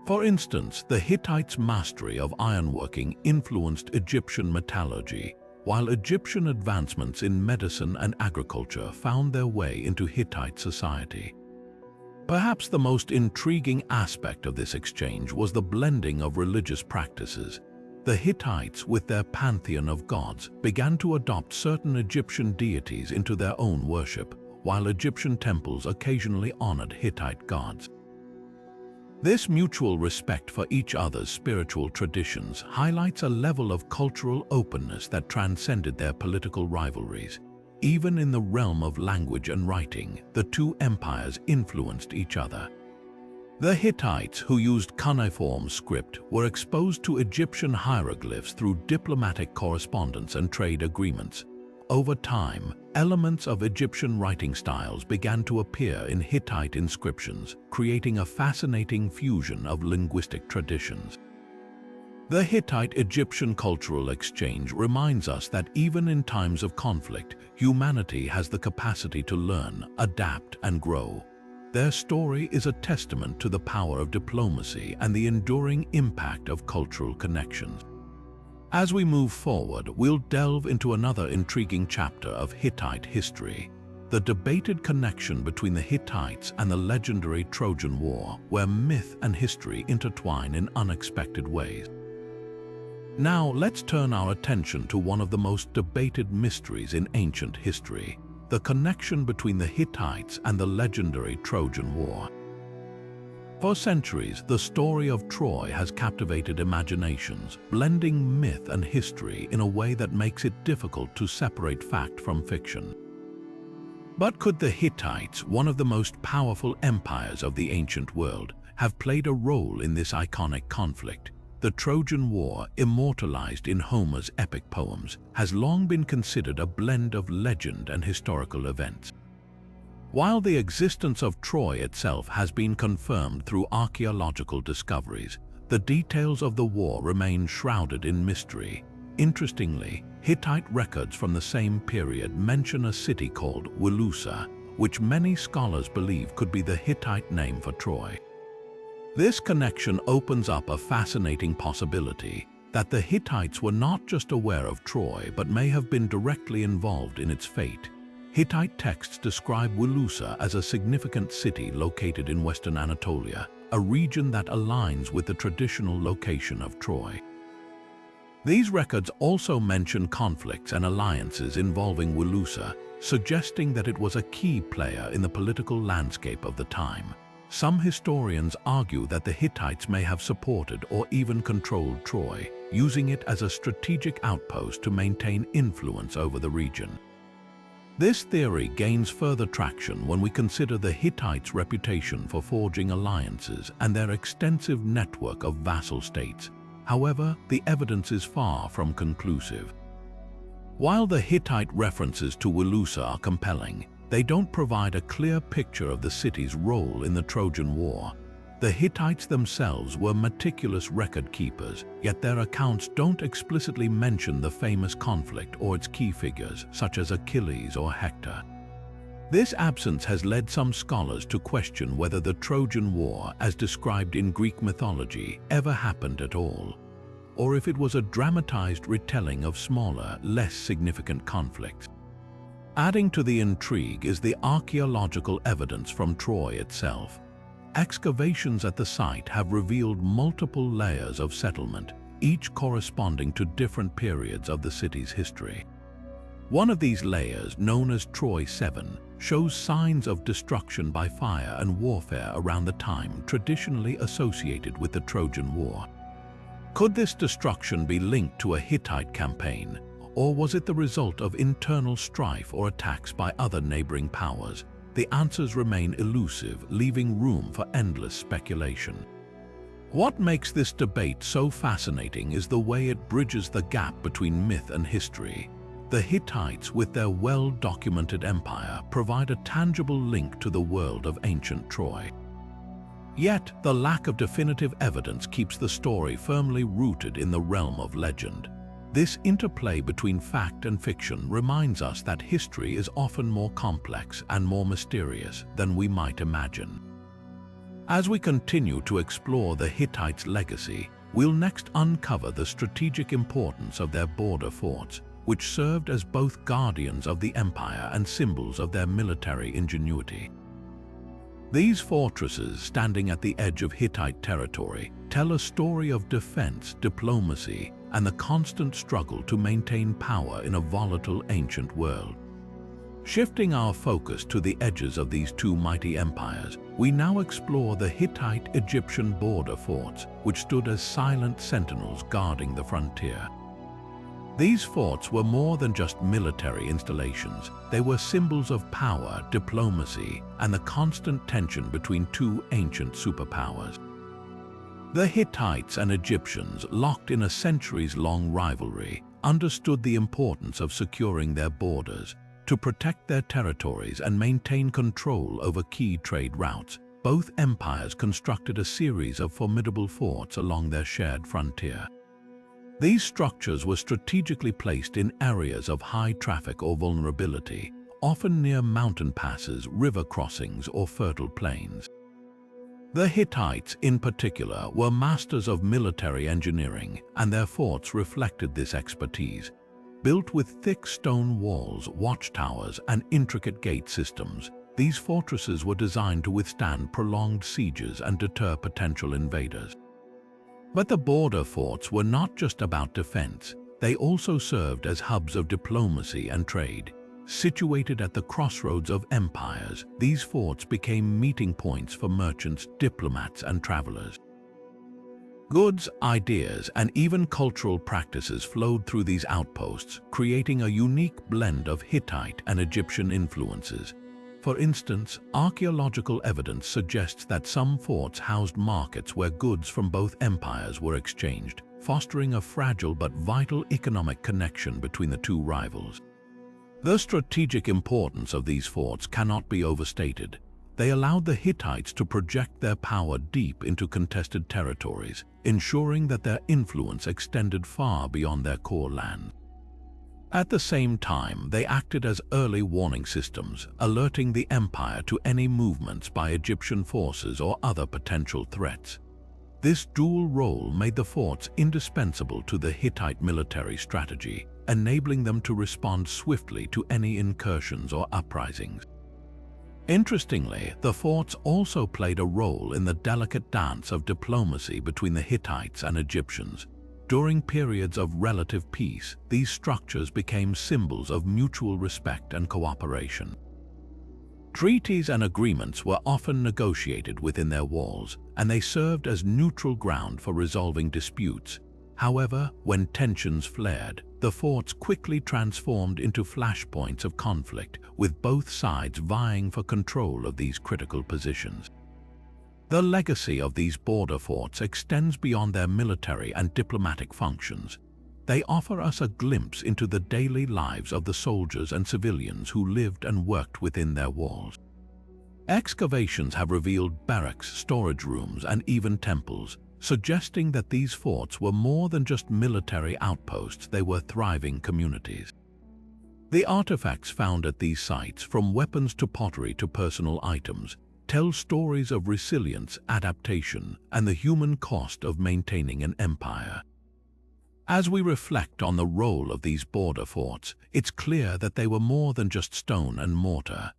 For instance, the Hittites' mastery of ironworking influenced Egyptian metallurgy, while Egyptian advancements in medicine and agriculture found their way into Hittite society. Perhaps the most intriguing aspect of this exchange was the blending of religious practices. The Hittites, with their pantheon of gods, began to adopt certain Egyptian deities into their own worship, while Egyptian temples occasionally honored Hittite gods. This mutual respect for each other's spiritual traditions highlights a level of cultural openness that transcended their political rivalries. Even in the realm of language and writing, the two empires influenced each other. The Hittites, who used cuneiform script, were exposed to Egyptian hieroglyphs through diplomatic correspondence and trade agreements. Over time, elements of Egyptian writing styles began to appear in Hittite inscriptions, creating a fascinating fusion of linguistic traditions. The Hittite-Egyptian cultural exchange reminds us that even in times of conflict, humanity has the capacity to learn, adapt, and grow. Their story is a testament to the power of diplomacy and the enduring impact of cultural connections. As we move forward, we'll delve into another intriguing chapter of Hittite history, the debated connection between the Hittites and the legendary Trojan War, where myth and history intertwine in unexpected ways. Now, let's turn our attention to one of the most debated mysteries in ancient history, the connection between the Hittites and the legendary Trojan War. For centuries, the story of Troy has captivated imaginations, blending myth and history in a way that makes it difficult to separate fact from fiction. But could the Hittites, one of the most powerful empires of the ancient world, have played a role in this iconic conflict? The Trojan War, immortalized in Homer's epic poems, has long been considered a blend of legend and historical events. While the existence of Troy itself has been confirmed through archaeological discoveries, the details of the war remain shrouded in mystery. Interestingly, Hittite records from the same period mention a city called Hattusa, which many scholars believe could be the Hittite name for Troy. This connection opens up a fascinating possibility that the Hittites were not just aware of Troy but may have been directly involved in its fate. Hittite texts describe Hattusa as a significant city located in western Anatolia, a region that aligns with the traditional location of Troy. These records also mention conflicts and alliances involving Hattusa, suggesting that it was a key player in the political landscape of the time. Some historians argue that the Hittites may have supported or even controlled Troy, using it as a strategic outpost to maintain influence over the region. This theory gains further traction when we consider the Hittites' reputation for forging alliances and their extensive network of vassal states. However, the evidence is far from conclusive. While the Hittite references to Hattusa are compelling, they don't provide a clear picture of the city's role in the Trojan War. The Hittites themselves were meticulous record keepers, yet their accounts don't explicitly mention the famous conflict or its key figures, such as Achilles or Hector. This absence has led some scholars to question whether the Trojan War, as described in Greek mythology, ever happened at all, or if it was a dramatized retelling of smaller, less significant conflicts. Adding to the intrigue is the archaeological evidence from Troy itself. Excavations at the site have revealed multiple layers of settlement, each corresponding to different periods of the city's history. One of these layers, known as Troy 7, shows signs of destruction by fire and warfare around the time traditionally associated with the Trojan War. Could this destruction be linked to a Hittite campaign, or was it the result of internal strife or attacks by other neighboring powers? The answers remain elusive, leaving room for endless speculation. What makes this debate so fascinating is the way it bridges the gap between myth and history. The Hittites, with their well-documented empire, provide a tangible link to the world of ancient Troy. Yet, the lack of definitive evidence keeps the story firmly rooted in the realm of legend. This interplay between fact and fiction reminds us that history is often more complex and more mysterious than we might imagine. As we continue to explore the Hittites' legacy, we'll next uncover the strategic importance of their border forts, which served as both guardians of the empire and symbols of their military ingenuity. These fortresses, standing at the edge of Hittite territory, tell a story of defense, diplomacy, and the constant struggle to maintain power in a volatile ancient world. Shifting our focus to the edges of these two mighty empires, we now explore the Hittite-Egyptian border forts, which stood as silent sentinels guarding the frontier. These forts were more than just military installations. They were symbols of power, diplomacy, and the constant tension between two ancient superpowers. The Hittites and Egyptians, locked in a centuries-long rivalry, understood the importance of securing their borders. To protect their territories and maintain control over key trade routes, both empires constructed a series of formidable forts along their shared frontier. These structures were strategically placed in areas of high traffic or vulnerability, often near mountain passes, river crossings, or fertile plains. The Hittites, in particular, were masters of military engineering, and their forts reflected this expertise. Built with thick stone walls, watchtowers, and intricate gate systems, these fortresses were designed to withstand prolonged sieges and deter potential invaders. But the border forts were not just about defense. They also served as hubs of diplomacy and trade. Situated at the crossroads of empires, these forts became meeting points for merchants, diplomats, and travelers. Goods, ideas, and even cultural practices flowed through these outposts, creating a unique blend of Hittite and Egyptian influences. For instance, archaeological evidence suggests that some forts housed markets where goods from both empires were exchanged, fostering a fragile but vital economic connection between the two rivals. The strategic importance of these forts cannot be overstated. They allowed the Hittites to project their power deep into contested territories, ensuring that their influence extended far beyond their core land. At the same time, they acted as early warning systems, alerting the empire to any movements by Egyptian forces or other potential threats. This dual role made the forts indispensable to the Hittite military strategy, enabling them to respond swiftly to any incursions or uprisings. Interestingly, the forts also played a role in the delicate dance of diplomacy between the Hittites and Egyptians. During periods of relative peace, these structures became symbols of mutual respect and cooperation. Treaties and agreements were often negotiated within their walls, and they served as neutral ground for resolving disputes. However, when tensions flared, the forts quickly transformed into flashpoints of conflict, with both sides vying for control of these critical positions. The legacy of these border forts extends beyond their military and diplomatic functions. They offer us a glimpse into the daily lives of the soldiers and civilians who lived and worked within their walls. Excavations have revealed barracks, storage rooms, and even temples, suggesting that these forts were more than just military outposts. They were thriving communities. The artifacts found at these sites, from weapons to pottery to personal items, tell stories of resilience, adaptation, and the human cost of maintaining an empire. As we reflect on the role of these border forts, it's clear that they were more than just stone and mortar.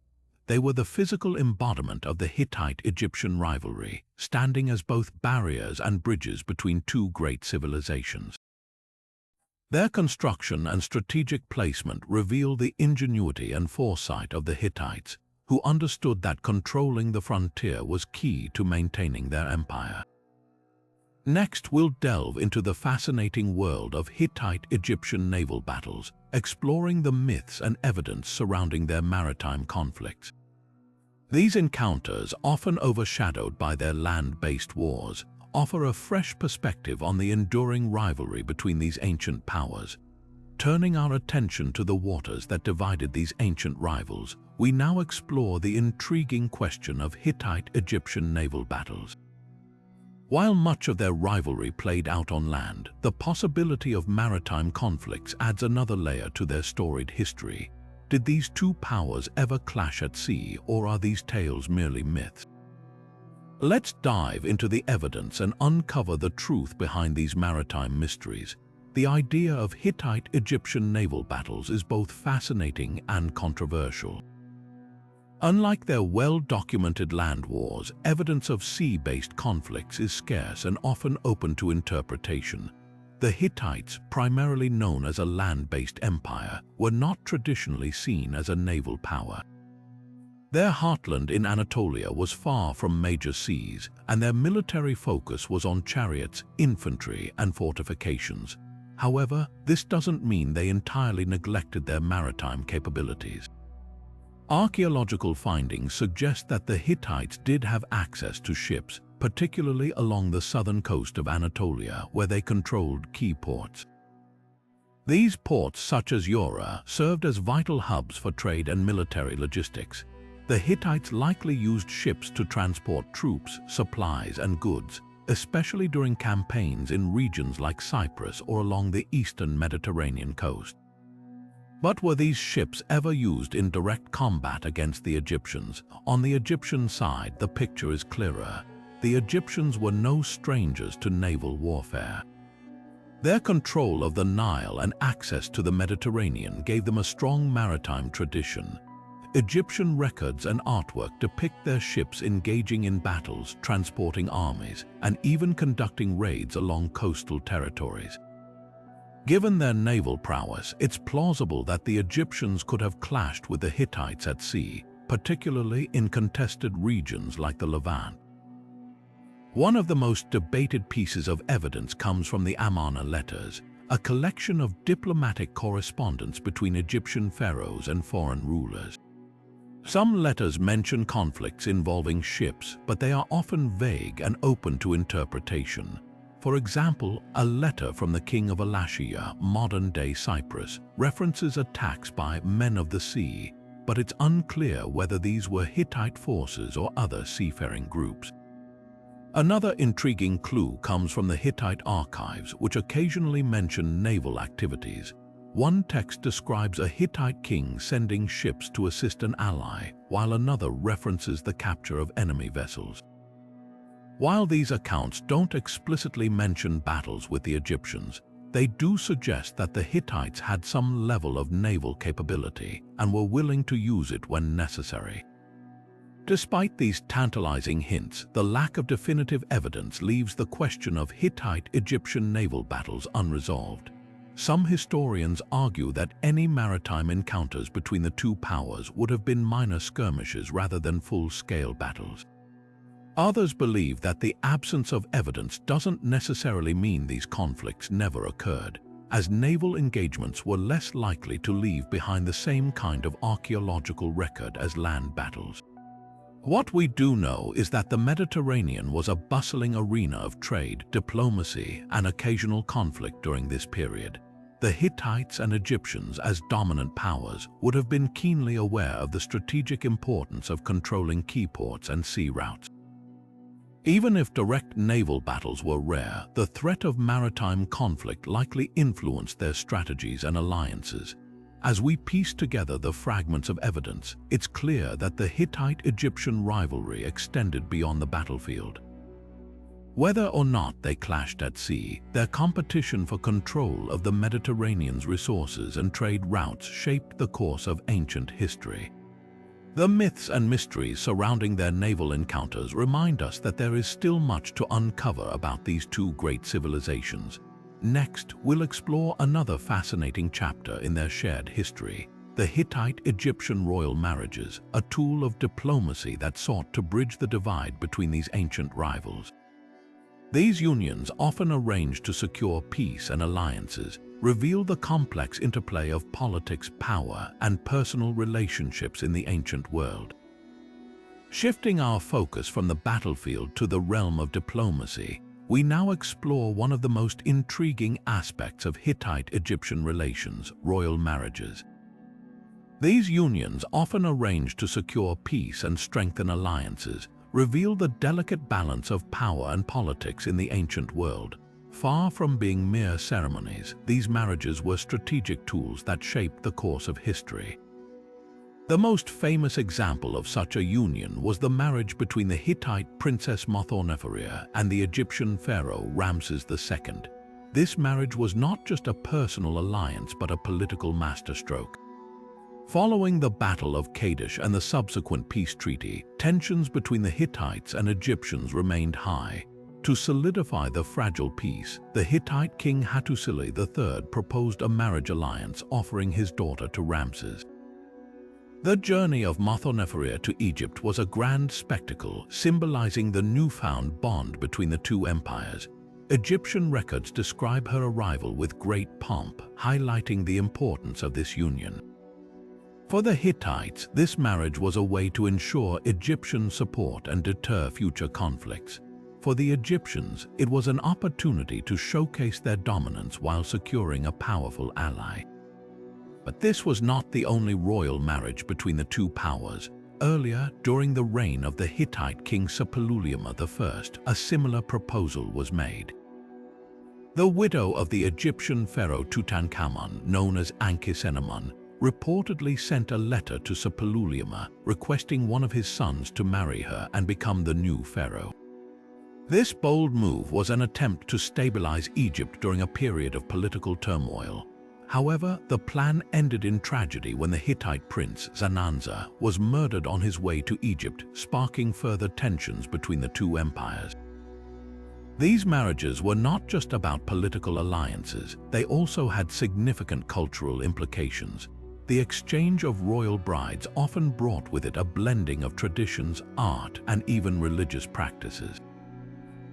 They were the physical embodiment of the Hittite-Egyptian rivalry, standing as both barriers and bridges between two great civilizations. Their construction and strategic placement reveal the ingenuity and foresight of the Hittites, who understood that controlling the frontier was key to maintaining their empire. Next, we'll delve into the fascinating world of Hittite-Egyptian naval battles, exploring the myths and evidence surrounding their maritime conflicts. These encounters, often overshadowed by their land-based wars, offer a fresh perspective on the enduring rivalry between these ancient powers. Turning our attention to the waters that divided these ancient rivals, we now explore the intriguing question of Hittite-Egyptian naval battles. While much of their rivalry played out on land, the possibility of maritime conflicts adds another layer to their storied history. Did these two powers ever clash at sea, or are these tales merely myths? Let's dive into the evidence and uncover the truth behind these maritime mysteries. The idea of Hittite-Egyptian naval battles is both fascinating and controversial. Unlike their well-documented land wars, evidence of sea-based conflicts is scarce and often open to interpretation. The Hittites, primarily known as a land-based empire, were not traditionally seen as a naval power. Their heartland in Anatolia was far from major seas, and their military focus was on chariots, infantry, and fortifications. However, this doesn't mean they entirely neglected their maritime capabilities. Archaeological findings suggest that the Hittites did have access to ships, particularly along the southern coast of Anatolia, where they controlled key ports. These ports, such as Ura, served as vital hubs for trade and military logistics. The Hittites likely used ships to transport troops, supplies, and goods, especially during campaigns in regions like Cyprus or along the eastern Mediterranean coast. But were these ships ever used in direct combat against the Egyptians? On the Egyptian side, the picture is clearer. The Egyptians were no strangers to naval warfare. Their control of the Nile and access to the Mediterranean gave them a strong maritime tradition. Egyptian records and artwork depict their ships engaging in battles, transporting armies, and even conducting raids along coastal territories. Given their naval prowess, it's plausible that the Egyptians could have clashed with the Hittites at sea, particularly in contested regions like the Levant. One of the most debated pieces of evidence comes from the Amarna letters, a collection of diplomatic correspondence between Egyptian pharaohs and foreign rulers. Some letters mention conflicts involving ships, but they are often vague and open to interpretation. For example, a letter from the king of Elashia, modern-day Cyprus, references attacks by men of the sea, but it's unclear whether these were Hittite forces or other seafaring groups. Another intriguing clue comes from the Hittite archives, which occasionally mention naval activities. One text describes a Hittite king sending ships to assist an ally, while another references the capture of enemy vessels. While these accounts don't explicitly mention battles with the Egyptians, they do suggest that the Hittites had some level of naval capability and were willing to use it when necessary. Despite these tantalizing hints, the lack of definitive evidence leaves the question of Hittite-Egyptian naval battles unresolved. Some historians argue that any maritime encounters between the two powers would have been minor skirmishes rather than full-scale battles. Others believe that the absence of evidence doesn't necessarily mean these conflicts never occurred, as naval engagements were less likely to leave behind the same kind of archaeological record as land battles. What we do know is that the Mediterranean was a bustling arena of trade, diplomacy, and occasional conflict during this period. The Hittites and Egyptians, as dominant powers, would have been keenly aware of the strategic importance of controlling key ports and sea routes. Even if direct naval battles were rare, the threat of maritime conflict likely influenced their strategies and alliances. As we piece together the fragments of evidence, it's clear that the Hittite-Egyptian rivalry extended beyond the battlefield. Whether or not they clashed at sea, their competition for control of the Mediterranean's resources and trade routes shaped the course of ancient history. The myths and mysteries surrounding their naval encounters remind us that there is still much to uncover about these two great civilizations. Next, we'll explore another fascinating chapter in their shared history, the Hittite-Egyptian royal marriages, a tool of diplomacy that sought to bridge the divide between these ancient rivals. These unions, often arranged to secure peace and alliances, reveal the complex interplay of politics, power, and personal relationships in the ancient world. Shifting our focus from the battlefield to the realm of diplomacy, we now explore one of the most intriguing aspects of Hittite-Egyptian relations, royal marriages. These unions, often arranged to secure peace and strengthen alliances, reveal the delicate balance of power and politics in the ancient world. Far from being mere ceremonies, these marriages were strategic tools that shaped the course of history. The most famous example of such a union was the marriage between the Hittite princess Mothoneferia and the Egyptian pharaoh Ramses II. This marriage was not just a personal alliance but a political masterstroke. Following the Battle of Kadesh and the subsequent peace treaty, tensions between the Hittites and Egyptians remained high. To solidify the fragile peace, the Hittite king Hattusa III proposed a marriage alliance, offering his daughter to Ramses. The journey of Mothoneferia to Egypt was a grand spectacle, symbolizing the newfound bond between the two empires. Egyptian records describe her arrival with great pomp, highlighting the importance of this union. For the Hittites, this marriage was a way to ensure Egyptian support and deter future conflicts. For the Egyptians, it was an opportunity to showcase their dominance while securing a powerful ally. But this was not the only royal marriage between the two powers. Earlier, during the reign of the Hittite king Suppiluliuma I, a similar proposal was made. The widow of the Egyptian pharaoh Tutankhamun, known as Ankhesenamun, reportedly sent a letter to Suppiluliuma requesting one of his sons to marry her and become the new pharaoh. This bold move was an attempt to stabilize Egypt during a period of political turmoil. However, the plan ended in tragedy when the Hittite prince Zananza was murdered on his way to Egypt, sparking further tensions between the two empires. These marriages were not just about political alliances, they also had significant cultural implications. The exchange of royal brides often brought with it a blending of traditions, art, and even religious practices.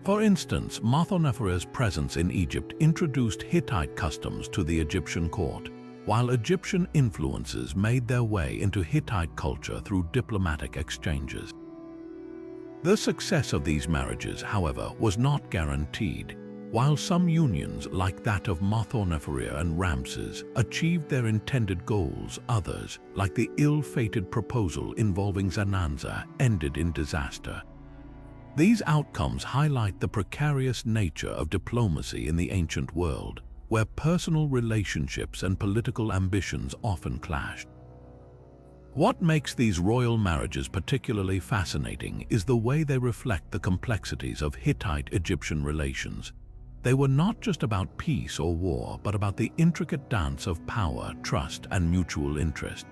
For instance, Mothoneferu's presence in Egypt introduced Hittite customs to the Egyptian court, while Egyptian influences made their way into Hittite culture through diplomatic exchanges. The success of these marriages, however, was not guaranteed. While some unions, like that of Mothoneferu and Ramses, achieved their intended goals, others, like the ill-fated proposal involving Zananza, ended in disaster. These outcomes highlight the precarious nature of diplomacy in the ancient world, where personal relationships and political ambitions often clashed. What makes these royal marriages particularly fascinating is the way they reflect the complexities of Hittite-Egyptian relations. They were not just about peace or war, but about the intricate dance of power, trust, and mutual interest.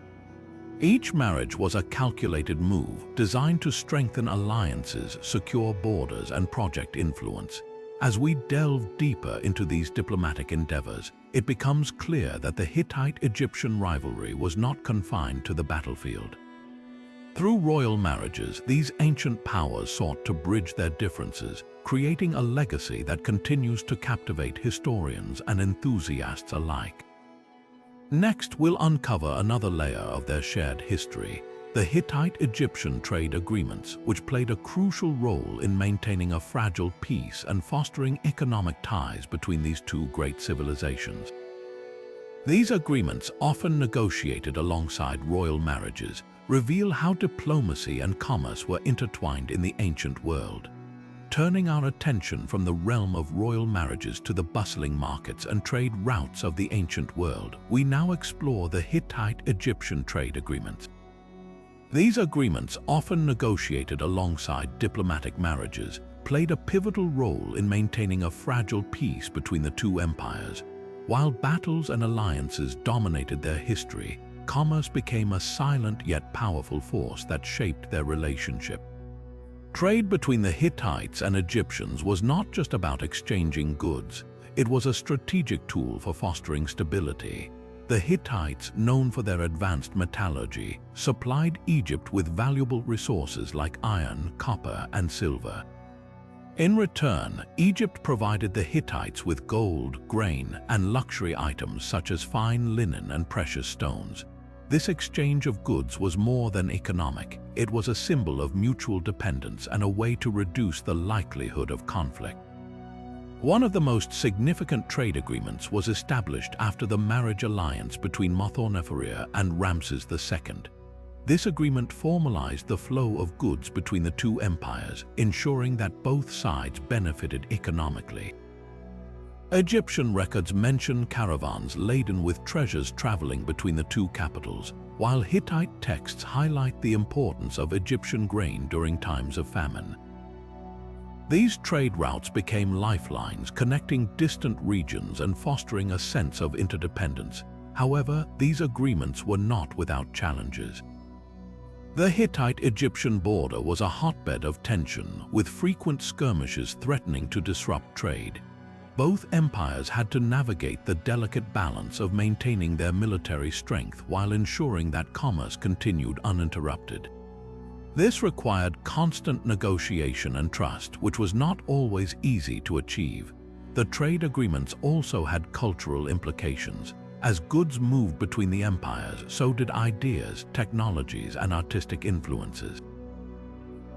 Each marriage was a calculated move designed to strengthen alliances, secure borders, and project influence. As we delve deeper into these diplomatic endeavors, it becomes clear that the Hittite-Egyptian rivalry was not confined to the battlefield. Through royal marriages, these ancient powers sought to bridge their differences, creating a legacy that continues to captivate historians and enthusiasts alike. Next, we'll uncover another layer of their shared history, the Hittite-Egyptian trade agreements, which played a crucial role in maintaining a fragile peace and fostering economic ties between these two great civilizations. These agreements, often negotiated alongside royal marriages, reveal how diplomacy and commerce were intertwined in the ancient world. Turning our attention from the realm of royal marriages to the bustling markets and trade routes of the ancient world, we now explore the Hittite-Egyptian trade agreements. These agreements, often negotiated alongside diplomatic marriages, played a pivotal role in maintaining a fragile peace between the two empires. While battles and alliances dominated their history, commerce became a silent yet powerful force that shaped their relationship. Trade between the Hittites and Egyptians was not just about exchanging goods, it was a strategic tool for fostering stability. The Hittites, known for their advanced metallurgy, supplied Egypt with valuable resources like iron, copper, and silver. In return, Egypt provided the Hittites with gold, grain, and luxury items such as fine linen and precious stones. This exchange of goods was more than economic. It was a symbol of mutual dependence and a way to reduce the likelihood of conflict. One of the most significant trade agreements was established after the marriage alliance between Mothoneferu and Ramses II. This agreement formalized the flow of goods between the two empires, ensuring that both sides benefited economically. Egyptian records mention caravans laden with treasures traveling between the two capitals, while Hittite texts highlight the importance of Egyptian grain during times of famine. These trade routes became lifelines, connecting distant regions and fostering a sense of interdependence. However, these agreements were not without challenges. The Hittite-Egyptian border was a hotbed of tension, with frequent skirmishes threatening to disrupt trade. Both empires had to navigate the delicate balance of maintaining their military strength while ensuring that commerce continued uninterrupted. This required constant negotiation and trust, which was not always easy to achieve. the trade agreements also had cultural implications. As goods moved between the empires, so did ideas, technologies, and artistic influences.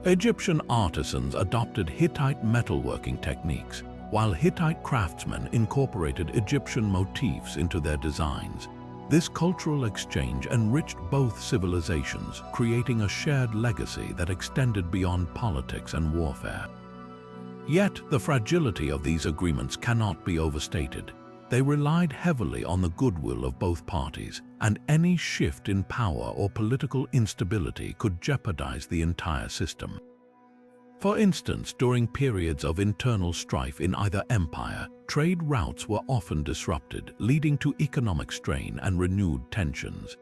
Egyptian artisans adopted Hittite metalworking techniques, while Hittite craftsmen incorporated Egyptian motifs into their designs. This cultural exchange enriched both civilizations, creating a shared legacy that extended beyond politics and warfare. Yet, the fragility of these agreements cannot be overstated. They relied heavily on the goodwill of both parties, and any shift in power or political instability could jeopardize the entire system. For instance, during periods of internal strife in either empire, trade routes were often disrupted, leading to economic strain and renewed tensions.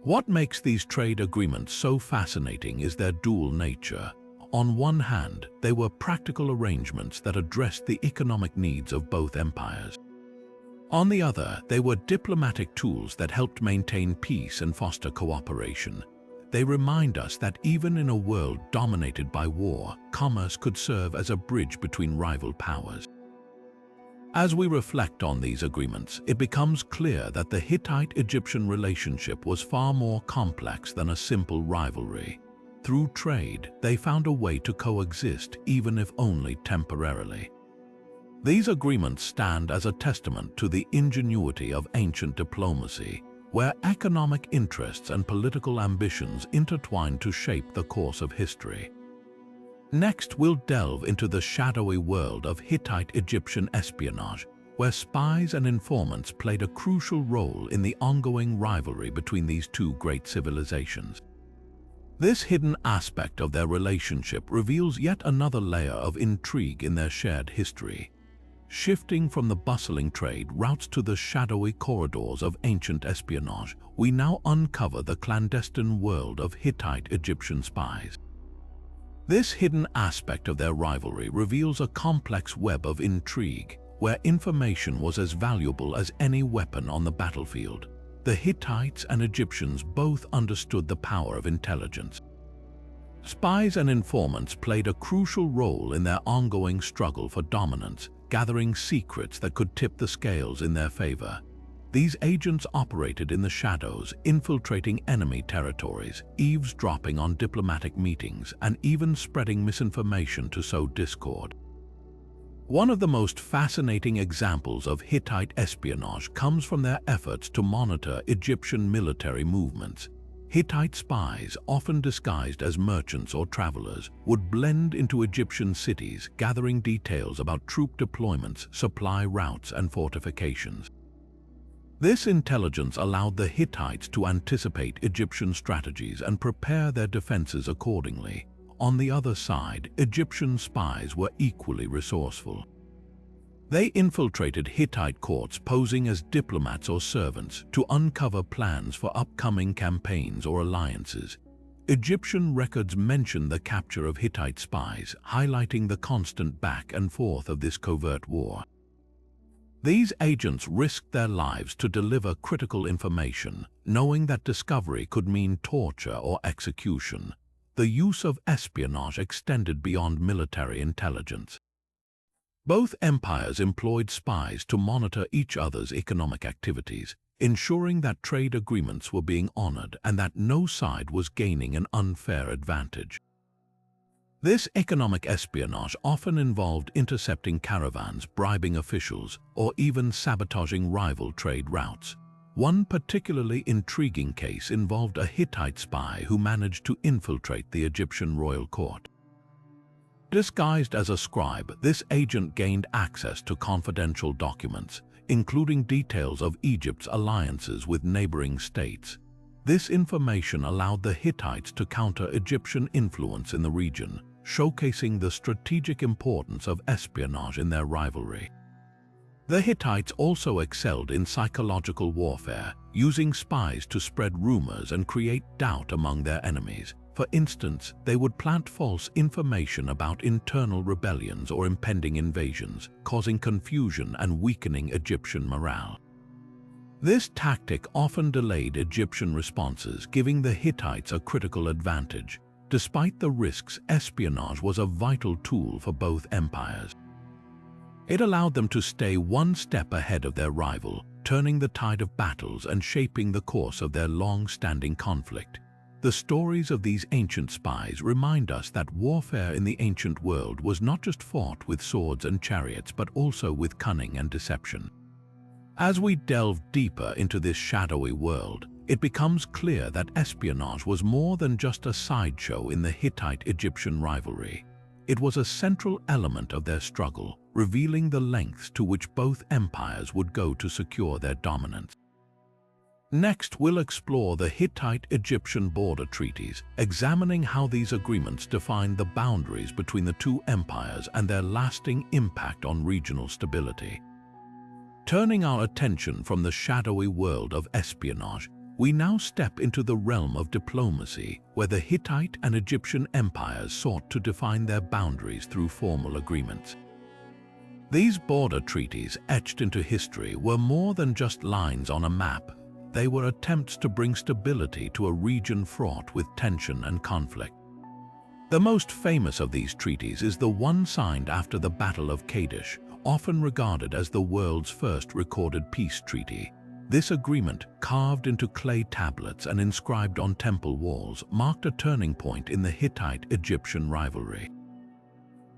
What makes these trade agreements so fascinating is their dual nature. On one hand, they were practical arrangements that addressed the economic needs of both empires. On the other, they were diplomatic tools that helped maintain peace and foster cooperation. They remind us that even in a world dominated by war, commerce could serve as a bridge between rival powers. As we reflect on these agreements, it becomes clear that the Hittite-Egyptian relationship was far more complex than a simple rivalry. Through trade, they found a way to coexist, even if only temporarily. These agreements stand as a testament to the ingenuity of ancient diplomacy, where economic interests and political ambitions intertwine to shape the course of history. Next, we'll delve into the shadowy world of Hittite-Egyptian espionage, where spies and informants played a crucial role in the ongoing rivalry between these two great civilizations. This hidden aspect of their relationship reveals yet another layer of intrigue in their shared history. Shifting from the bustling trade routes to the shadowy corridors of ancient espionage, we now uncover the clandestine world of Hittite-Egyptian spies. This hidden aspect of their rivalry reveals a complex web of intrigue, where information was as valuable as any weapon on the battlefield. The Hittites and Egyptians both understood the power of intelligence. Spies and informants played a crucial role in their ongoing struggle for dominance, gathering secrets that could tip the scales in their favor. These agents operated in the shadows, infiltrating enemy territories, eavesdropping on diplomatic meetings, and even spreading misinformation to sow discord. One of the most fascinating examples of Hittite espionage comes from their efforts to monitor Egyptian military movements. Hittite spies, often disguised as merchants or travelers, would blend into Egyptian cities, gathering details about troop deployments, supply routes, and fortifications. This intelligence allowed the Hittites to anticipate Egyptian strategies and prepare their defenses accordingly. On the other side, Egyptian spies were equally resourceful. They infiltrated Hittite courts posing as diplomats or servants to uncover plans for upcoming campaigns or alliances. Egyptian records mention the capture of Hittite spies, highlighting the constant back and forth of this covert war. These agents risked their lives to deliver critical information, knowing that discovery could mean torture or execution. The use of espionage extended beyond military intelligence. Both empires employed spies to monitor each other's economic activities, ensuring that trade agreements were being honored and that no side was gaining an unfair advantage. This economic espionage often involved intercepting caravans, bribing officials, or even sabotaging rival trade routes. One particularly intriguing case involved a Hittite spy who managed to infiltrate the Egyptian royal court. Disguised as a scribe, this agent gained access to confidential documents, including details of Egypt's alliances with neighboring states. This information allowed the Hittites to counter Egyptian influence in the region, showcasing the strategic importance of espionage in their rivalry. The Hittites also excelled in psychological warfare, using spies to spread rumors and create doubt among their enemies. For instance, they would plant false information about internal rebellions or impending invasions, causing confusion and weakening Egyptian morale. This tactic often delayed Egyptian responses, giving the Hittites a critical advantage. Despite the risks, espionage was a vital tool for both empires. It allowed them to stay one step ahead of their rival, turning the tide of battles and shaping the course of their long-standing conflict. The stories of these ancient spies remind us that warfare in the ancient world was not just fought with swords and chariots, but also with cunning and deception. As we delve deeper into this shadowy world, it becomes clear that espionage was more than just a sideshow in the Hittite-Egyptian rivalry. It was a central element of their struggle, revealing the lengths to which both empires would go to secure their dominance. Next, we'll explore the Hittite-Egyptian border treaties, examining how these agreements defined the boundaries between the two empires and their lasting impact on regional stability. Turning our attention from the shadowy world of espionage, we now step into the realm of diplomacy, where the Hittite and Egyptian empires sought to define their boundaries through formal agreements. These border treaties, etched into history, were more than just lines on a map. They were attempts to bring stability to a region fraught with tension and conflict. The most famous of these treaties is the one signed after the Battle of Kadesh, often regarded as the world's first recorded peace treaty. This agreement, carved into clay tablets and inscribed on temple walls, marked a turning point in the Hittite-Egyptian rivalry.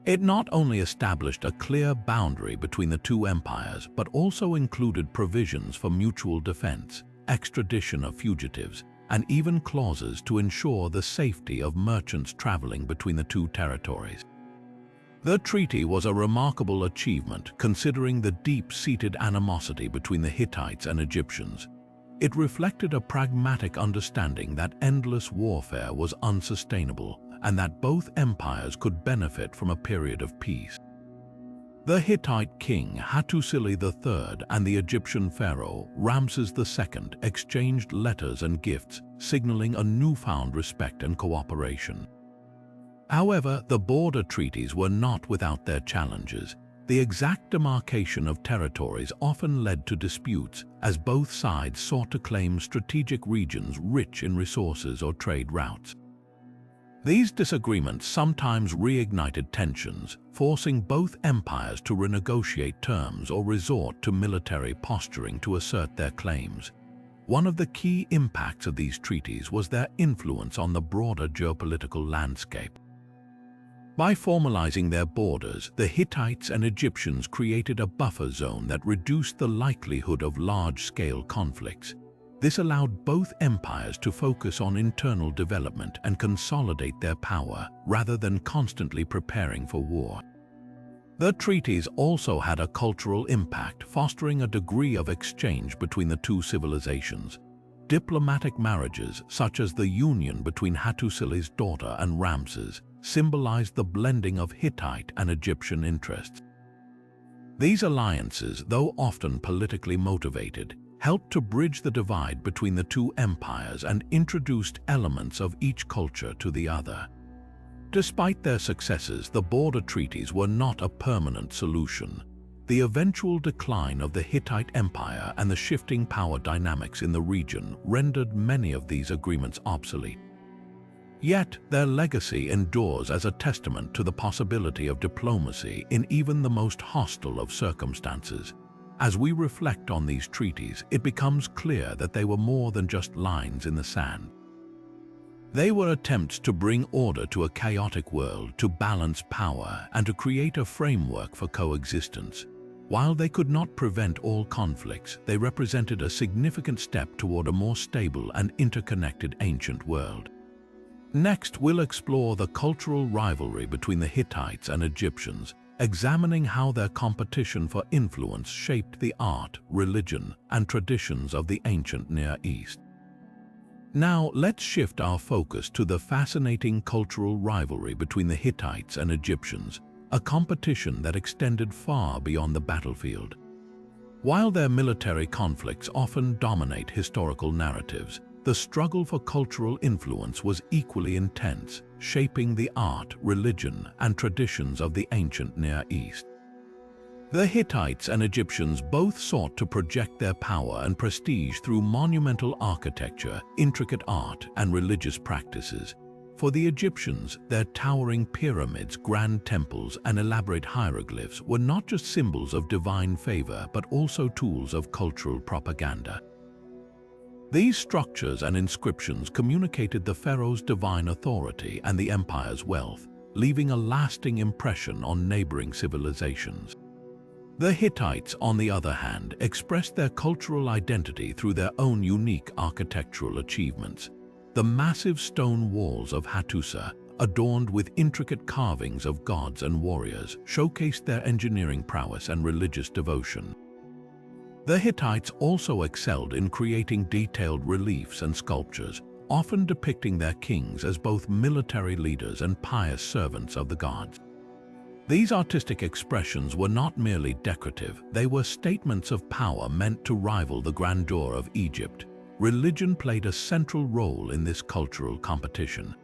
It not only established a clear boundary between the two empires, but also included provisions for mutual defense, extradition of fugitives, and even clauses to ensure the safety of merchants traveling between the two territories. The treaty was a remarkable achievement considering the deep-seated animosity between the Hittites and Egyptians. It reflected a pragmatic understanding that endless warfare was unsustainable and that both empires could benefit from a period of peace. The Hittite king Hattusa III and the Egyptian pharaoh Ramses II exchanged letters and gifts, signaling a newfound respect and cooperation. However, the border treaties were not without their challenges. The exact demarcation of territories often led to disputes, as both sides sought to claim strategic regions rich in resources or trade routes. These disagreements sometimes reignited tensions, forcing both empires to renegotiate terms or resort to military posturing to assert their claims. One of the key impacts of these treaties was their influence on the broader geopolitical landscape. By formalizing their borders, the Hittites and Egyptians created a buffer zone that reduced the likelihood of large-scale conflicts. This allowed both empires to focus on internal development and consolidate their power, rather than constantly preparing for war. The treaties also had a cultural impact, fostering a degree of exchange between the two civilizations. Diplomatic marriages, such as the union between Hattusa's daughter and Ramses, symbolized the blending of Hittite and Egyptian interests. These alliances, though often politically motivated, helped to bridge the divide between the two empires and introduced elements of each culture to the other. Despite their successes, the border treaties were not a permanent solution. The eventual decline of the Hittite Empire and the shifting power dynamics in the region rendered many of these agreements obsolete. Yet, their legacy endures as a testament to the possibility of diplomacy in even the most hostile of circumstances. As we reflect on these treaties, it becomes clear that they were more than just lines in the sand. They were attempts to bring order to a chaotic world, to balance power, and to create a framework for coexistence. While they could not prevent all conflicts, they represented a significant step toward a more stable and interconnected ancient world. Next, we'll explore the cultural rivalry between the Hittites and Egyptians, examining how their competition for influence shaped the art, religion, and traditions of the ancient Near East. Now, let's shift our focus to the fascinating cultural rivalry between the Hittites and Egyptians, a competition that extended far beyond the battlefield. While their military conflicts often dominate historical narratives, the struggle for cultural influence was equally intense, shaping the art, religion, and traditions of the ancient Near East. The Hittites and Egyptians both sought to project their power and prestige through monumental architecture, intricate art, and religious practices. For the Egyptians, their towering pyramids, grand temples, and elaborate hieroglyphs were not just symbols of divine favor, but also tools of cultural propaganda. These structures and inscriptions communicated the pharaoh's divine authority and the empire's wealth, leaving a lasting impression on neighboring civilizations. The Hittites, on the other hand, expressed their cultural identity through their own unique architectural achievements. The massive stone walls of Hattusa, adorned with intricate carvings of gods and warriors, showcased their engineering prowess and religious devotion. The Hittites also excelled in creating detailed reliefs and sculptures, often depicting their kings as both military leaders and pious servants of the gods. These artistic expressions were not merely decorative, they were statements of power meant to rival the grandeur of Egypt. Religion played a central role in this cultural competition.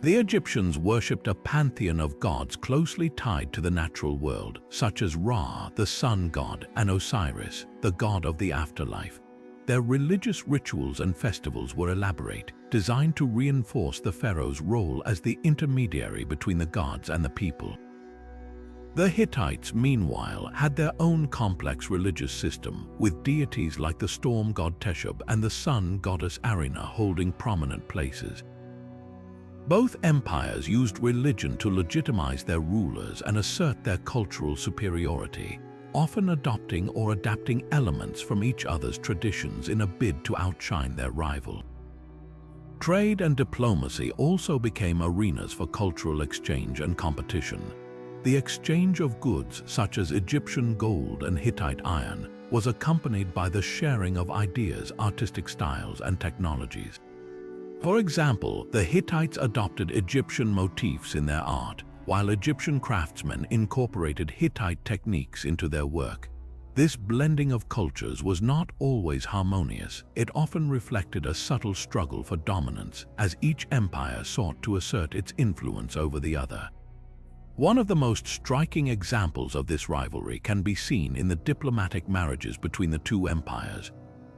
The Egyptians worshipped a pantheon of gods closely tied to the natural world, such as Ra, the sun god, and Osiris, the god of the afterlife. Their religious rituals and festivals were elaborate, designed to reinforce the pharaoh's role as the intermediary between the gods and the people. The Hittites, meanwhile, had their own complex religious system, with deities like the storm god Teshub and the sun goddess Arina holding prominent places. Both empires used religion to legitimize their rulers and assert their cultural superiority, often adopting or adapting elements from each other's traditions in a bid to outshine their rival. Trade and diplomacy also became arenas for cultural exchange and competition. The exchange of goods such as Egyptian gold and Hittite iron was accompanied by the sharing of ideas, artistic styles, and technologies. For example, the Hittites adopted Egyptian motifs in their art, while Egyptian craftsmen incorporated Hittite techniques into their work. This blending of cultures was not always harmonious. It often reflected a subtle struggle for dominance, as each empire sought to assert its influence over the other. One of the most striking examples of this rivalry can be seen in the diplomatic marriages between the two empires.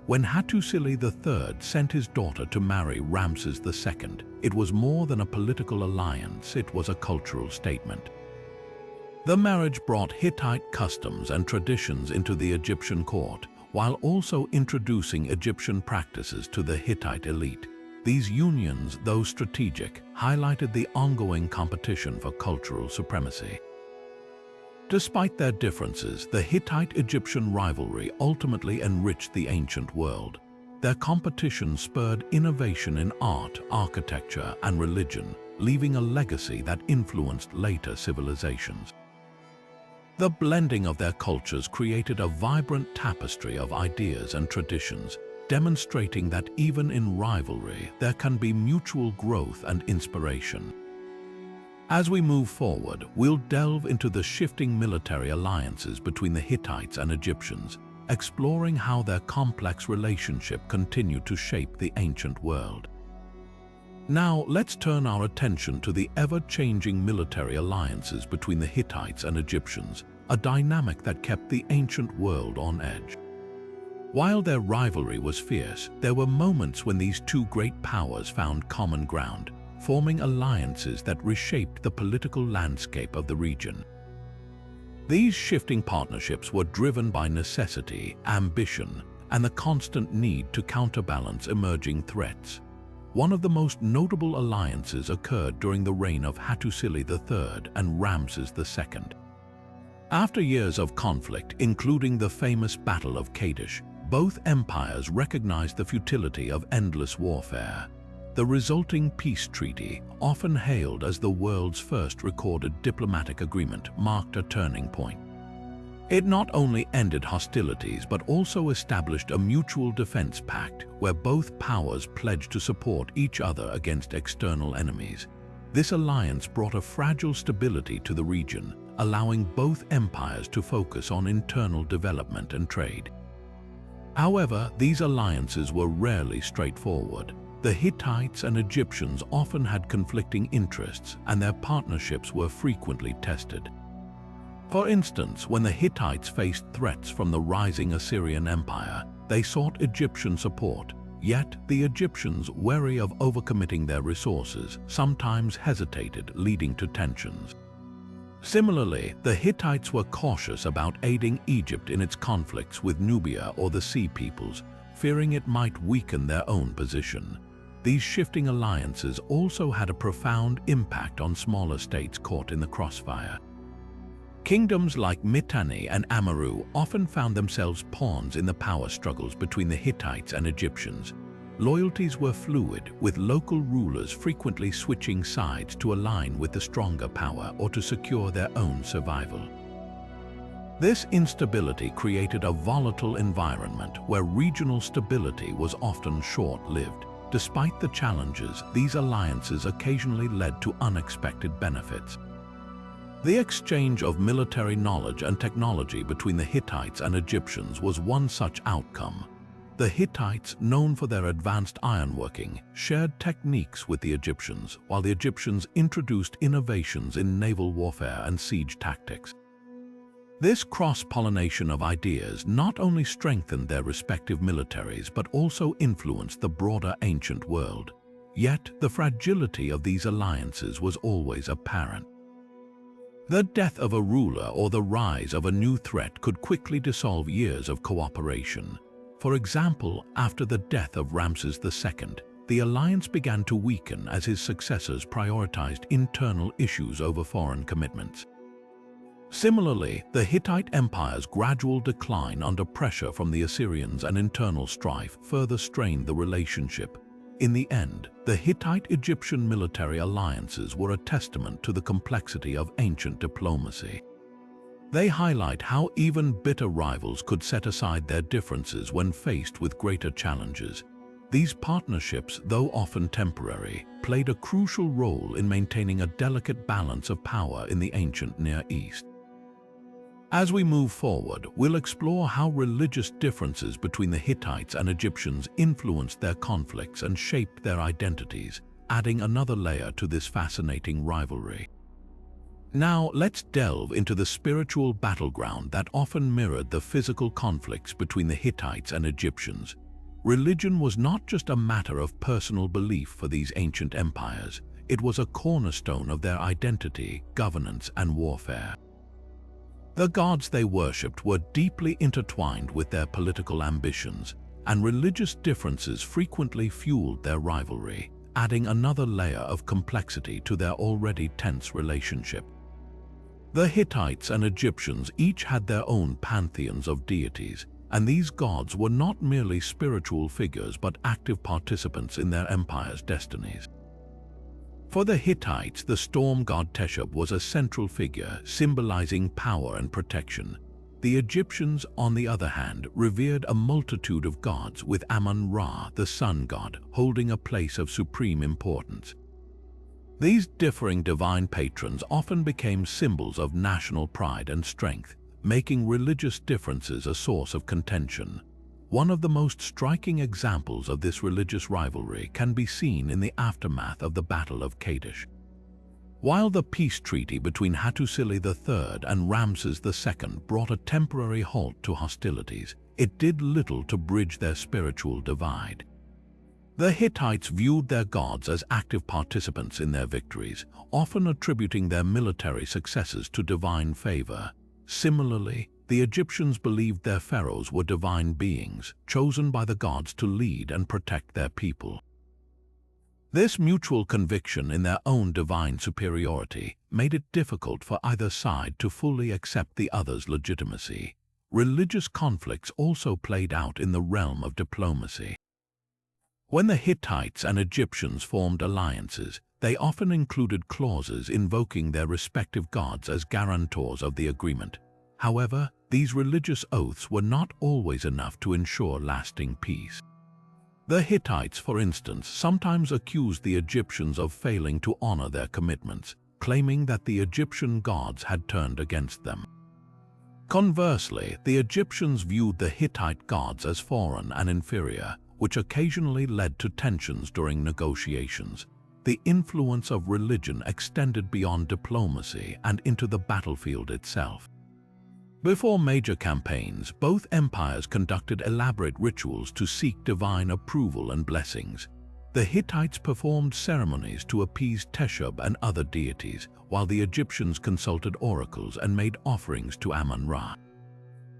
When Hattusili III sent his daughter to marry Ramses II, it was more than a political alliance, it was a cultural statement. The marriage brought Hittite customs and traditions into the Egyptian court, while also introducing Egyptian practices to the Hittite elite. These unions, though strategic, highlighted the ongoing competition for cultural supremacy. Despite their differences, the Hittite-Egyptian rivalry ultimately enriched the ancient world. Their competition spurred innovation in art, architecture, and religion, leaving a legacy that influenced later civilizations. The blending of their cultures created a vibrant tapestry of ideas and traditions, demonstrating that even in rivalry, there can be mutual growth and inspiration. As we move forward, we'll delve into the shifting military alliances between the Hittites and Egyptians, exploring how their complex relationship continued to shape the ancient world. Now, let's turn our attention to the ever-changing military alliances between the Hittites and Egyptians, a dynamic that kept the ancient world on edge. While their rivalry was fierce, there were moments when these two great powers found common ground, forming alliances that reshaped the political landscape of the region. These shifting partnerships were driven by necessity, ambition, and the constant need to counterbalance emerging threats. One of the most notable alliances occurred during the reign of Hattusili III and Ramses II. After years of conflict, including the famous Battle of Kadesh, both empires recognized the futility of endless warfare. The resulting peace treaty, often hailed as the world's first recorded diplomatic agreement, marked a turning point. It not only ended hostilities but also established a mutual defense pact where both powers pledged to support each other against external enemies. This alliance brought a fragile stability to the region, allowing both empires to focus on internal development and trade. However, these alliances were rarely straightforward. The Hittites and Egyptians often had conflicting interests, and their partnerships were frequently tested. For instance, when the Hittites faced threats from the rising Assyrian Empire, they sought Egyptian support, Yet the Egyptians, wary of overcommitting their resources, sometimes hesitated, leading to tensions. Similarly, the Hittites were cautious about aiding Egypt in its conflicts with Nubia or the Sea Peoples, fearing it might weaken their own position. These shifting alliances also had a profound impact on smaller states caught in the crossfire. Kingdoms like Mitanni and Amurru often found themselves pawns in the power struggles between the Hittites and Egyptians. Loyalties were fluid, with local rulers frequently switching sides to align with the stronger power or to secure their own survival. This instability created a volatile environment where regional stability was often short-lived. Despite the challenges, these alliances occasionally led to unexpected benefits. The exchange of military knowledge and technology between the Hittites and Egyptians was one such outcome. The Hittites, known for their advanced ironworking, shared techniques with the Egyptians, while the Egyptians introduced innovations in naval warfare and siege tactics. This cross-pollination of ideas not only strengthened their respective militaries but also influenced the broader ancient world. Yet, the fragility of these alliances was always apparent. The death of a ruler or the rise of a new threat could quickly dissolve years of cooperation. For example, after the death of Ramses II, the alliance began to weaken as his successors prioritized internal issues over foreign commitments. Similarly, the Hittite Empire's gradual decline under pressure from the Assyrians and internal strife further strained the relationship. In the end, the Hittite-Egyptian military alliances were a testament to the complexity of ancient diplomacy. They highlight how even bitter rivals could set aside their differences when faced with greater challenges. These partnerships, though often temporary, played a crucial role in maintaining a delicate balance of power in the ancient Near East. As we move forward, we'll explore how religious differences between the Hittites and Egyptians influenced their conflicts and shaped their identities, adding another layer to this fascinating rivalry. Now, let's delve into the spiritual battleground that often mirrored the physical conflicts between the Hittites and Egyptians. Religion was not just a matter of personal belief for these ancient empires. It was a cornerstone of their identity, governance, and warfare. The gods they worshipped were deeply intertwined with their political ambitions, and religious differences frequently fueled their rivalry, adding another layer of complexity to their already tense relationship. The Hittites and Egyptians each had their own pantheons of deities, and these gods were not merely spiritual figures but active participants in their empire's destinies. For the Hittites, the storm god Teshub was a central figure, symbolizing power and protection. The Egyptians, on the other hand, revered a multitude of gods, with Amun-Ra, the sun god, holding a place of supreme importance. These differing divine patrons often became symbols of national pride and strength, making religious differences a source of contention. One of the most striking examples of this religious rivalry can be seen in the aftermath of the Battle of Kadesh. While the peace treaty between Hattusa III and Ramses II brought a temporary halt to hostilities, it did little to bridge their spiritual divide. The Hittites viewed their gods as active participants in their victories, often attributing their military successes to divine favor. Similarly, the Egyptians believed their pharaohs were divine beings, chosen by the gods to lead and protect their people. This mutual conviction in their own divine superiority made it difficult for either side to fully accept the other's legitimacy. Religious conflicts also played out in the realm of diplomacy. When the Hittites and Egyptians formed alliances, they often included clauses invoking their respective gods as guarantors of the agreement. However, these religious oaths were not always enough to ensure lasting peace. The Hittites, for instance, sometimes accused the Egyptians of failing to honor their commitments, claiming that the Egyptian gods had turned against them. Conversely, the Egyptians viewed the Hittite gods as foreign and inferior, which occasionally led to tensions during negotiations. The influence of religion extended beyond diplomacy and into the battlefield itself. Before major campaigns, both empires conducted elaborate rituals to seek divine approval and blessings. The Hittites performed ceremonies to appease Teshub and other deities, while the Egyptians consulted oracles and made offerings to Amun-Ra.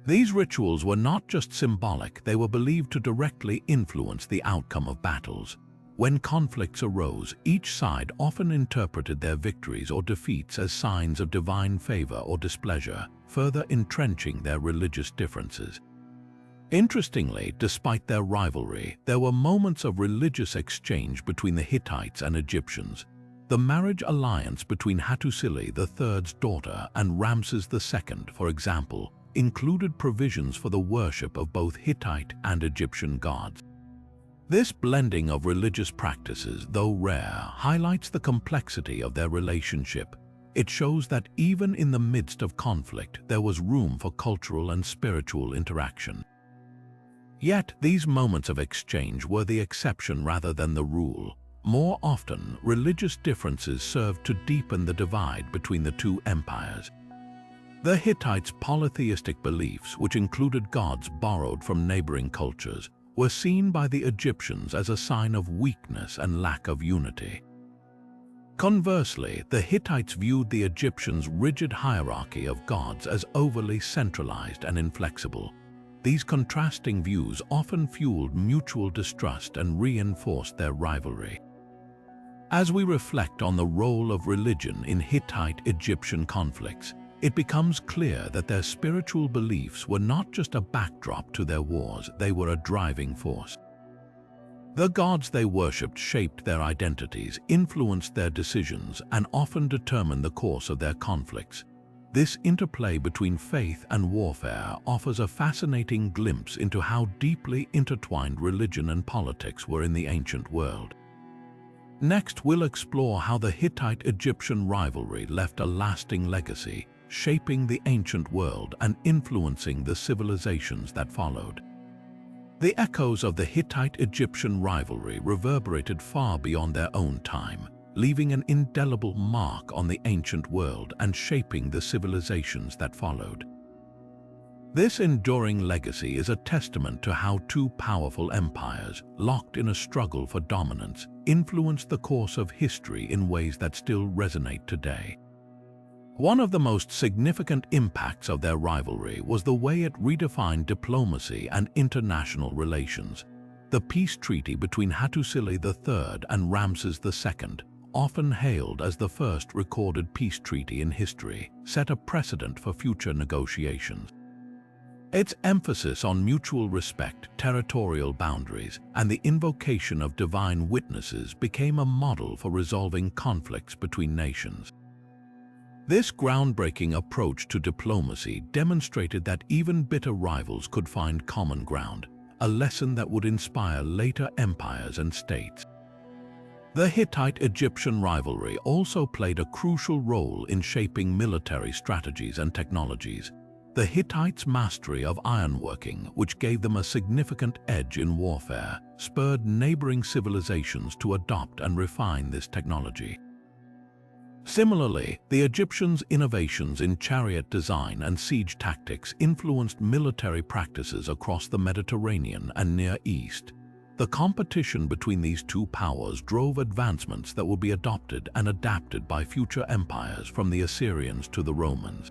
These rituals were not just symbolic, they were believed to directly influence the outcome of battles. When conflicts arose, each side often interpreted their victories or defeats as signs of divine favor or displeasure, further entrenching their religious differences. Interestingly, despite their rivalry, there were moments of religious exchange between the Hittites and Egyptians. The marriage alliance between Hattusa III's daughter and Ramses II, for example, included provisions for the worship of both Hittite and Egyptian gods. This blending of religious practices, though rare, highlights the complexity of their relationship. It shows that even in the midst of conflict, there was room for cultural and spiritual interaction. Yet, these moments of exchange were the exception rather than the rule. More often, religious differences served to deepen the divide between the two empires. The Hittites' polytheistic beliefs, which included gods borrowed from neighboring cultures, were seen by the Egyptians as a sign of weakness and lack of unity. Conversely, the Hittites viewed the Egyptians' rigid hierarchy of gods as overly centralized and inflexible. These contrasting views often fueled mutual distrust and reinforced their rivalry. As we reflect on the role of religion in Hittite-Egyptian conflicts, it becomes clear that their spiritual beliefs were not just a backdrop to their wars, they were a driving force. The gods they worshipped shaped their identities, influenced their decisions, and often determined the course of their conflicts. This interplay between faith and warfare offers a fascinating glimpse into how deeply intertwined religion and politics were in the ancient world. Next, we'll explore how the Hittite-Egyptian rivalry left a lasting legacy, shaping the ancient world and influencing the civilizations that followed. The echoes of the Hittite-Egyptian rivalry reverberated far beyond their own time, leaving an indelible mark on the ancient world and shaping the civilizations that followed. This enduring legacy is a testament to how two powerful empires, locked in a struggle for dominance, influenced the course of history in ways that still resonate today. One of the most significant impacts of their rivalry was the way it redefined diplomacy and international relations. The peace treaty between Hattusa III and Ramses II, often hailed as the first recorded peace treaty in history, set a precedent for future negotiations. Its emphasis on mutual respect, territorial boundaries, and the invocation of divine witnesses became a model for resolving conflicts between nations. This groundbreaking approach to diplomacy demonstrated that even bitter rivals could find common ground, a lesson that would inspire later empires and states. The Hittite-Egyptian rivalry also played a crucial role in shaping military strategies and technologies. The Hittites' mastery of ironworking, which gave them a significant edge in warfare, spurred neighboring civilizations to adopt and refine this technology. Similarly, the Egyptians' innovations in chariot design and siege tactics influenced military practices across the Mediterranean and Near East. The competition between these two powers drove advancements that would be adopted and adapted by future empires from the Assyrians to the Romans.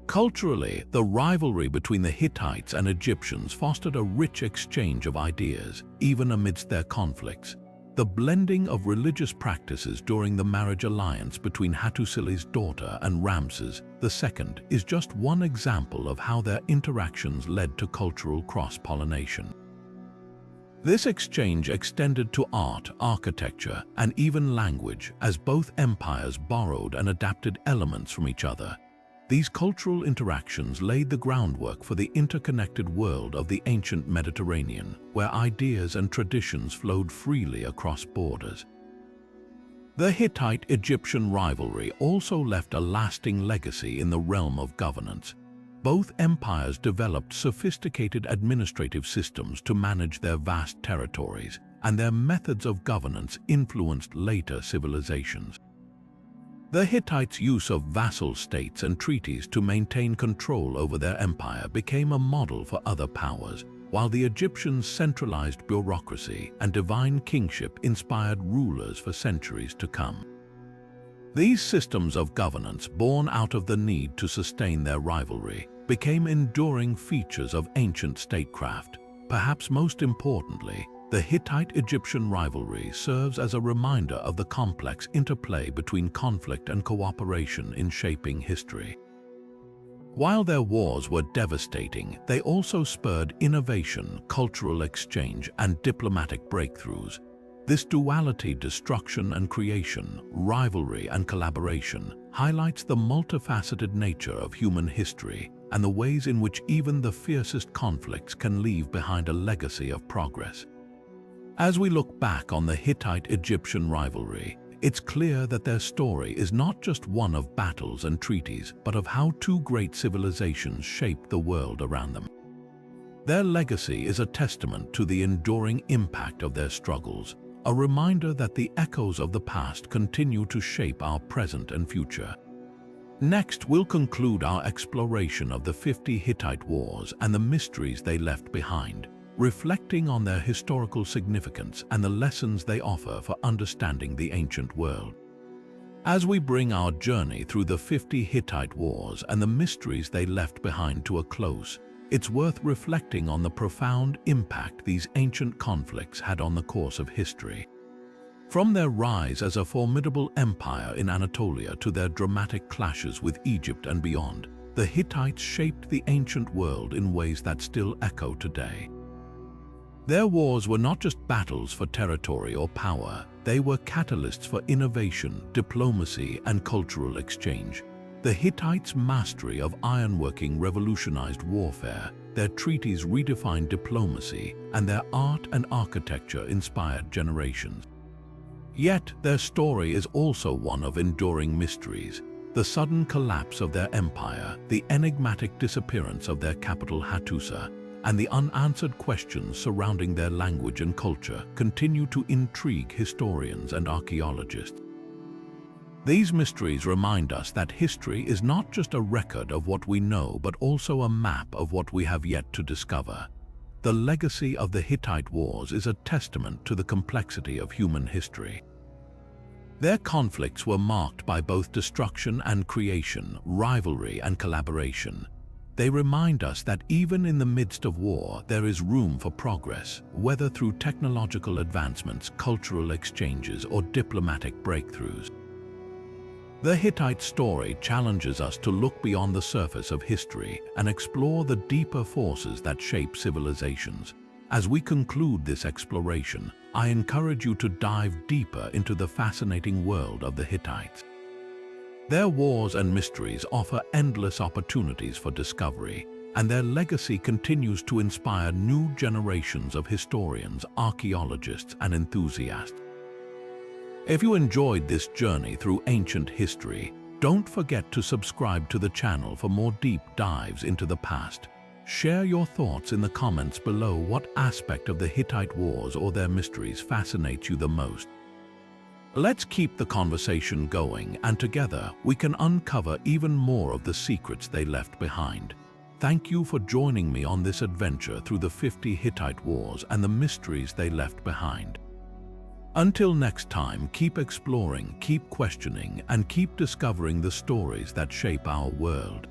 Culturally, the rivalry between the Hittites and Egyptians fostered a rich exchange of ideas, even amidst their conflicts. The blending of religious practices during the marriage alliance between Hattusa's daughter and Ramses II is just one example of how their interactions led to cultural cross-pollination. This exchange extended to art, architecture, and even language, as both empires borrowed and adapted elements from each other. These cultural interactions laid the groundwork for the interconnected world of the ancient Mediterranean, where ideas and traditions flowed freely across borders. The Hittite-Egyptian rivalry also left a lasting legacy in the realm of governance. Both empires developed sophisticated administrative systems to manage their vast territories, and their methods of governance influenced later civilizations. The Hittites' use of vassal states and treaties to maintain control over their empire became a model for other powers, while the Egyptians' centralized bureaucracy and divine kingship inspired rulers for centuries to come. These systems of governance, born out of the need to sustain their rivalry, became enduring features of ancient statecraft. Perhaps most importantly, the Hittite-Egyptian rivalry serves as a reminder of the complex interplay between conflict and cooperation in shaping history. While their wars were devastating, they also spurred innovation, cultural exchange, and diplomatic breakthroughs. This duality, destruction and creation, rivalry and collaboration, highlights the multifaceted nature of human history and the ways in which even the fiercest conflicts can leave behind a legacy of progress. As we look back on the Hittite-Egyptian rivalry, it's clear that their story is not just one of battles and treaties, but of how two great civilizations shaped the world around them. Their legacy is a testament to the enduring impact of their struggles, a reminder that the echoes of the past continue to shape our present and future. Next, we'll conclude our exploration of the 50 Hittite Wars and the mysteries they left behind, reflecting on their historical significance and the lessons they offer for understanding the ancient world. As we bring our journey through the 50 Hittite Wars and the mysteries they left behind to a close, it's worth reflecting on the profound impact these ancient conflicts had on the course of history. From their rise as a formidable empire in Anatolia to their dramatic clashes with Egypt and beyond, the Hittites shaped the ancient world in ways that still echo today. Their wars were not just battles for territory or power, they were catalysts for innovation, diplomacy, and cultural exchange. The Hittites' mastery of ironworking revolutionized warfare, their treaties redefined diplomacy, and their art and architecture inspired generations. Yet, their story is also one of enduring mysteries. The sudden collapse of their empire, the enigmatic disappearance of their capital Hattusa, and the unanswered questions surrounding their language and culture continue to intrigue historians and archaeologists. These mysteries remind us that history is not just a record of what we know, but also a map of what we have yet to discover. The legacy of the Hittite Wars is a testament to the complexity of human history. Their conflicts were marked by both destruction and creation, rivalry and collaboration. They remind us that even in the midst of war, there is room for progress, whether through technological advancements, cultural exchanges, or diplomatic breakthroughs. The Hittite story challenges us to look beyond the surface of history and explore the deeper forces that shape civilizations. As we conclude this exploration, I encourage you to dive deeper into the fascinating world of the Hittites. Their wars and mysteries offer endless opportunities for discovery, and their legacy continues to inspire new generations of historians, archaeologists, and enthusiasts. If you enjoyed this journey through ancient history, don't forget to subscribe to the channel for more deep dives into the past. Share your thoughts in the comments below. What aspect of the Hittite Wars or their mysteries fascinates you the most? Let's keep the conversation going, and together we can uncover even more of the secrets they left behind. Thank you for joining me on this adventure through the 50 Hittite Wars and the mysteries they left behind. Until next time, keep exploring, keep questioning, and keep discovering the stories that shape our world.